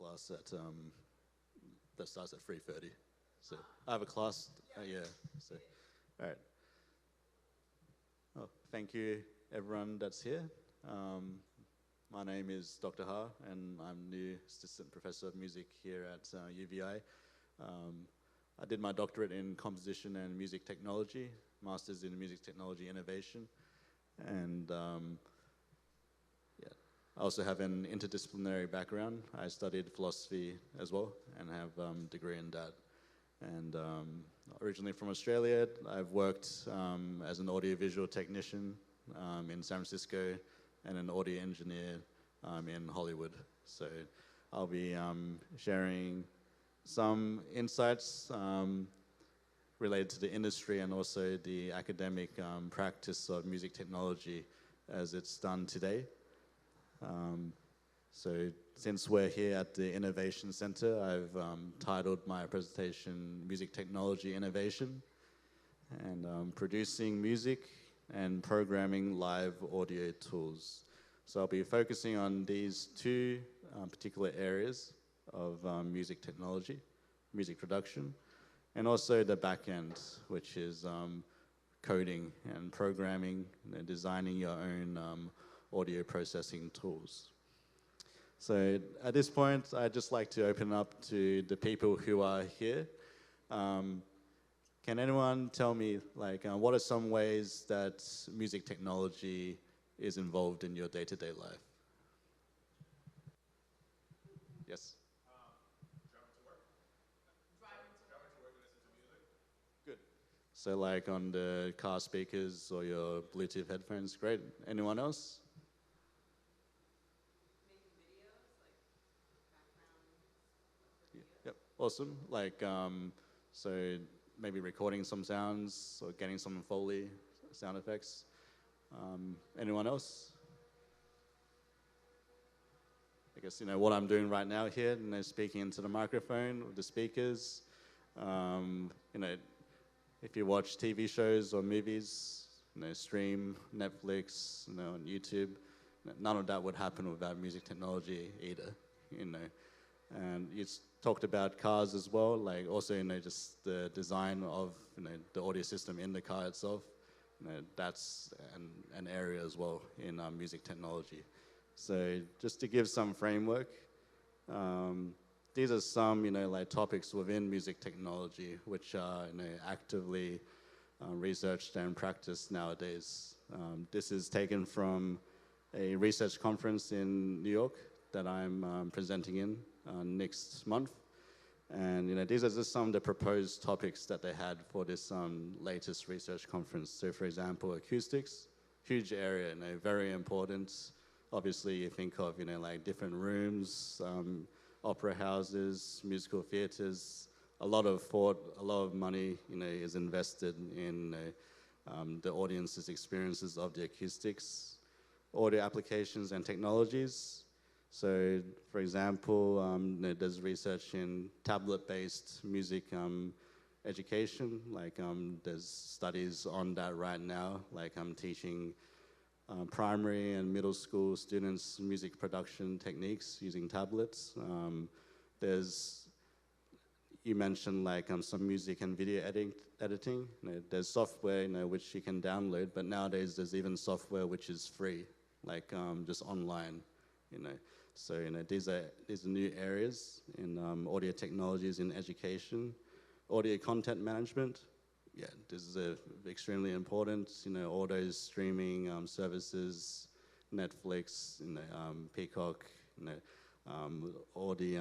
class at that starts at 3:30. So I have a class. Yeah. So, all right. Oh, thank you, everyone that's here. My name is Dr. Ha, and I'm new assistant professor of music here at UVI. I did my doctorate in composition and music technology, master's in music technology innovation, and yeah, I also have an interdisciplinary background. I studied philosophy as well, and have a degree in that. And originally from Australia, I've worked as an audiovisual technician in San Francisco and an audio engineer in Hollywood. So I'll be sharing some insights related to the industry and also the academic practice of music technology as it's done today. So since we're here at the Innovation Center, I've titled my presentation Music Technology Innovation, and producing music and programming live audio tools. So I'll be focusing on these two particular areas of music technology, music production, and also the back end, which is coding and programming and designing your own audio processing tools. So at this point, I'd just like to open up to the people who are here. Can anyone tell me, like, what are some ways that music technology is involved in your day-to-day life? Yes? Driving to work. Driving to work and listen to music. Good. So like on the car speakers or your Bluetooth headphones, great. Anyone else? Yep, awesome. Like, so maybe recording some sounds or getting some Foley sound effects. Anyone else? I guess, what I'm doing right now here, speaking into the microphone with the speakers. If you watch TV shows or movies, stream Netflix, on YouTube, none of that would happen without music technology either, And you talked about cars as well, like also, just the design of, the audio system in the car itself. That's an area as well in music technology. So just to give some framework, these are some, like topics within music technology which are, actively researched and practiced nowadays. This is taken from a research conference in New York that I'm presenting in next month. And these are just some of the proposed topics that they had for this latest research conference. So for example, acoustics, huge area, very important. Obviously you think of, like different rooms, opera houses, musical theaters. A lot of thought, a lot of money, is invested in the audience's experiences of the acoustics, audio applications and technologies. So, for example, there's research in tablet-based music education. Like, there's studies on that right now. Like, I'm teaching primary and middle school students music production techniques using tablets. You mentioned like some music and video editing. There's software, which you can download, but nowadays there's even software which is free, like just online, So, these are new areas in audio technologies in education. Audio content management, yeah, this is extremely important. All those streaming services, Netflix, Peacock, all the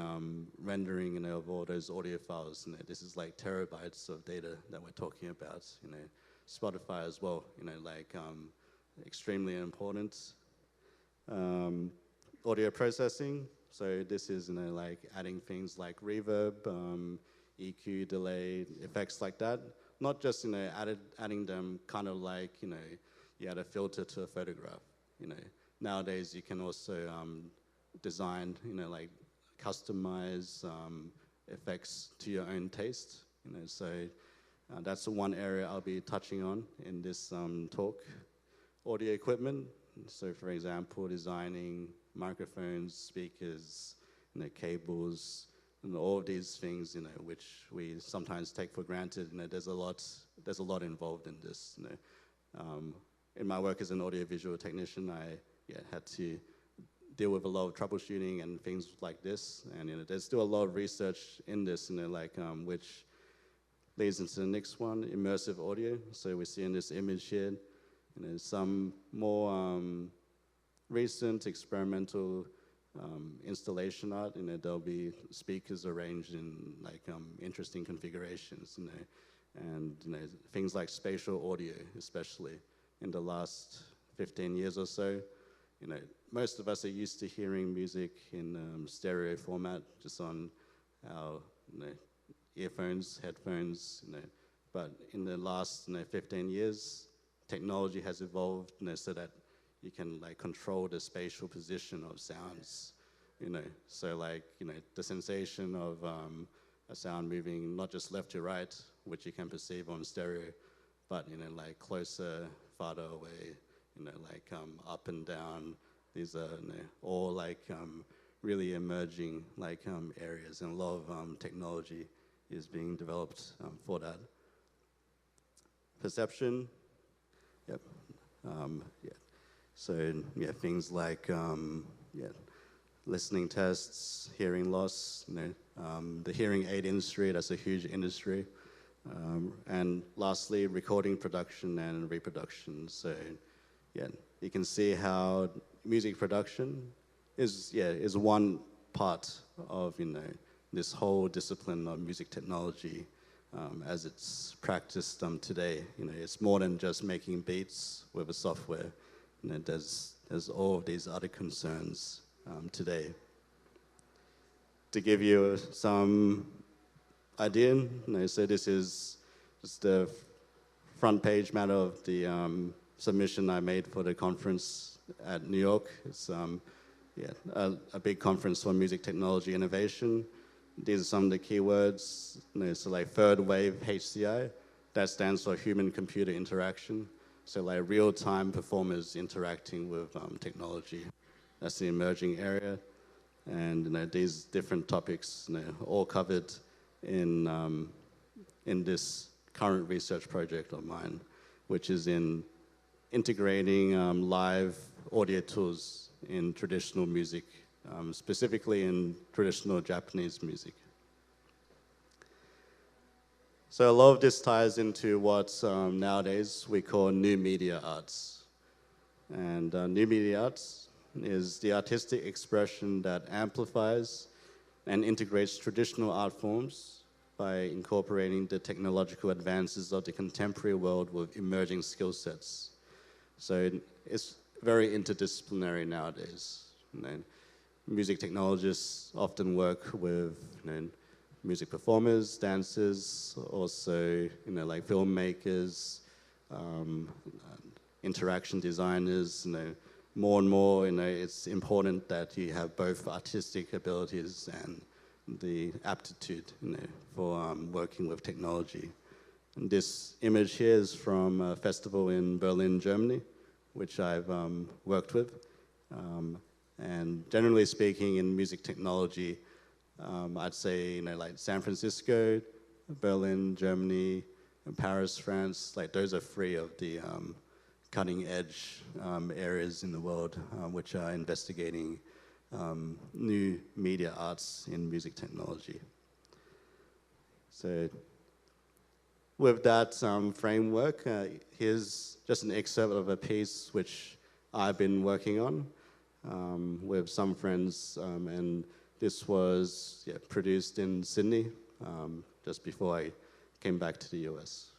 rendering, of all those audio files. This is like terabytes of data that we're talking about. Spotify as well, like extremely important. Audio processing, so this is, like adding things like reverb, EQ, delay, effects like that. Not just, adding them kind of like, you add a filter to a photograph. Nowadays you can also design, like customize effects to your own taste. So that's one area I'll be touching on in this talk. Audio equipment, so for example, designing microphones, speakers, cables, and all of these things, which we sometimes take for granted. There's a lot involved in this. In my work as an audiovisual technician, I had to deal with a lot of troubleshooting and things like this. And there's still a lot of research in this, which leads into the next one, immersive audio. So we see in this image here, some more recent experimental installation art. There'll be speakers arranged in interesting configurations, and things like spatial audio, especially in the last 15 years or so. Most of us are used to hearing music in stereo format, just on our earphones, headphones. But in the last 15 years, technology has evolved so that you can control the spatial position of sounds. So the sensation of a sound moving not just left to right, which you can perceive on stereo, but closer, farther away, up and down. These are all really emerging areas, and a lot of technology is being developed for that. Perception, yep, yeah. So things like listening tests, hearing loss, the hearing aid industry, that's a huge industry. And lastly, recording production and reproduction. So you can see how music production is one part of this whole discipline of music technology as it's practiced today. It's more than just making beats with a software. There's all of these other concerns today. To give you some idea, so this is just the front page matter of the submission I made for the conference at New York. It's a big conference for music technology innovation. These are some of the keywords. So third wave HCI, that stands for human computer interaction. So real-time performers interacting with technology. That's the emerging area. And these different topics all covered in this current research project of mine, which is in integrating live audio tools in traditional music, specifically in traditional Japanese music. So a lot of this ties into what nowadays we call new media arts. And new media arts is the artistic expression that amplifies and integrates traditional art forms by incorporating the technological advances of the contemporary world with emerging skill sets. So it's very interdisciplinary nowadays. Music technologists often work with music performers, dancers, also filmmakers, interaction designers. More and more, it's important that you have both artistic abilities and the aptitude for working with technology. And this image here is from a festival in Berlin, Germany, which I've worked with. And generally speaking, in music technology, I'd say San Francisco, Berlin, Germany, and Paris, France. Those are three of the cutting edge areas in the world which are investigating new media arts in music technology. So with that framework, here's just an excerpt of a piece which I've been working on with some friends, and this was produced in Sydney just before I came back to the US.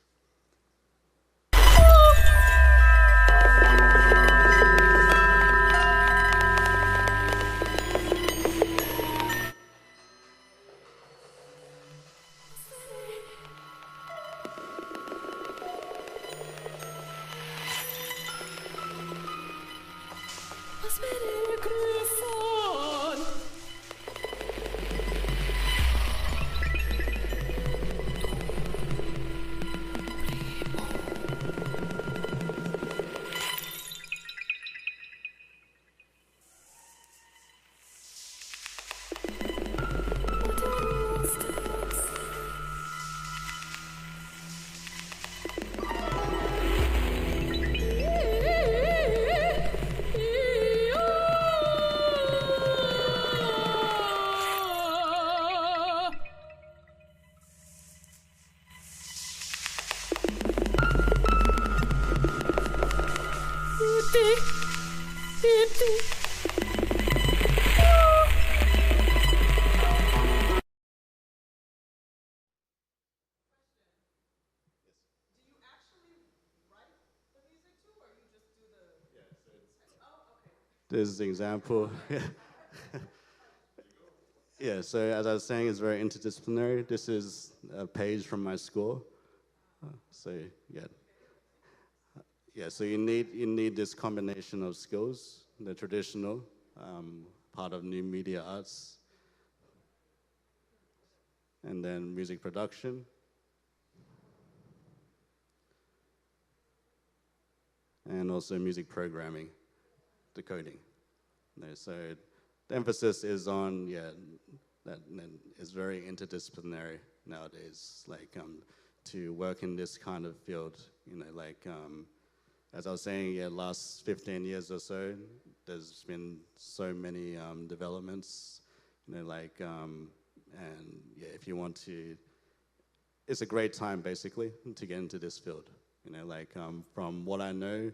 this is the example. Yeah, so as I was saying, it's very interdisciplinary. This is a page from my score. So yeah. Yeah, so you need this combination of skills, the traditional, part of new media arts, and then music production. And also music programming, decoding. So the emphasis is on, that is very interdisciplinary nowadays, like to work in this kind of field, as I was saying, last 15 years or so, there's been so many developments, and if you want to, it's a great time basically to get into this field. From what I know,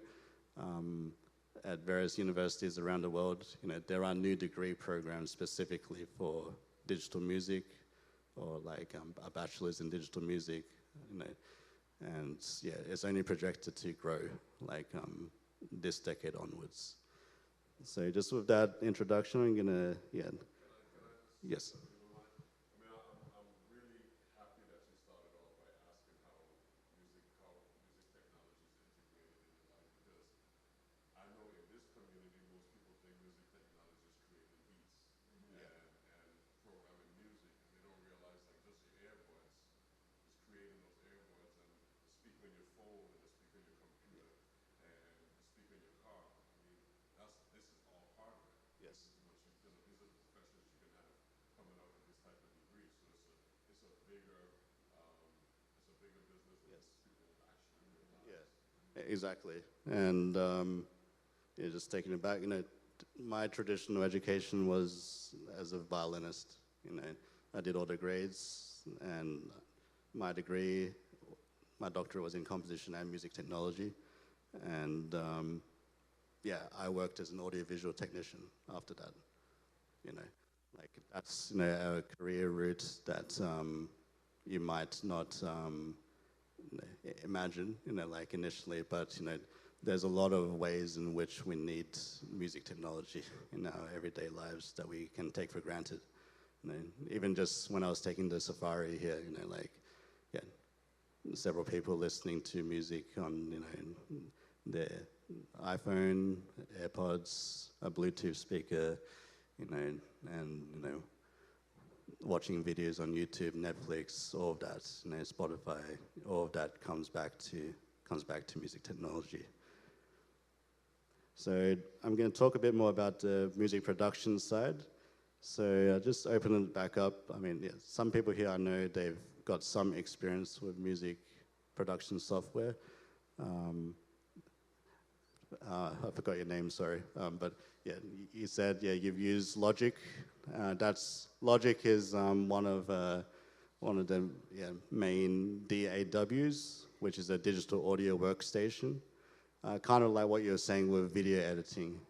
at various universities around the world, there are new degree programs specifically for digital music, or a bachelor's in digital music, and it's only projected to grow this decade onwards. So just with that introduction, I'm gonna, yes. Exactly, and just taking it back, my traditional education was as a violinist. I did all the grades, and my degree, my doctorate was in composition and music technology, and I worked as an audiovisual technician after that. That's a career route that you might not imagine, initially, but there's a lot of ways in which we need music technology in our everyday lives that we can take for granted. Even just when I was taking the Safari here, several people listening to music on, their iPhone, AirPods, a Bluetooth speaker, and watching videos on YouTube, Netflix, all of that, Spotify, all of that comes back to music technology. So I'm going to talk a bit more about the music production side. So just open it back up. Some people here, I know they've got some experience with music production software. I forgot your name, sorry. But you said you've used Logic. Logic is one of the main DAWs, which is a digital audio workstation. Kind of like what you were saying with video editing.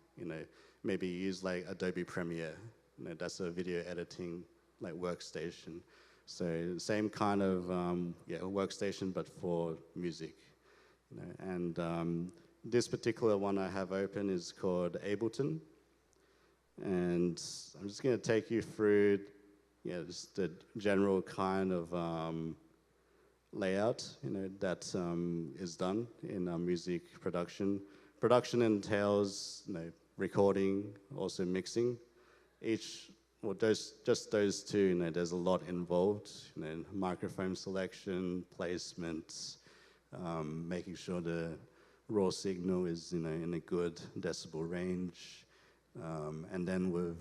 Maybe you use Adobe Premiere. That's a video editing workstation. So same kind of workstation, but for music. And this particular one I have open is called Ableton. And I'm just going to take you through just the general kind of layout that is done in music production. Production entails recording, also mixing. Just those two, there's a lot involved. Microphone selection, placement, making sure the raw signal is in a good decibel range. And then with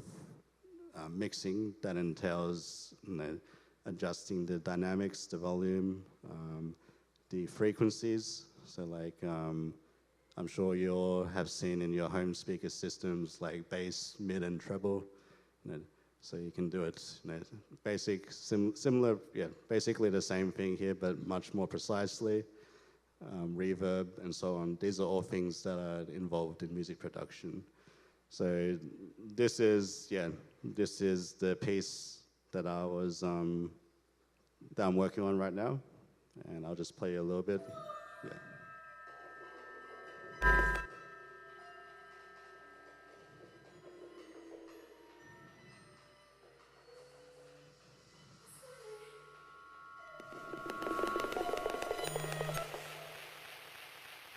mixing, that entails adjusting the dynamics, the volume, the frequencies. So I'm sure you all have seen in your home speaker systems bass, mid, and treble. So you can do it, similar, basically the same thing here, but much more precisely. Reverb and so on. These are all things that are involved in music production. So this is the piece that I'm working on right now, and I'll just play you a little bit.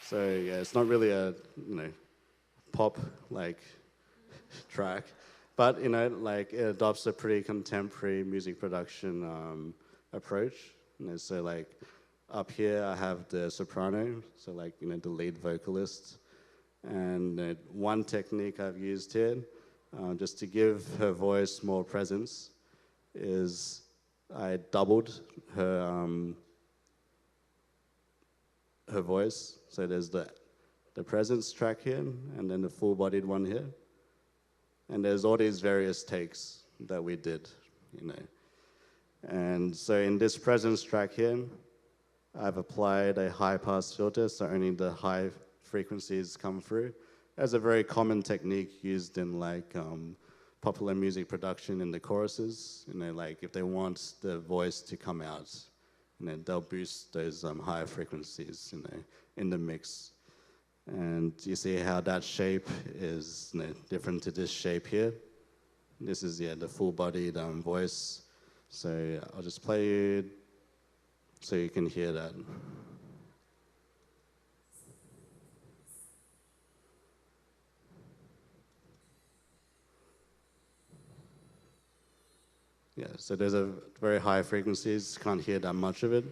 So yeah, it's not really a pop like track, but like it adopts a pretty contemporary music production approach. So like up here I have the soprano, so like the lead vocalist, and one technique I've used here, just to give her voice more presence, is I doubled her voice. So there's the presence track here, and then the full-bodied one here. And there's all these various takes that we did, And so in this presence track here, I've applied a high-pass filter, so only the high frequencies come through. That's a very common technique used in like popular music production in the choruses. Like if they want the voice to come out, they'll boost those higher frequencies, in the mix. And you see how that shape is different to this shape here. This is the full-bodied voice. So I'll just play you so you can hear that. Yeah, so there's a very high frequencies, can't hear that much of it.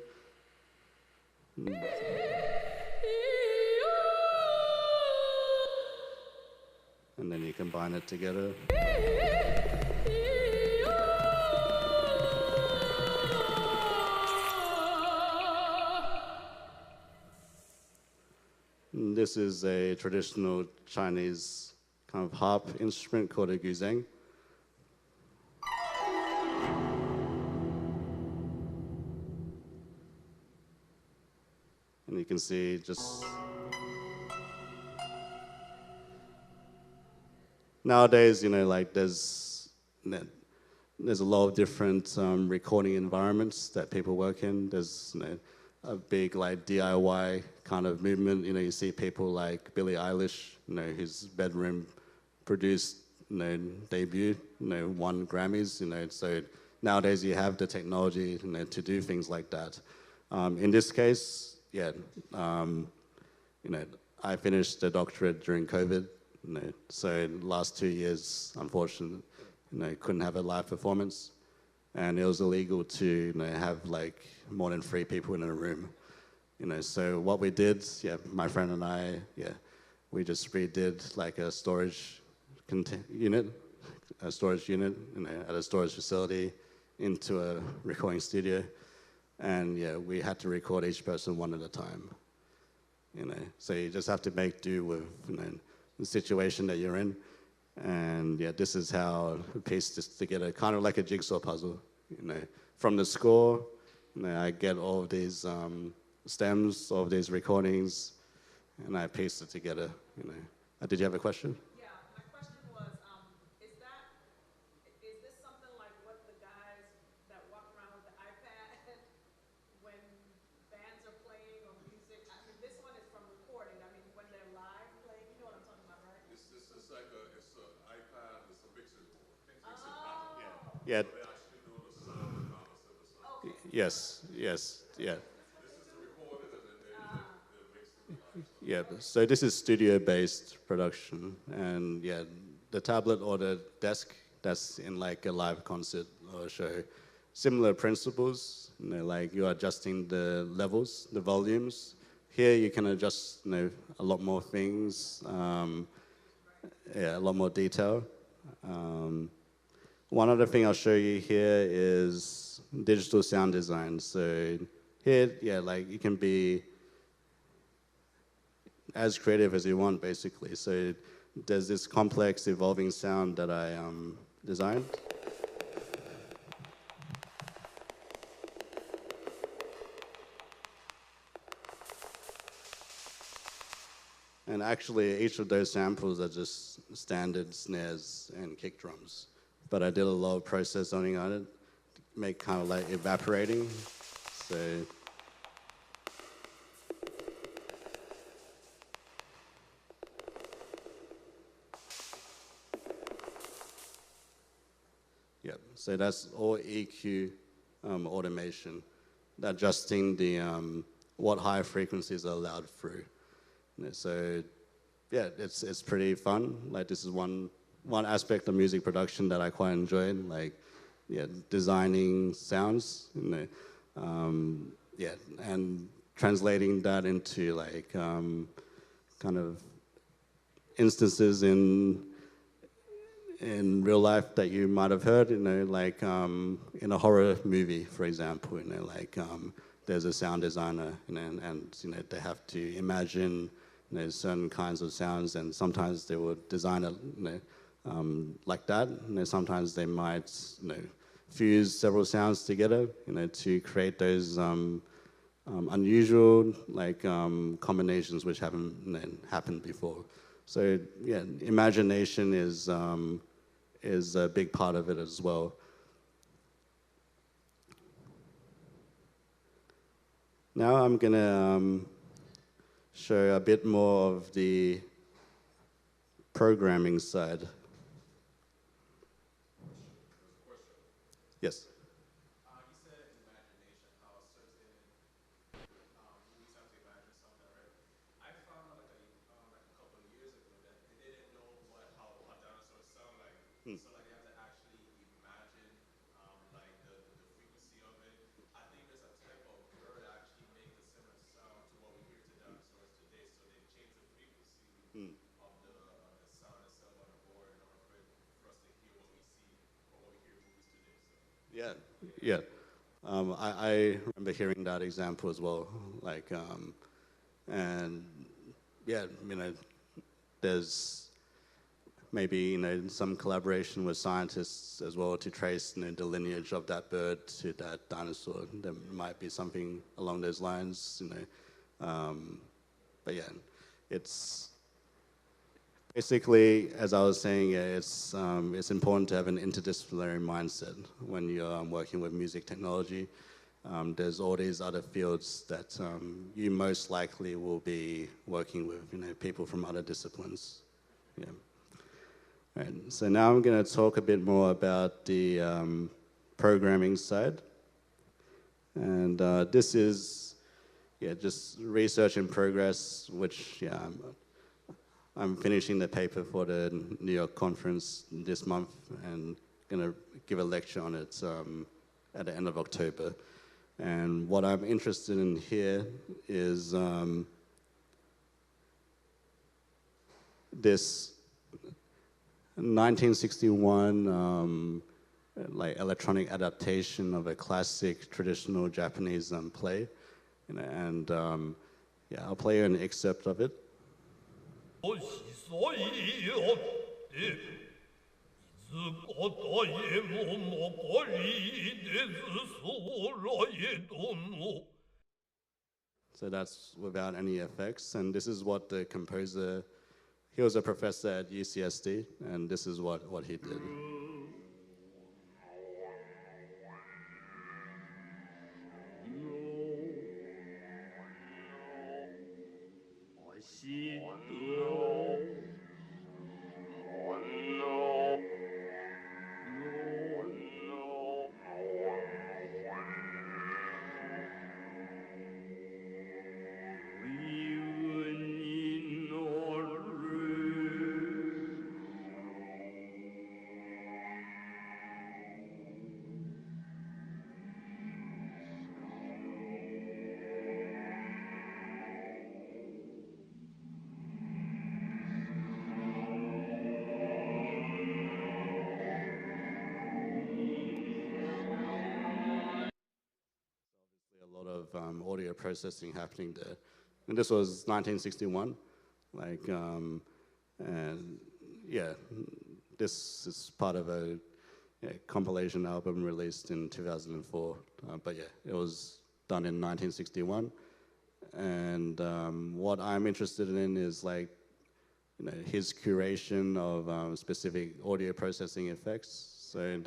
And then you combine it together. And this is a traditional Chinese kind of harp instrument called a guzheng. And you can see just nowadays, like there's a lot of different recording environments that people work in. There's a big like DIY kind of movement. You see people like Billie Eilish, whose bedroom produced debut, won Grammys. So nowadays you have the technology to do things like that. In this case, I finished a doctorate during COVID. So the last 2 years, unfortunately, couldn't have a live performance, and it was illegal to have like more than 3 people in a room. So what we did, my friend and I, we just redid like a storage unit, at a storage facility into a recording studio, and we had to record each person one at a time. So you just have to make do with the situation that you're in. And this is how we pieced this together, kind of like a jigsaw puzzle. From the score, I get all of these stems, all of these recordings, and I pieced it together. Did you have a question? Yeah, my question was, is this something like what the guys that walk around with the iPad when bands are playing or music? I mean, this one is from recording. I mean, when they're live playing, you know what I'm talking about, right? It's like it's an iPad, it's a mixing board. Yeah. They actually do the sound analysis of the sound. Okay. Yes. Yeah. This is the recorded and then the mixing. Yeah, so this is studio-based production, and the tablet or the desk, that's in like a live concert or show. Similar principles, like you're adjusting the levels, the volumes. Here you can adjust, a lot more things, a lot more detail. One other thing I'll show you here is digital sound design. So here, like you can be as creative as you want, basically. So there's this complex, evolving sound that I designed. And actually, each of those samples are just standard snares and kick drums. But I did a lot of processing on it, make kind of like evaporating. So so that's all EQ automation, adjusting the what high frequencies are allowed through. So yeah, it's pretty fun. Like this is one aspect of music production that I quite enjoy, like yeah, designing sounds, yeah, and translating that into like kind of instances in real life that you might have heard, like in a horror movie, for example, like there's a sound designer, and they have to imagine certain kinds of sounds, and sometimes they will design it, like that. Sometimes they might, fuse several sounds together, to create those unusual, like combinations which haven't happened before. So yeah, imagination is a big part of it as well. Now I'm gonna show a bit more of the programming side. Yes. You said imagination, how certain movies have to imagine something, right? I found out like a couple of years ago that they didn't know how dinosaurs sound like. So like they have to actually imagine like the frequency of it. I think there's a type of bird that actually makes a similar sound to what we hear to dinosaurs today. So they changed the frequency of the sound itself on the board in order for us to hear what we see or what we hear in movies today. So. Yeah, yeah. I remember hearing that example as well. Like, and yeah, there's maybe some collaboration with scientists as well to trace the lineage of that bird to that dinosaur. There might be something along those lines, but yeah, it's basically, as I was saying, it's important to have an interdisciplinary mindset when you're working with music technology. There's all these other fields that you most likely will be working with, people from other disciplines. Yeah. Right. So now I'm going to talk a bit more about the programming side. And this is, just research in progress, which, I'm finishing the paper for the New York conference this month and going to give a lecture on it at the end of October. And what I'm interested in here is this 1961 like electronic adaptation of a classic traditional Japanese play. And I'll play you an excerpt of it. So that's without any effects, and this is what the composer, he was a professor at UCSD, and this is what he did. Audio processing happening there. And this was 1961, and this is part of a compilation album released in 2004. But it was done in 1961. And what I'm interested in is his curation of specific audio processing effects. So,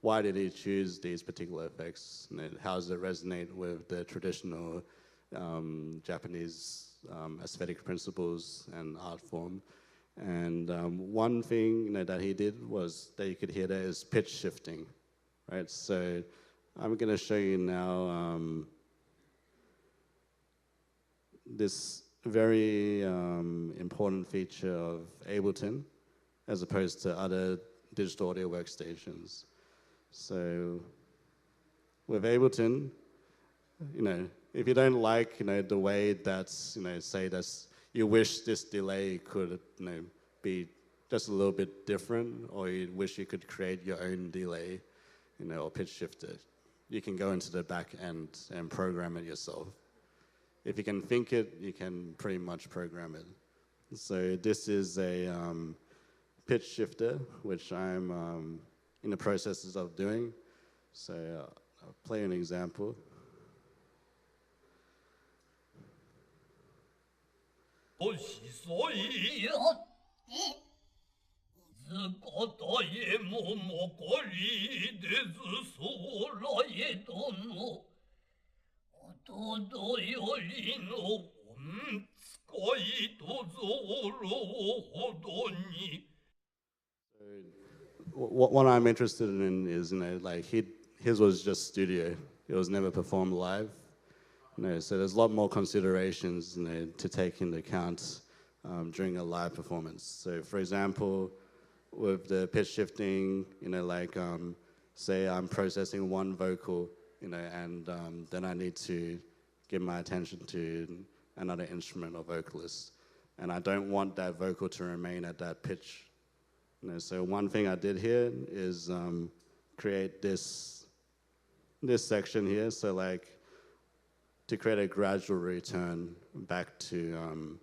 why did he choose these particular effects? How does it resonate with the traditional Japanese aesthetic principles and art form? And one thing that he did was that you could hear there is pitch shifting, right? So I'm going to show you now this very important feature of Ableton as opposed to other digital audio workstations. So with Ableton, if you don't like, the way that's, say that's, you wish this delay could, be just a little bit different, or you wish you could create your own delay, or pitch shifter, you can go into the back end and program it yourself. If you can think it, you can pretty much program it. So this is a pitch shifter, which I'm in the processes of doing. So I'll play an example. What I'm interested in is, like his was just studio. It was never performed live. So there's a lot more considerations, to take into account during a live performance. So for example, with the pitch shifting, say I'm processing one vocal, and then I need to give my attention to another instrument or vocalist. And I don't want that vocal to remain at that pitch. So one thing I did here is create this section here. So to create a gradual return back to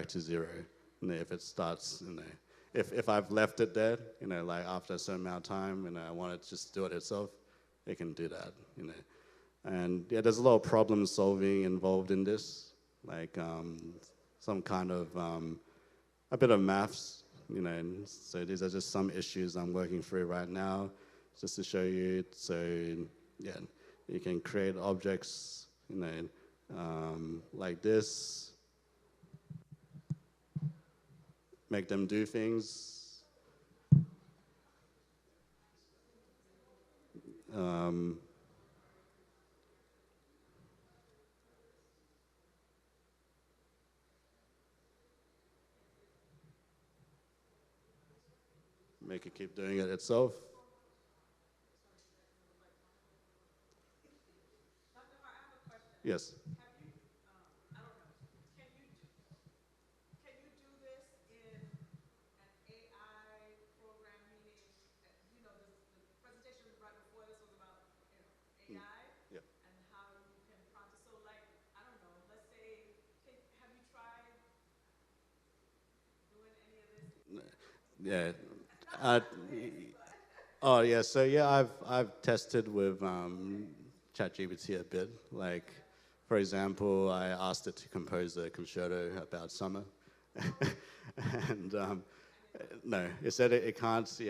zero. If it starts, if I've left it there, after a certain amount of time, and I want it to just do it itself, it can do that, And yeah, there's a lot of problem solving involved in this, some kind of a bit of maths, So these are just some issues I'm working through right now, just to show you. So yeah, you can create objects, like this, make them do things. Make it keep doing it itself. Yes. Yeah. Oh yeah. So yeah, I've tested with ChatGPT a bit. Like, for example, I asked it to compose a concerto about summer, and no, it said it can't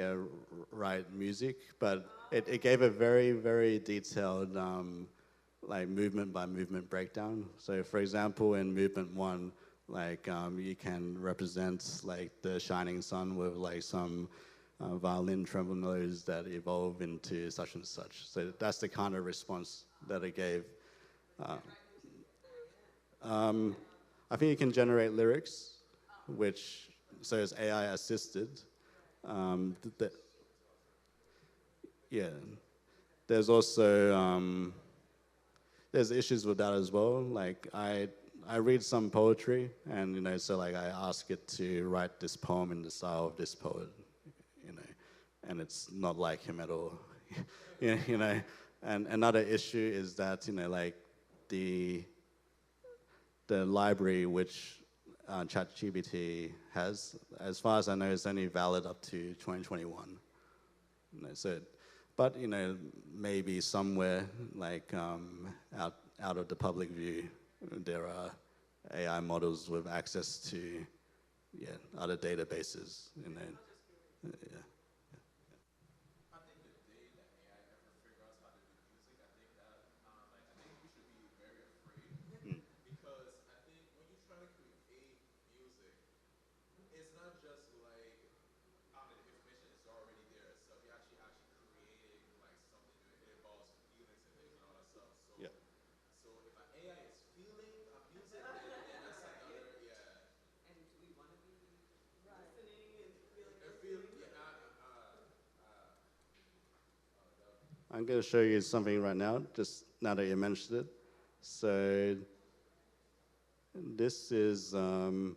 write music, but it gave a very, very detailed like movement by movement breakdown. So for example, in movement 1, you can represent the shining sun with some violin tremolos that evolve into such and such. So that's the kind of response that it gave. I think you can generate lyrics, so it's AI assisted. Yeah, there's also there's issues with that as well. I read some poetry, and I ask it to write this poem in the style of this poet, and it's not like him at all, And another issue is that the library which ChatGPT has, as far as I know, is only valid up to 2021. But maybe somewhere out of the public view, there are AI models with access to other databases. Yeah. I'm going to show you something right now, just now that you mentioned it. So this is all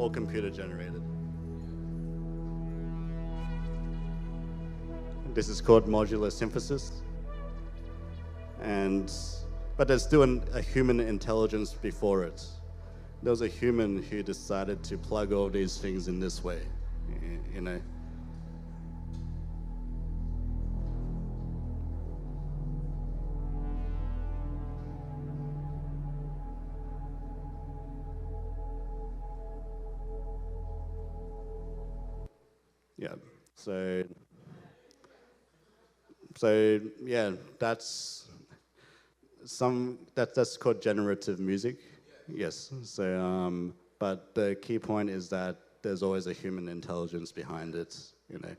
computer generated. This is called modular synthesis. But there's still a human intelligence before it. There was a human who decided to plug all these things in this way, you know. Yeah, so yeah, that's called generative music. Yes. So, but the key point is that there's always a human intelligence behind it, you know.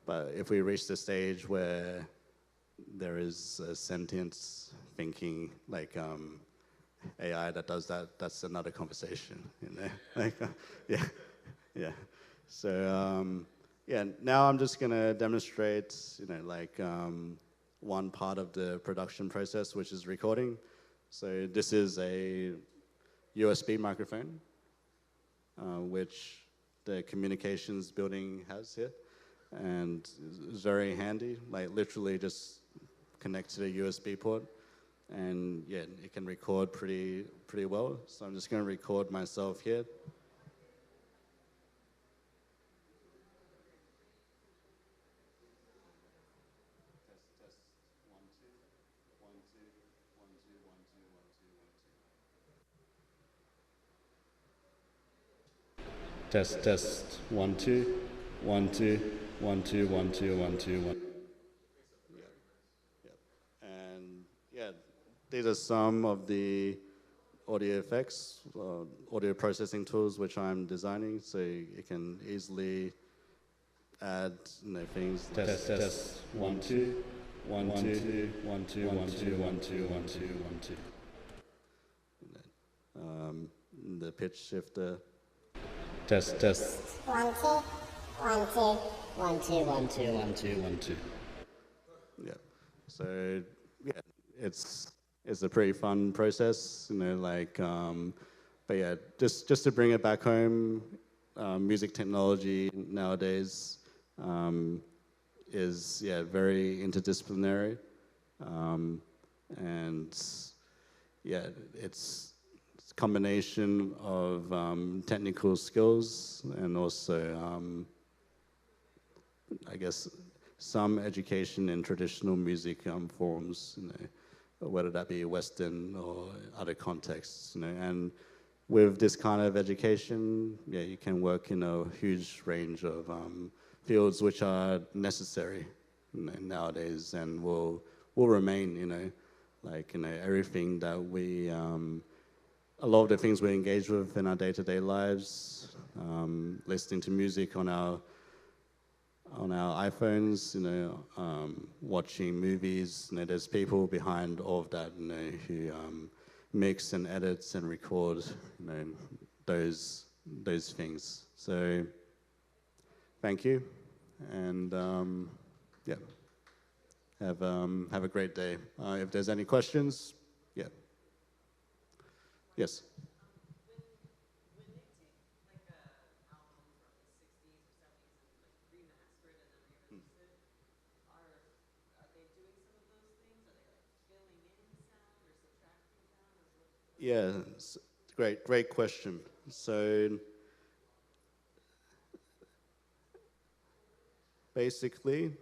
But if we reach the stage where there is a sentient thinking, like AI that does that, that's another conversation, you know. Like, yeah, yeah. So, yeah. Now I'm just gonna demonstrate, you know, like one part of the production process, which is recording. So this is a USB microphone, which the communications building has here, and it's very handy. Like literally, just connect to the USB port, and yeah, it can record pretty well. So I'm just going to record myself here. Test, test, 1, 2, 1, 2, 1, 2, 1, 2, 1, 2, 1. Yeah, yeah. And yeah, these are some of the audio effects, audio processing tools which I'm designing, so you can easily add, you know, things. Test, test, 1, 2, 1, 2, 1, 2, 1, 2, 1, 2, 1, 2, 1, 2. The pitch shifter. Test, test. 1, 2, 1, 2, 1, 2, 1, 2, 1, 2, 1, 2. Yeah. So yeah, it's a pretty fun process, you know. Like, but yeah, just to bring it back home, music technology nowadays is very interdisciplinary, and yeah, it's combination of technical skills and also, I guess, some education in traditional music forms, you know, whether that be Western or other contexts, you know. And with this kind of education, yeah, you can work in a huge range of fields which are necessary, you know, nowadays, and will remain, you know, like, you know, everything that we a lot of the things we engage with in our day-to-day lives, listening to music on our iPhones, you know, watching movies. You know, there's people behind all of that, you know, who mix and edits and record, you know, those things. So, thank you, and yeah, have a great day. If there's any questions, yeah. Yes. Yeah, great question. So basically,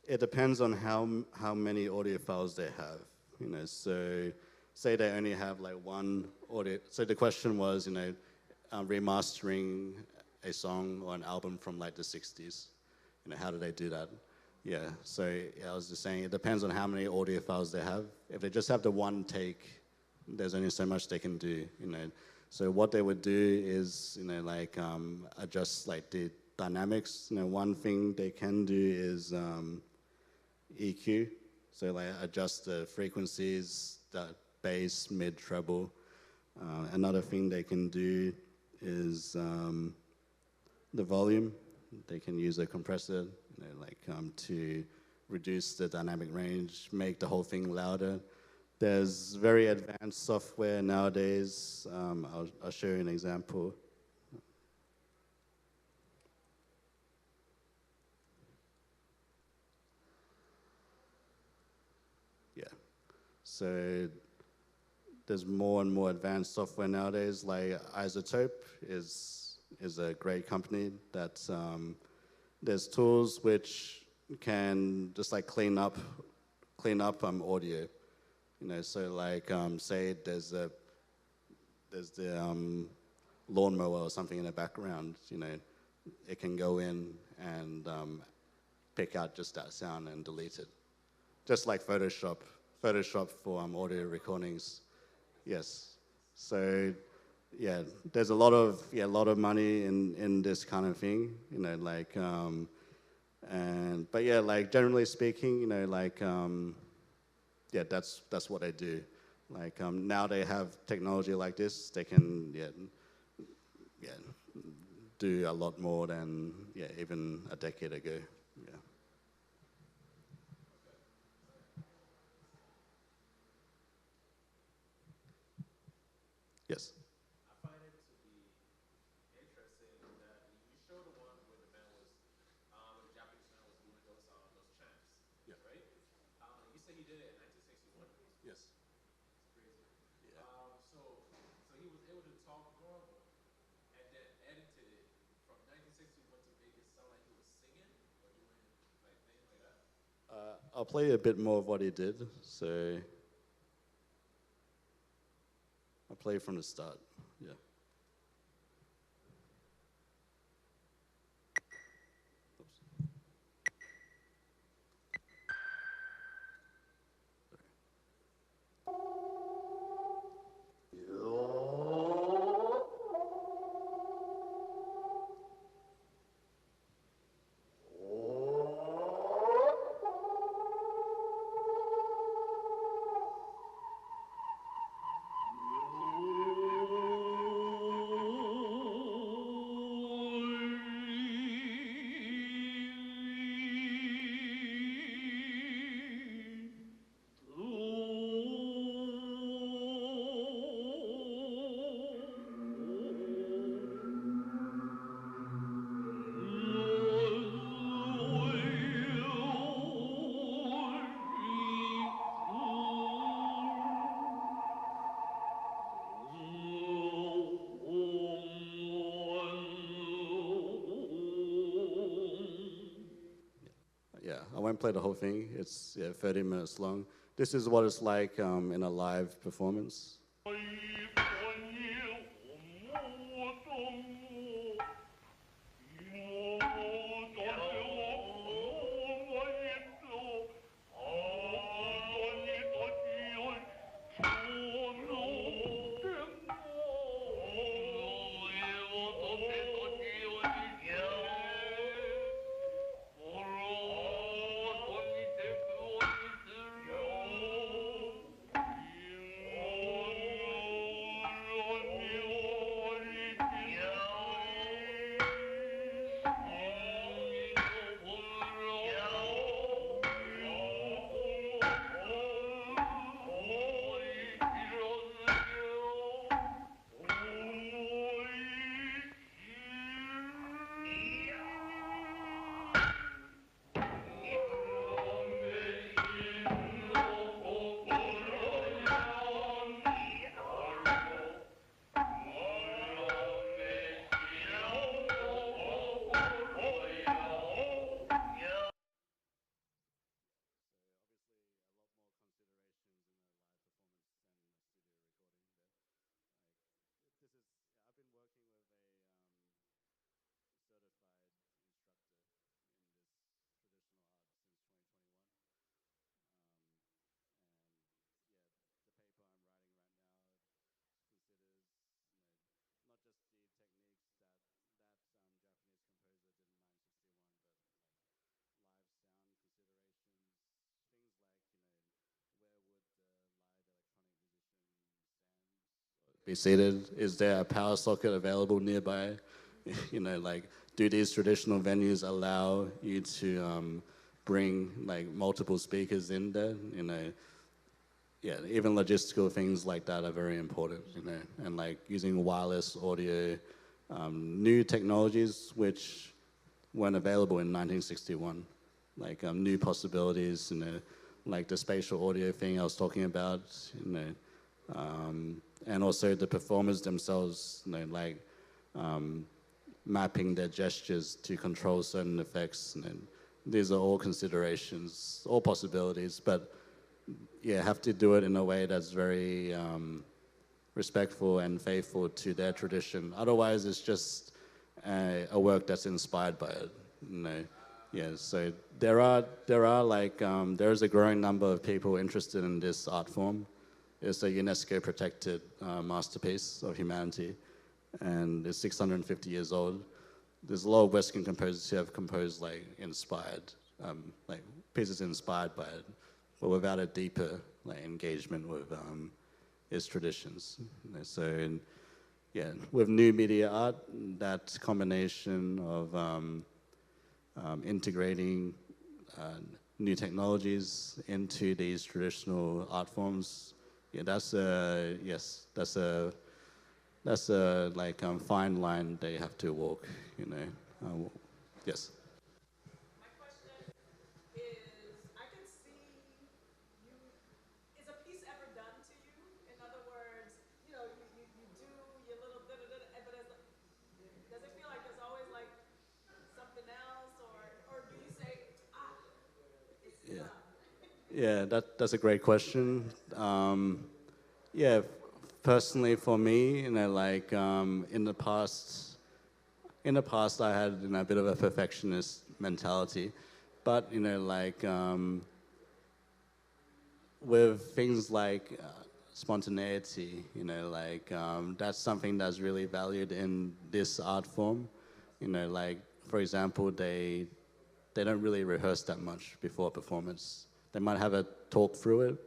it depends on how many audio files they have. You know, so say they only have like one audio. So the question was, you know, remastering a song or an album from like the 60s. You know, how do they do that? Yeah, so yeah, I was just saying, it depends on how many audio files they have. If they just have the one take, there's only so much they can do, you know. So what they would do is, you know, like adjust like the dynamics. You know, one thing they can do is EQ. So like adjust the frequencies, the bass, mid, treble. Another thing they can do is the volume. They can use a compressor, to reduce the dynamic range, make the whole thing louder. There's very advanced software nowadays. I'll show you an example. Yeah. So there's more and more advanced software nowadays. Like iZotope is a great company that there's tools which can just like clean up audio. So like say there's the lawnmower or something in the background. It can go in and pick out just that sound and delete it, just like Photoshop for audio recordings. Yes. So yeah, there's a lot of money in this kind of thing. But yeah, like generally speaking, that's what I do. Now they have technology like this, they can do a lot more than even a decade ago. Yeah. Yes. I find it to be interesting that you show the one where the band was, the Japanese band was doing those chants, Yeah. right? You said he did it in 1961. Yes. It's crazy. Yeah. So he was able to talk normal, and then edited it from 1961 to make it sound like he was singing or doing like things like that. I'll play a bit more of what he did. So I'll play from the start. Yeah. Oops. Yeah, I won't play the whole thing. It's 30 minutes long. This is what it's like in a live performance. Be seated. Is there a power socket available nearby? You know, like, do these traditional venues allow you to bring like multiple speakers in there? You know, yeah, even logistical things like that are very important. You know, and like using wireless audio, new technologies which weren't available in 1961, like new possibilities. You know, like the spatial audio thing I was talking about. You know, and also the performers themselves. You know, like. Mapping their gestures to control certain effects. And these are all considerations, all possibilities, but yeah, have to do it in a way that's very respectful and faithful to their tradition. Otherwise, it's just a work that's inspired by it. You know? Yeah, so there is a growing number of people interested in this art form. It's a UNESCO protected masterpiece of humanity. And it's 650 years old. There's a lot of Western composers who have composed like inspired, like pieces inspired by it, but without a deeper like engagement with its traditions. You know, so yeah, with new media art, that combination of integrating new technologies into these traditional art forms, yeah, that's a like fine line they have to walk, you know. Yes. My question is, I can see you, is a piece ever done to you? In other words, you know, you do your little da-da-da, but does it feel like there's always like something else, or do you say, it's Yeah. done? Yeah, that's a great question. Yeah, personally for me, you know, like in the past I had, you know, a bit of a perfectionist mentality, but you know, like with things like spontaneity, you know, like that's something that's really valued in this art form. You know, like for example, they don't really rehearse that much before a performance. They might have a talk through it,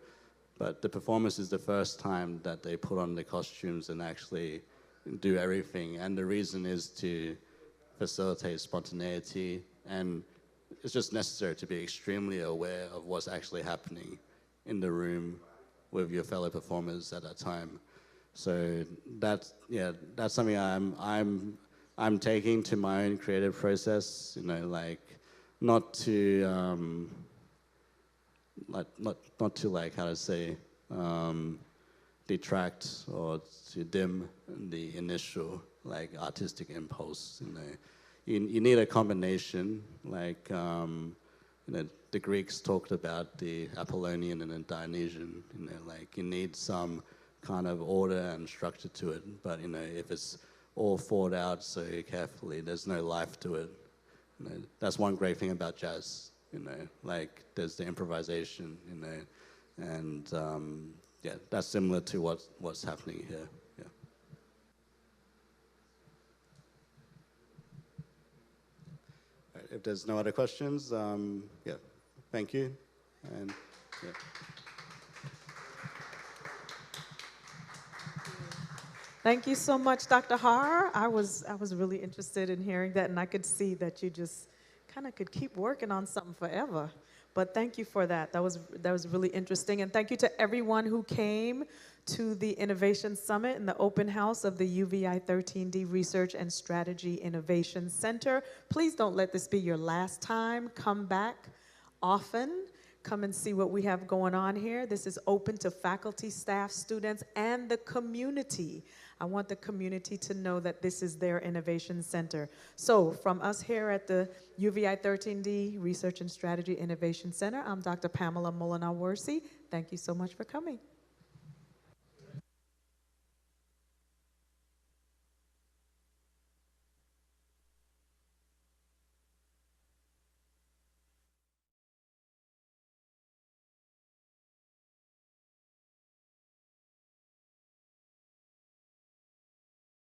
but the performance is the first time that they put on the costumes and actually do everything. And the reason is to facilitate spontaneity, and it's just necessary to be extremely aware of what's actually happening in the room with your fellow performers at that time. So that's something I'm taking to my own creative process. You know, like not to not to like how to say detract or to dim the initial like artistic impulse. You know, you need a combination. Like you know, the Greeks talked about the Apollonian and the Dionysian. You know, like you need some kind of order and structure to it. But you know, if it's all thought out so carefully, there's no life to it. You know, that's one great thing about jazz. You know, like there's the improvisation. You know, and yeah, that's similar to what's happening here. Yeah. All right, if there's no other questions, yeah, thank you, and yeah. Thank you so much, Dr. Har. I was really interested in hearing that, and I could see that you just kind of could keep working on something forever. But thank you for that. That was really interesting. And thank you to everyone who came to the Innovation Summit in the open house of the UVI 13D Research and Strategy Innovation Center. Please don't let this be your last time. Come back often. Come and see what we have going on here. This is open to faculty, staff, students, and the community. I want the community to know that this is their innovation center. So from us here at the UVI 13D Research and Strategy Innovation Center, I'm Dr. Pamela Molina-Worsi. Thank you so much for coming.